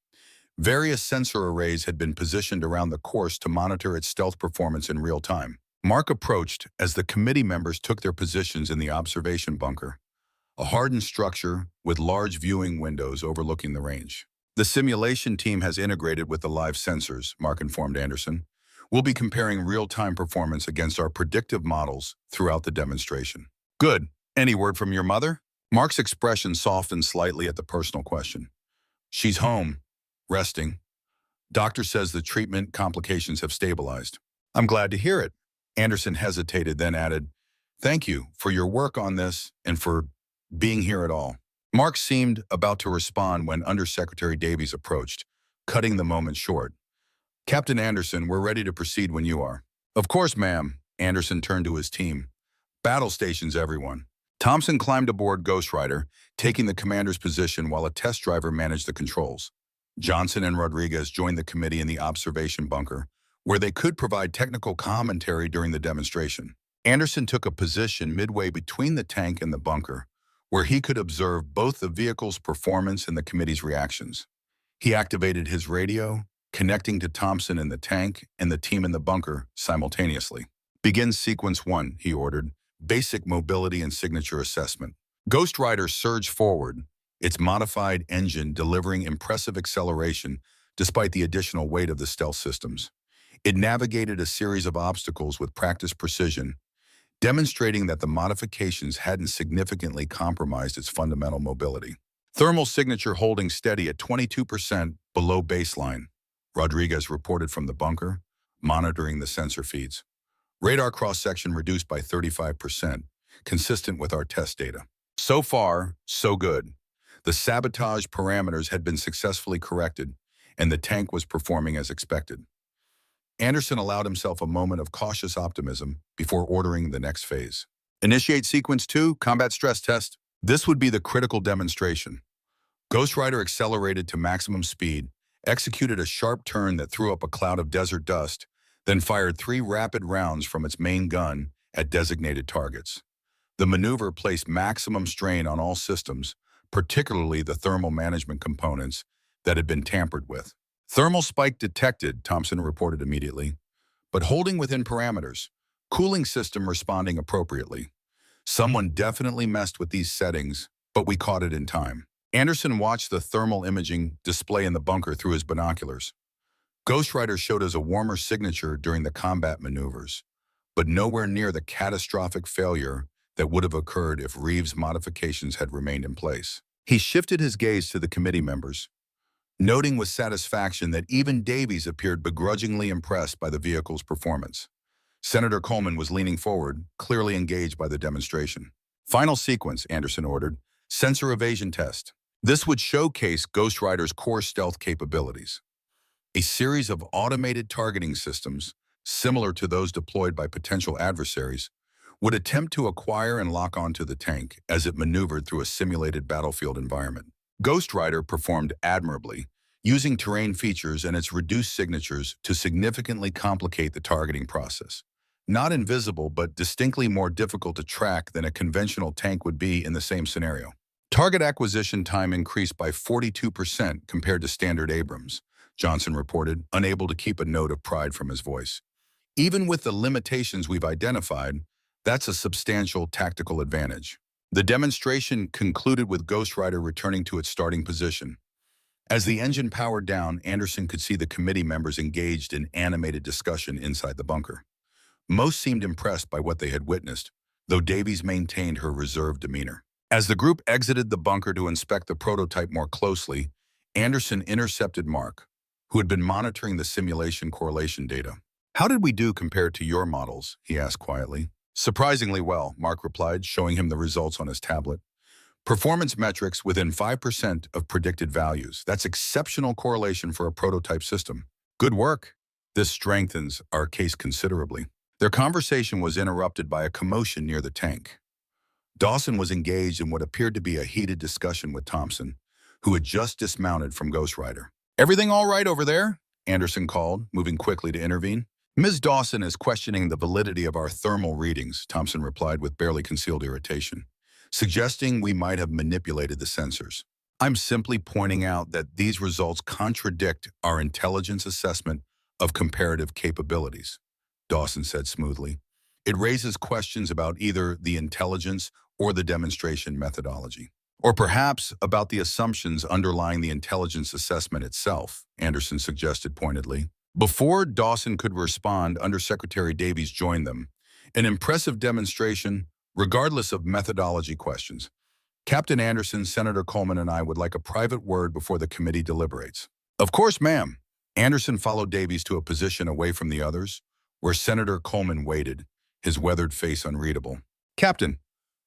Various sensor arrays had been positioned around the course to monitor its stealth performance in real time. Mark approached as the committee members took their positions in the observation bunker, a hardened structure with large viewing windows overlooking the range. The simulation team has integrated with the live sensors, Mark informed Anderson. We'll be comparing real-time performance against our predictive models throughout the demonstration. Good. Any word from your mother? Mark's expression softened slightly at the personal question. She's home, resting. Doctor says the treatment complications have stabilized. I'm glad to hear it. Anderson hesitated, then added, thank you for your work on this and for being here at all. Mark seemed about to respond when Undersecretary Davies approached, cutting the moment short. Captain Anderson, we're ready to proceed when you are. Of course, ma'am. Anderson turned to his team. Battle stations, everyone. Thompson climbed aboard Ghost Rider, taking the commander's position while a test driver managed the controls. Johnson and Rodriguez joined the committee in the observation bunker, where they could provide technical commentary during the demonstration. Anderson took a position midway between the tank and the bunker, where he could observe both the vehicle's performance and the committee's reactions. He activated his radio, connecting to Thompson in the tank and the team in the bunker simultaneously. Begin sequence 1, he ordered, basic mobility and signature assessment. Ghost Rider surged forward, its modified engine delivering impressive acceleration despite the additional weight of the stealth systems. It navigated a series of obstacles with practiced precision, demonstrating that the modifications hadn't significantly compromised its fundamental mobility. Thermal signature holding steady at 22% below baseline, Rodriguez reported from the bunker, monitoring the sensor feeds. Radar cross-section reduced by 35%, consistent with our test data. So far, so good. The sabotage parameters had been successfully corrected, and the tank was performing as expected. Anderson allowed himself a moment of cautious optimism before ordering the next phase. Initiate sequence 2, combat stress test. This would be the critical demonstration. Ghost Rider accelerated to maximum speed, executed a sharp turn that threw up a cloud of desert dust, then fired 3 rapid rounds from its main gun at designated targets. The maneuver placed maximum strain on all systems, particularly the thermal management components that had been tampered with. Thermal spike detected, Thompson reported immediately, but holding within parameters. Cooling system responding appropriately. Someone definitely messed with these settings, but we caught it in time. Anderson watched the thermal imaging display in the bunker through his binoculars. Ghost Rider showed us a warmer signature during the combat maneuvers, but nowhere near the catastrophic failure that would have occurred if Reeves' modifications had remained in place. He shifted his gaze to the committee members, noting with satisfaction that even Davies appeared begrudgingly impressed by the vehicle's performance. Senator Coleman was leaning forward, clearly engaged by the demonstration. Final sequence, Anderson ordered. Sensor evasion test. This would showcase Ghost Rider's core stealth capabilities. A series of automated targeting systems, similar to those deployed by potential adversaries, would attempt to acquire and lock onto the tank as it maneuvered through a simulated battlefield environment. Ghost Rider performed admirably, using terrain features and its reduced signatures to significantly complicate the targeting process. Not invisible, but distinctly more difficult to track than a conventional tank would be in the same scenario. Target acquisition time increased by 42% compared to standard Abrams, Johnson reported, unable to keep a note of pride from his voice. Even with the limitations we've identified, that's a substantial tactical advantage. The demonstration concluded with Ghost Rider returning to its starting position. As the engine powered down, Anderson could see the committee members engaged in animated discussion inside the bunker. Most seemed impressed by what they had witnessed, though Davies maintained her reserved demeanor. As the group exited the bunker to inspect the prototype more closely, Anderson intercepted Mark, who had been monitoring the simulation correlation data. "How did we do compared to your models?" he asked quietly. "Surprisingly well," Mark replied, showing him the results on his tablet. "Performance metrics within 5% of predicted values. That's exceptional correlation for a prototype system. Good work." This strengthens our case considerably. Their conversation was interrupted by a commotion near the tank. Dawson was engaged in what appeared to be a heated discussion with Thompson, who had just dismounted from Ghost Rider. "Everything all right over there?" Anderson called, moving quickly to intervene. "Ms. Dawson is questioning the validity of our thermal readings," Thompson replied with barely concealed irritation, suggesting we might have manipulated the sensors. "I'm simply pointing out that these results contradict our intelligence assessment of comparative capabilities," Dawson said smoothly. "It raises questions about either the intelligence or the demonstration methodology. Or perhaps about the assumptions underlying the intelligence assessment itself," Anderson suggested pointedly. Before Dawson could respond, Undersecretary Davies joined them. "An impressive demonstration, regardless of methodology questions. Captain Anderson, Senator Coleman, and I would like a private word before the committee deliberates." "Of course, ma'am." Anderson followed Davies to a position away from the others, where Senator Coleman waited, his weathered face unreadable. "Captain,"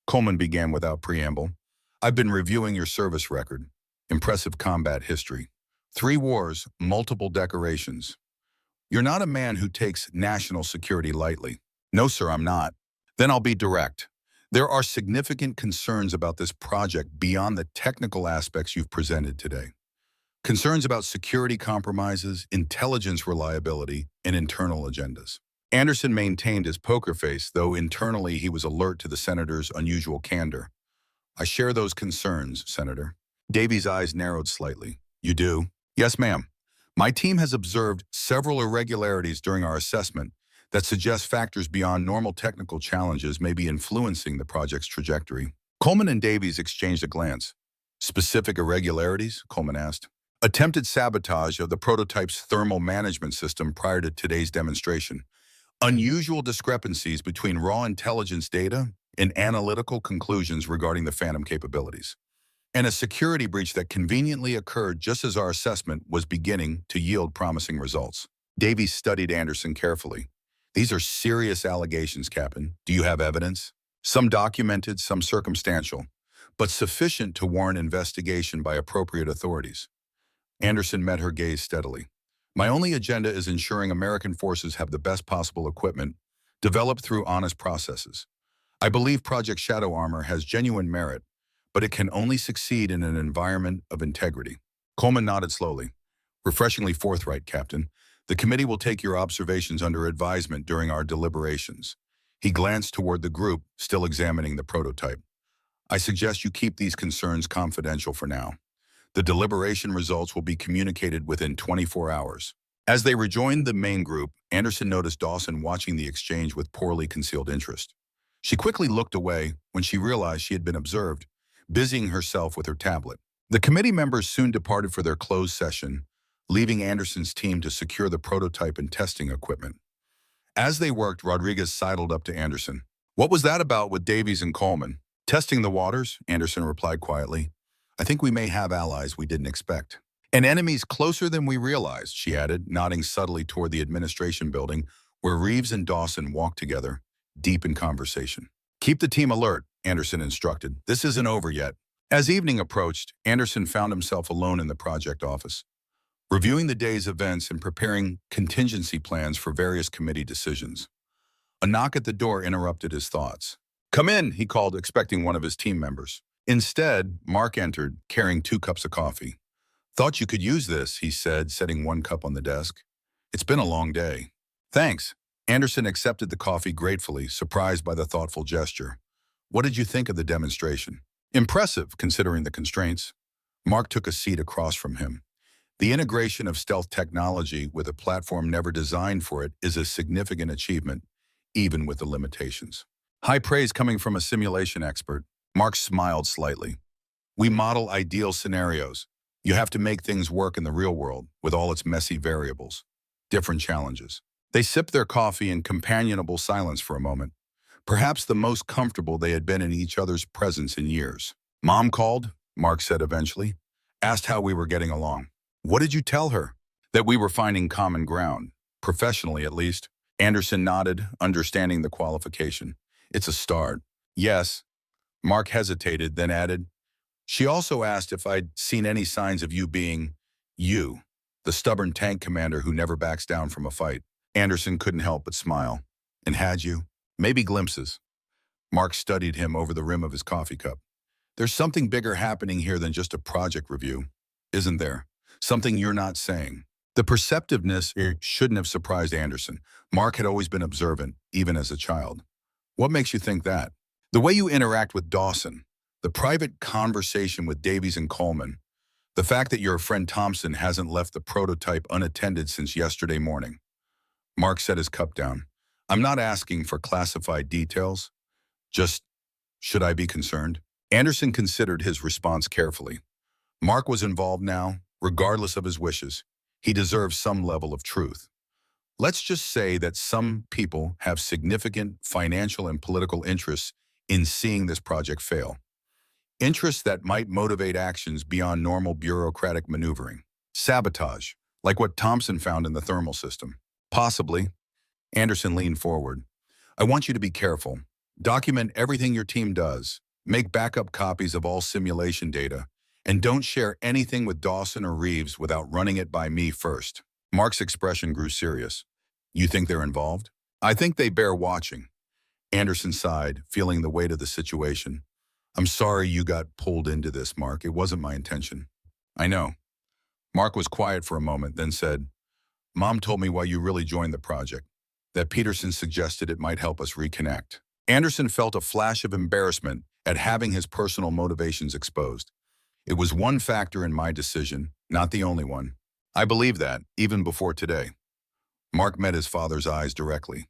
Coleman began without preamble, "I've been reviewing your service record. Impressive combat history. 3 wars, multiple decorations. You're not a man who takes national security lightly." "No, sir, I'm not." "Then I'll be direct. There are significant concerns about this project beyond the technical aspects you've presented today. Concerns about security compromises, intelligence reliability, and internal agendas." Anderson maintained his poker face, though internally he was alert to the senator's unusual candor. "I share those concerns, Senator." Davies' eyes narrowed slightly. "You do?" "Yes, ma'am. My team has observed several irregularities during our assessment that suggest factors beyond normal technical challenges may be influencing the project's trajectory." Coleman and Davies exchanged a glance. "Specific irregularities?" Coleman asked. "Attempted sabotage of the prototype's thermal management system prior to today's demonstration. Unusual discrepancies between raw intelligence data and analytical conclusions regarding the Phantom capabilities. And a security breach that conveniently occurred just as our assessment was beginning to yield promising results." Davies studied Anderson carefully. "These are serious allegations, Captain. Do you have evidence?" "Some documented, some circumstantial, but sufficient to warrant investigation by appropriate authorities." Anderson met her gaze steadily. "My only agenda is ensuring American forces have the best possible equipment, developed through honest processes. I believe Project Shadow Armor has genuine merit, but it can only succeed in an environment of integrity." Coleman nodded slowly. "Refreshingly forthright, Captain. The committee will take your observations under advisement during our deliberations." He glanced toward the group, still examining the prototype. "I suggest you keep these concerns confidential for now. The deliberation results will be communicated within 24 hours." As they rejoined the main group, Anderson noticed Dawson watching the exchange with poorly concealed interest. She quickly looked away when she realized she had been observed, busying herself with her tablet. The committee members soon departed for their closed session, leaving Anderson's team to secure the prototype and testing equipment. As they worked, Rodriguez sidled up to Anderson. "What was that about with Davies and Coleman?" "Testing the waters," Anderson replied quietly. "I think we may have allies we didn't expect." "And enemies closer than we realized," she added, nodding subtly toward the administration building, where Reeves and Dawson walked together, deep in conversation. "Keep the team alert," Anderson instructed. "This isn't over yet." As evening approached, Anderson found himself alone in the project office, reviewing the day's events and preparing contingency plans for various committee decisions. A knock at the door interrupted his thoughts. "Come in," he called, expecting one of his team members. Instead, Mark entered, carrying 2 cups of coffee. Thought you could use this, he said, setting one cup on the desk. It's been a long day. Thanks. Anderson accepted the coffee gratefully, surprised by the thoughtful gesture. What did you think of the demonstration? Impressive, considering the constraints. Mark took a seat across from him. The integration of stealth technology with a platform never designed for it is a significant achievement, even with the limitations. High praise coming from a simulation expert. Mark smiled slightly. We model ideal scenarios. You have to make things work in the real world with all its messy variables. Different challenges. They sipped their coffee in companionable silence for a moment, perhaps the most comfortable they had been in each other's presence in years. Mom called, Mark said eventually, asked how we were getting along. What did you tell her? That we were finding common ground, professionally at least. Anderson nodded, understanding the qualification. It's a start. Yes. Mark hesitated, then added, she also asked if I'd seen any signs of you being you, the stubborn tank commander who never backs down from a fight. Anderson couldn't help but smile. And had you? Maybe glimpses. Mark studied him over the rim of his coffee cup. There's something bigger happening here than just a project review, isn't there? Something you're not saying. The perceptiveness shouldn't have surprised Anderson. Mark had always been observant, even as a child. What makes you think that? The way you interact with Dawson, the private conversation with Davies and Coleman, the fact that your friend Thompson hasn't left the prototype unattended since yesterday morning. Mark set his cup down. I'm not asking for classified details. Just, should I be concerned? Anderson considered his response carefully. Mark was involved now, regardless of his wishes. He deserves some level of truth. Let's just say that some people have significant financial and political interests in seeing this project fail. Interests that might motivate actions beyond normal bureaucratic maneuvering. Sabotage, like what Thompson found in the thermal system. Possibly. Anderson leaned forward. I want you to be careful. Document everything your team does. Make backup copies of all simulation data. And don't share anything with Dawson or Reeves without running it by me first. Mark's expression grew serious. You think they're involved? I think they bear watching. Anderson sighed, feeling the weight of the situation. I'm sorry you got pulled into this, Mark. It wasn't my intention. I know. Mark was quiet for a moment, then said, Mom told me why you really joined the project, that Peterson suggested it might help us reconnect. Anderson felt a flash of embarrassment at having his personal motivations exposed. It was one factor in my decision, not the only one. I believe that, even before today. Mark met his father's eyes directly.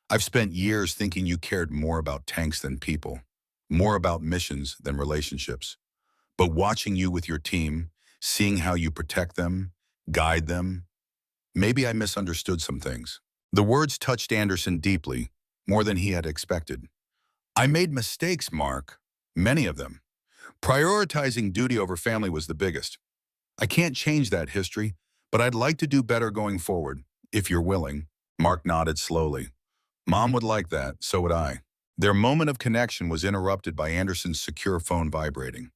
I've spent years thinking you cared more about tanks than people, more about missions than relationships. But watching you with your team, seeing how you protect them, guide them, maybe I misunderstood some things. The words touched Anderson deeply, more than he had expected. I made mistakes, Mark. Many of them. Prioritizing duty over family was the biggest. I can't change that history, but I'd like to do better going forward, if you're willing. Mark nodded slowly. Mom would like that, so would I. Their moment of connection was interrupted by Anderson's secure phone vibrating.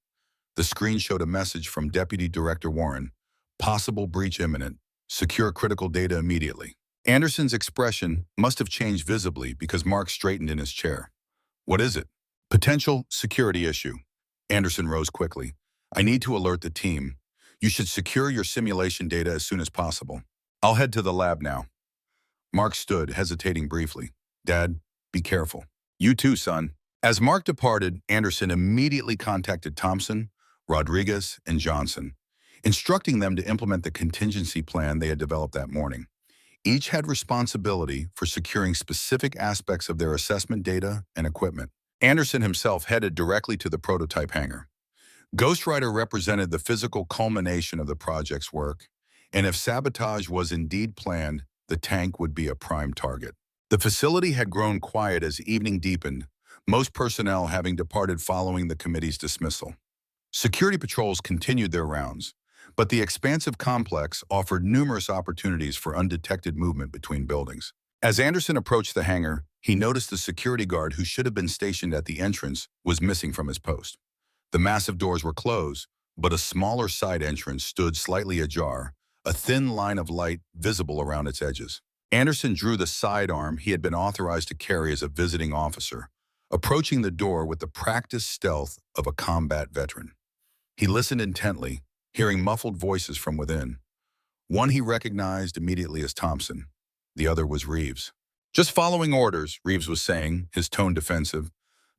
The screen showed a message from Deputy Director Warren. Possible breach imminent. Secure critical data immediately. Anderson's expression must have changed visibly because Mark straightened in his chair. What is it? Potential security issue. Anderson rose quickly. I need to alert the team. You should secure your simulation data as soon as possible. I'll head to the lab now. Mark stood, hesitating briefly. Dad, be careful. You too, son. As Mark departed, Anderson immediately contacted Thompson, Rodriguez, and Johnson, instructing them to implement the contingency plan they had developed that morning. Each had responsibility for securing specific aspects of their assessment data and equipment. Anderson himself headed directly to the prototype hangar. Ghost Rider represented the physical culmination of the project's work, and if sabotage was indeed planned, the tank would be a prime target. The facility had grown quiet as evening deepened, most personnel having departed following the committee's dismissal. Security patrols continued their rounds, but the expansive complex offered numerous opportunities for undetected movement between buildings. As Anderson approached the hangar, he noticed the security guard who should have been stationed at the entrance was missing from his post. The massive doors were closed, but a smaller side entrance stood slightly ajar, a thin line of light visible around its edges. Anderson drew the sidearm he had been authorized to carry as a visiting officer, approaching the door with the practiced stealth of a combat veteran. He listened intently, hearing muffled voices from within. One he recognized immediately as Thompson. The other was Reeves. "Just following orders," Reeves was saying, his tone defensive.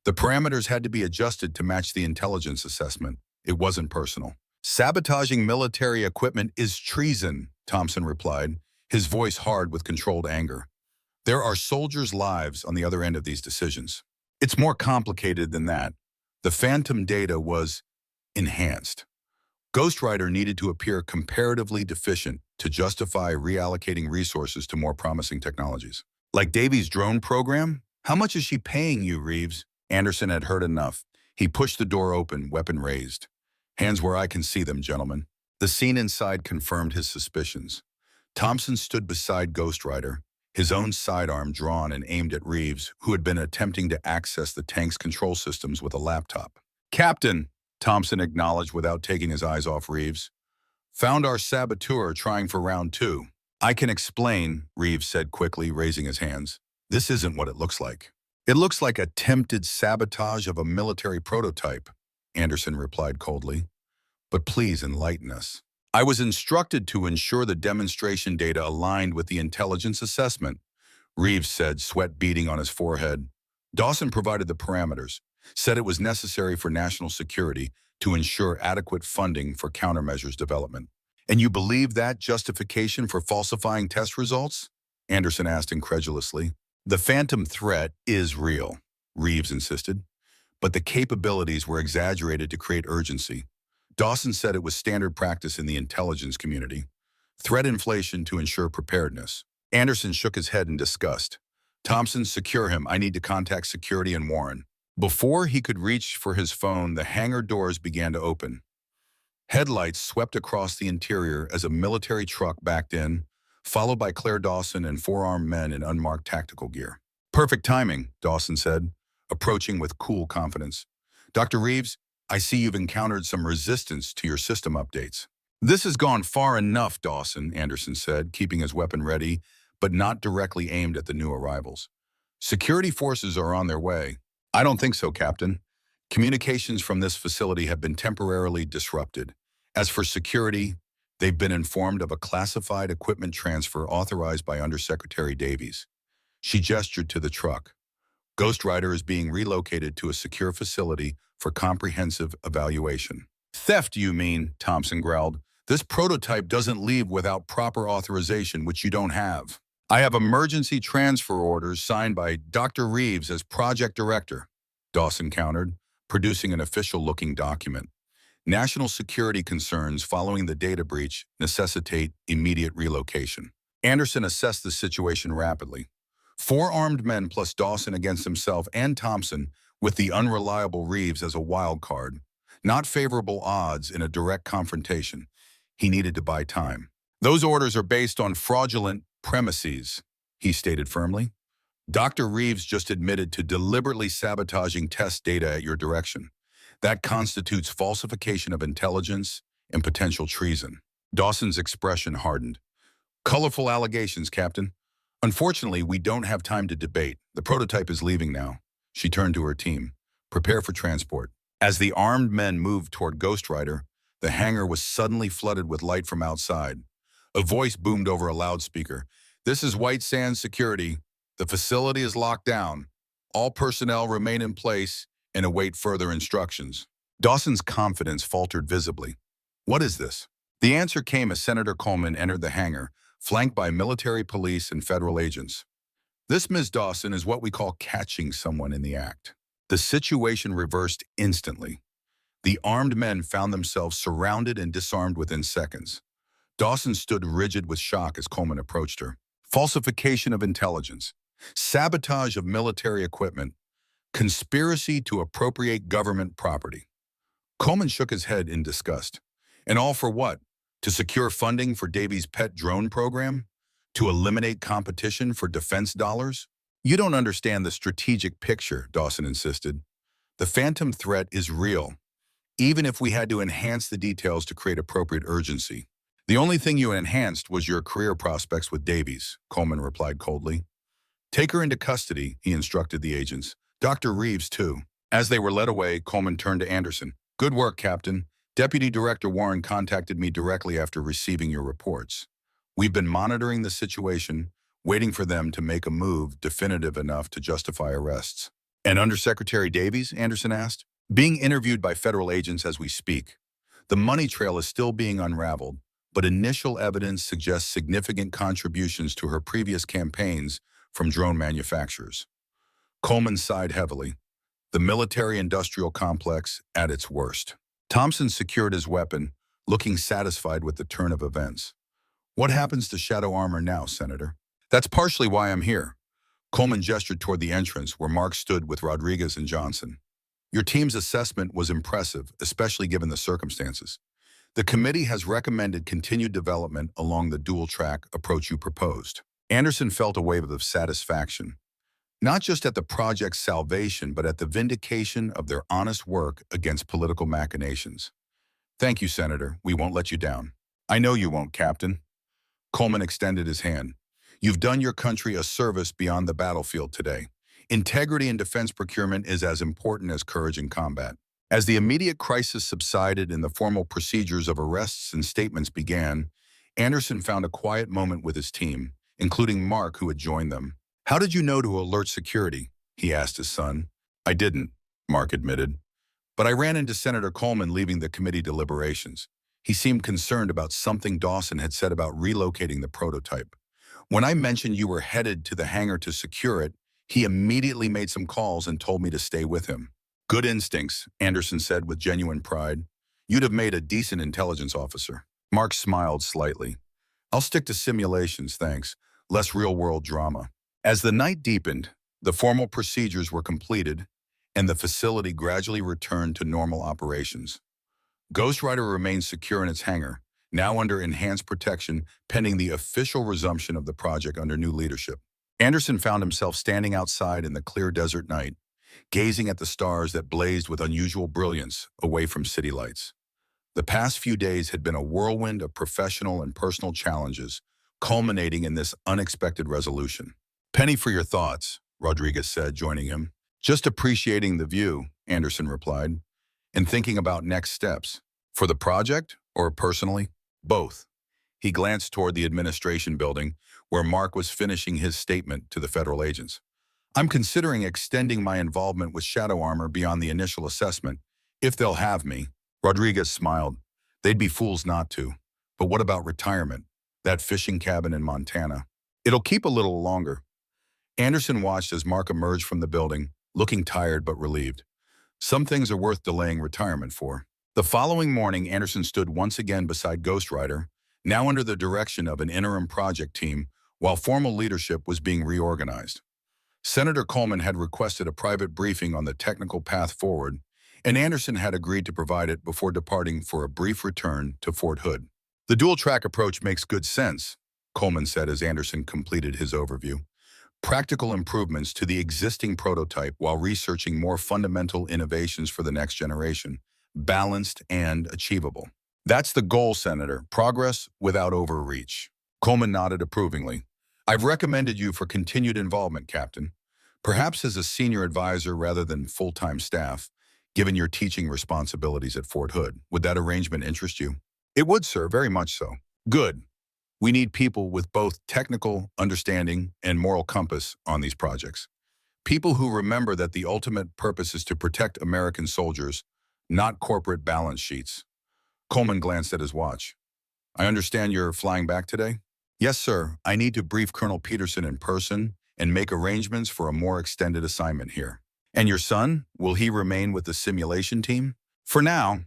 "The parameters had to be adjusted to match the intelligence assessment. It wasn't personal." "Sabotaging military equipment is treason," Thompson replied, his voice hard with controlled anger. "There are soldiers' lives on the other end of these decisions. It's more complicated than that. The phantom data was enhanced. Ghost Rider needed to appear comparatively deficient to justify reallocating resources to more promising technologies. Like Davy's drone program? How much is she paying you, Reeves?" Anderson had heard enough. He pushed the door open, weapon raised. "Hands where I can see them, gentlemen." The scene inside confirmed his suspicions. Thompson stood beside Ghost Rider, his own sidearm drawn and aimed at Reeves, who had been attempting to access the tank's control systems with a laptop. "Captain," Thompson acknowledged without taking his eyes off Reeves. "Found our saboteur trying for round 2. "I can explain," Reeves said quickly, raising his hands. "This isn't what it looks like." "It looks like attempted sabotage of a military prototype," Anderson replied coldly. "But please enlighten us." "I was instructed to ensure the demonstration data aligned with the intelligence assessment," Reeves said, sweat beading on his forehead. "Dawson provided the parameters, said it was necessary for national security to ensure adequate funding for countermeasures development." "And you believe that justification for falsifying test results?" Anderson asked incredulously. "The phantom threat is real," Reeves insisted, "but the capabilities were exaggerated to create urgency. Dawson said it was standard practice in the intelligence community. Threat inflation to ensure preparedness." Anderson shook his head in disgust. "Thompson, secure him. I need to contact security and Warren." Before he could reach for his phone, the hangar doors began to open. Headlights swept across the interior as a military truck backed in, followed by Claire Dawson and 4 armed men in unmarked tactical gear. "Perfect timing," Dawson said, approaching with cool confidence. "Dr. Reeves, I see you've encountered some resistance to your system updates." "This has gone far enough, Dawson," Anderson said, keeping his weapon ready, but not directly aimed at the new arrivals. "Security forces are on their way." "I don't think so, Captain. Communications from this facility have been temporarily disrupted. As for security, they've been informed of a classified equipment transfer authorized by Undersecretary Davies." She gestured to the truck. "Ghost Rider is being relocated to a secure facility for comprehensive evaluation." "Theft, you mean?" Thompson growled. "This prototype doesn't leave without proper authorization, which you don't have." "I have emergency transfer orders signed by Dr. Reeves as project director," Dawson countered, producing an official-looking document. "National security concerns following the data breach necessitate immediate relocation." Anderson assessed the situation rapidly. 4 armed men plus Dawson against himself and Thompson, with the unreliable Reeves as a wild card. Not favorable odds in a direct confrontation. He needed to buy time. "Those orders are based on fraudulent premises," he stated firmly. "Dr. Reeves just admitted to deliberately sabotaging test data at your direction. That constitutes falsification of intelligence and potential treason." Dawson's expression hardened. "Colorful allegations, Captain. Unfortunately, we don't have time to debate. The prototype is leaving now." She turned to her team. "Prepare for transport." As the armed men moved toward Ghost Rider, the hangar was suddenly flooded with light from outside. A voice boomed over a loudspeaker. "This is White Sands Security. The facility is locked down. All personnel remain in place and await further instructions." Dawson's confidence faltered visibly. "What is this?" The answer came as Senator Coleman entered the hangar, flanked by military police and federal agents. "This, Ms. Dawson, is what we call catching someone in the act." The situation reversed instantly. The armed men found themselves surrounded and disarmed within seconds. Dawson stood rigid with shock as Coleman approached her. "Falsification of intelligence, sabotage of military equipment, conspiracy to appropriate government property." Coleman shook his head in disgust. "And all for what? To secure funding for Davy's pet drone program? To eliminate competition for defense dollars?" "You don't understand the strategic picture," Dawson insisted. "The phantom threat is real, even if we had to enhance the details to create appropriate urgency." "The only thing you enhanced was your career prospects with Davies," Coleman replied coldly. "Take her into custody," he instructed the agents. "Dr. Reeves, too." As they were led away, Coleman turned to Anderson. "Good work, Captain. Deputy Director Warren contacted me directly after receiving your reports. We've been monitoring the situation, waiting for them to make a move definitive enough to justify arrests. And Undersecretary Davies, Anderson asked, being interviewed by federal agents as we speak. The money trail is still being unraveled, but initial evidence suggests significant contributions to her previous campaigns from drone manufacturers. Coleman sighed heavily. The military-industrial complex at its worst. Thompson secured his weapon, looking satisfied with the turn of events. What happens to Shadow Armor now, Senator? That's partially why I'm here. Coleman gestured toward the entrance where Mark stood with Rodriguez and Johnson. Your team's assessment was impressive, especially given the circumstances. The committee has recommended continued development along the dual-track approach you proposed. Anderson felt a wave of satisfaction, not just at the project's salvation, but at the vindication of their honest work against political machinations. Thank you, Senator. We won't let you down. I know you won't, Captain. Coleman extended his hand. You've done your country a service beyond the battlefield today. Integrity in defense procurement is as important as courage in combat. As the immediate crisis subsided and the formal procedures of arrests and statements began, Anderson found a quiet moment with his team, including Mark, who had joined them. How did you know to alert security? He asked his son. I didn't, Mark admitted. But I ran into Senator Coleman leaving the committee deliberations. He seemed concerned about something Dawson had said about relocating the prototype. When I mentioned you were headed to the hangar to secure it, he immediately made some calls and told me to stay with him. Good instincts, Anderson said with genuine pride. You'd have made a decent intelligence officer. Mark smiled slightly. I'll stick to simulations, thanks. Less real-world drama. As the night deepened, the formal procedures were completed, and the facility gradually returned to normal operations. Ghost Rider remains secure in its hangar, now under enhanced protection pending the official resumption of the project under new leadership. Anderson found himself standing outside in the clear desert night, gazing at the stars that blazed with unusual brilliance away from city lights. The past few days had been a whirlwind of professional and personal challenges, culminating in this unexpected resolution. Penny for your thoughts, Rodriguez said, joining him. Just appreciating the view, Anderson replied, and thinking about next steps. For the project or personally? Both. He glanced toward the administration building, where Mark was finishing his statement to the federal agents. I'm considering extending my involvement with Shadow Armor beyond the initial assessment, if they'll have me. Rodriguez smiled. They'd be fools not to. But what about retirement? That fishing cabin in Montana. It'll keep a little longer. Anderson watched as Mark emerged from the building, looking tired but relieved. Some things are worth delaying retirement for. The following morning, Anderson stood once again beside Ghost Rider, now under the direction of an interim project team, while formal leadership was being reorganized. Senator Coleman had requested a private briefing on the technical path forward, and Anderson had agreed to provide it before departing for a brief return to Fort Hood. The dual-track approach makes good sense, Coleman said as Anderson completed his overview. Practical improvements to the existing prototype while researching more fundamental innovations for the next generation, balanced and achievable. That's the goal, Senator. Progress without overreach. Coleman nodded approvingly. I've recommended you for continued involvement, Captain. Perhaps as a senior advisor rather than full-time staff, given your teaching responsibilities at Fort Hood. Would that arrangement interest you? It would, sir, very much so. Good. We need people with both technical understanding and moral compass on these projects. People who remember that the ultimate purpose is to protect American soldiers, not corporate balance sheets. Coleman glanced at his watch. I understand you're flying back today? Yes, sir. I need to brief Colonel Peterson in person and make arrangements for a more extended assignment here. And your son? Will he remain with the simulation team? For now.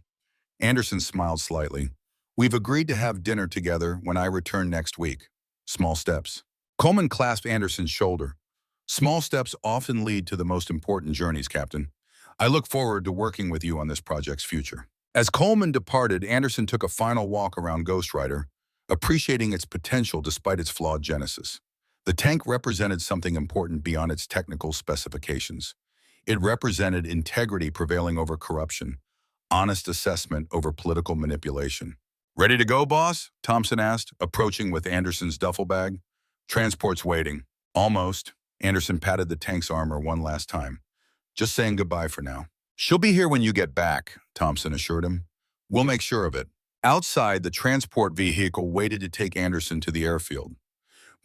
Anderson smiled slightly. We've agreed to have dinner together when I return next week. Small steps. Coleman clasped Anderson's shoulder. Small steps often lead to the most important journeys, Captain. I look forward to working with you on this project's future. As Coleman departed, Anderson took a final walk around Ghost Rider, appreciating its potential despite its flawed genesis. The tank represented something important beyond its technical specifications. It represented integrity prevailing over corruption, honest assessment over political manipulation. Ready to go, boss? Thompson asked, approaching with Anderson's duffel bag. Transport's waiting. Almost. Anderson patted the tank's armor one last time. Just saying goodbye for now. She'll be here when you get back, Thompson assured him. We'll make sure of it. Outside, the transport vehicle waited to take Anderson to the airfield.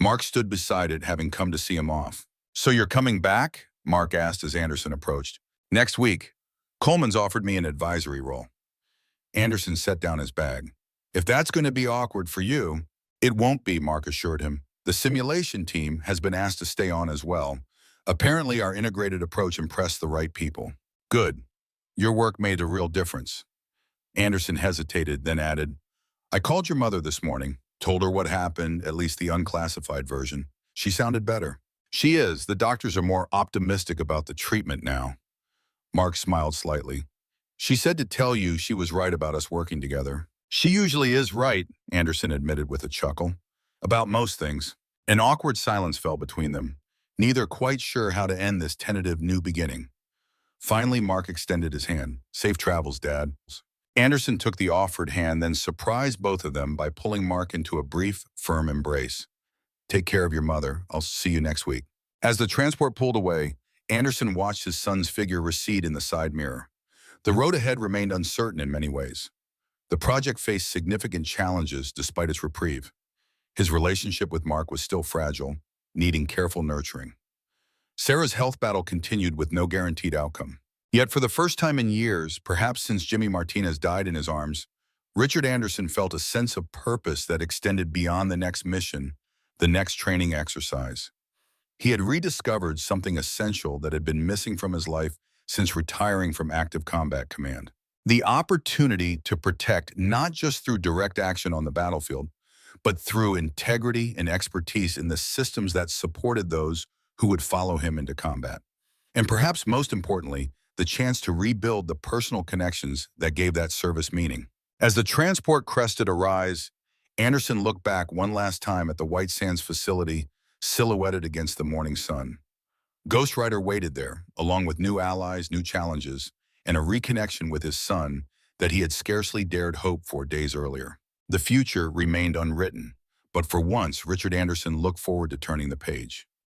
Mark stood beside it, having come to see him off. "So you're coming back?" Mark asked as Anderson approached. "Next week. Coleman's offered me an advisory role." Anderson set down his bag. "If that's going to be awkward for you—" "It won't be," Mark assured him. "The simulation team has been asked to stay on as well. Apparently, our integrated approach impressed the right people." "Good. Your work made a real difference." Anderson hesitated, then added, "I called your mother this morning, told her what happened, at least the unclassified version. She sounded better." "She is. The doctors are more optimistic about the treatment now." Mark smiled slightly. "She said to tell you she was right about us working together." "She usually is right," Anderson admitted with a chuckle. "About most things." An awkward silence fell between them, neither quite sure how to end this tentative new beginning. Finally, Mark extended his hand. "Safe travels, Dad." Anderson took the offered hand, then surprised both of them by pulling Mark into a brief, firm embrace. "Take care of your mother. I'll see you next week." As the transport pulled away, Anderson watched his son's figure recede in the side mirror. The road ahead remained uncertain in many ways. The project faced significant challenges despite its reprieve. His relationship with Mark was still fragile, needing careful nurturing. Sarah's health battle continued with no guaranteed outcome. Yet for the first time in years, perhaps since Jimmy Martinez died in his arms, Richard Anderson felt a sense of purpose that extended beyond the next mission, the next training exercise. He had rediscovered something essential that had been missing from his life since retiring from active combat command. The opportunity to protect not just through direct action on the battlefield, but through integrity and expertise in the systems that supported those who would follow him into combat. And perhaps most importantly, the chance to rebuild the personal connections that gave that service meaning. As the transport crested a rise, Anderson looked back one last time at the White Sands facility, silhouetted against the morning sun. Ghost Rider waited there, along with new allies, new challenges, and a reconnection with his son that he had scarcely dared hope for days earlier. The future remained unwritten, but for once, Richard Anderson looked forward to turning the page.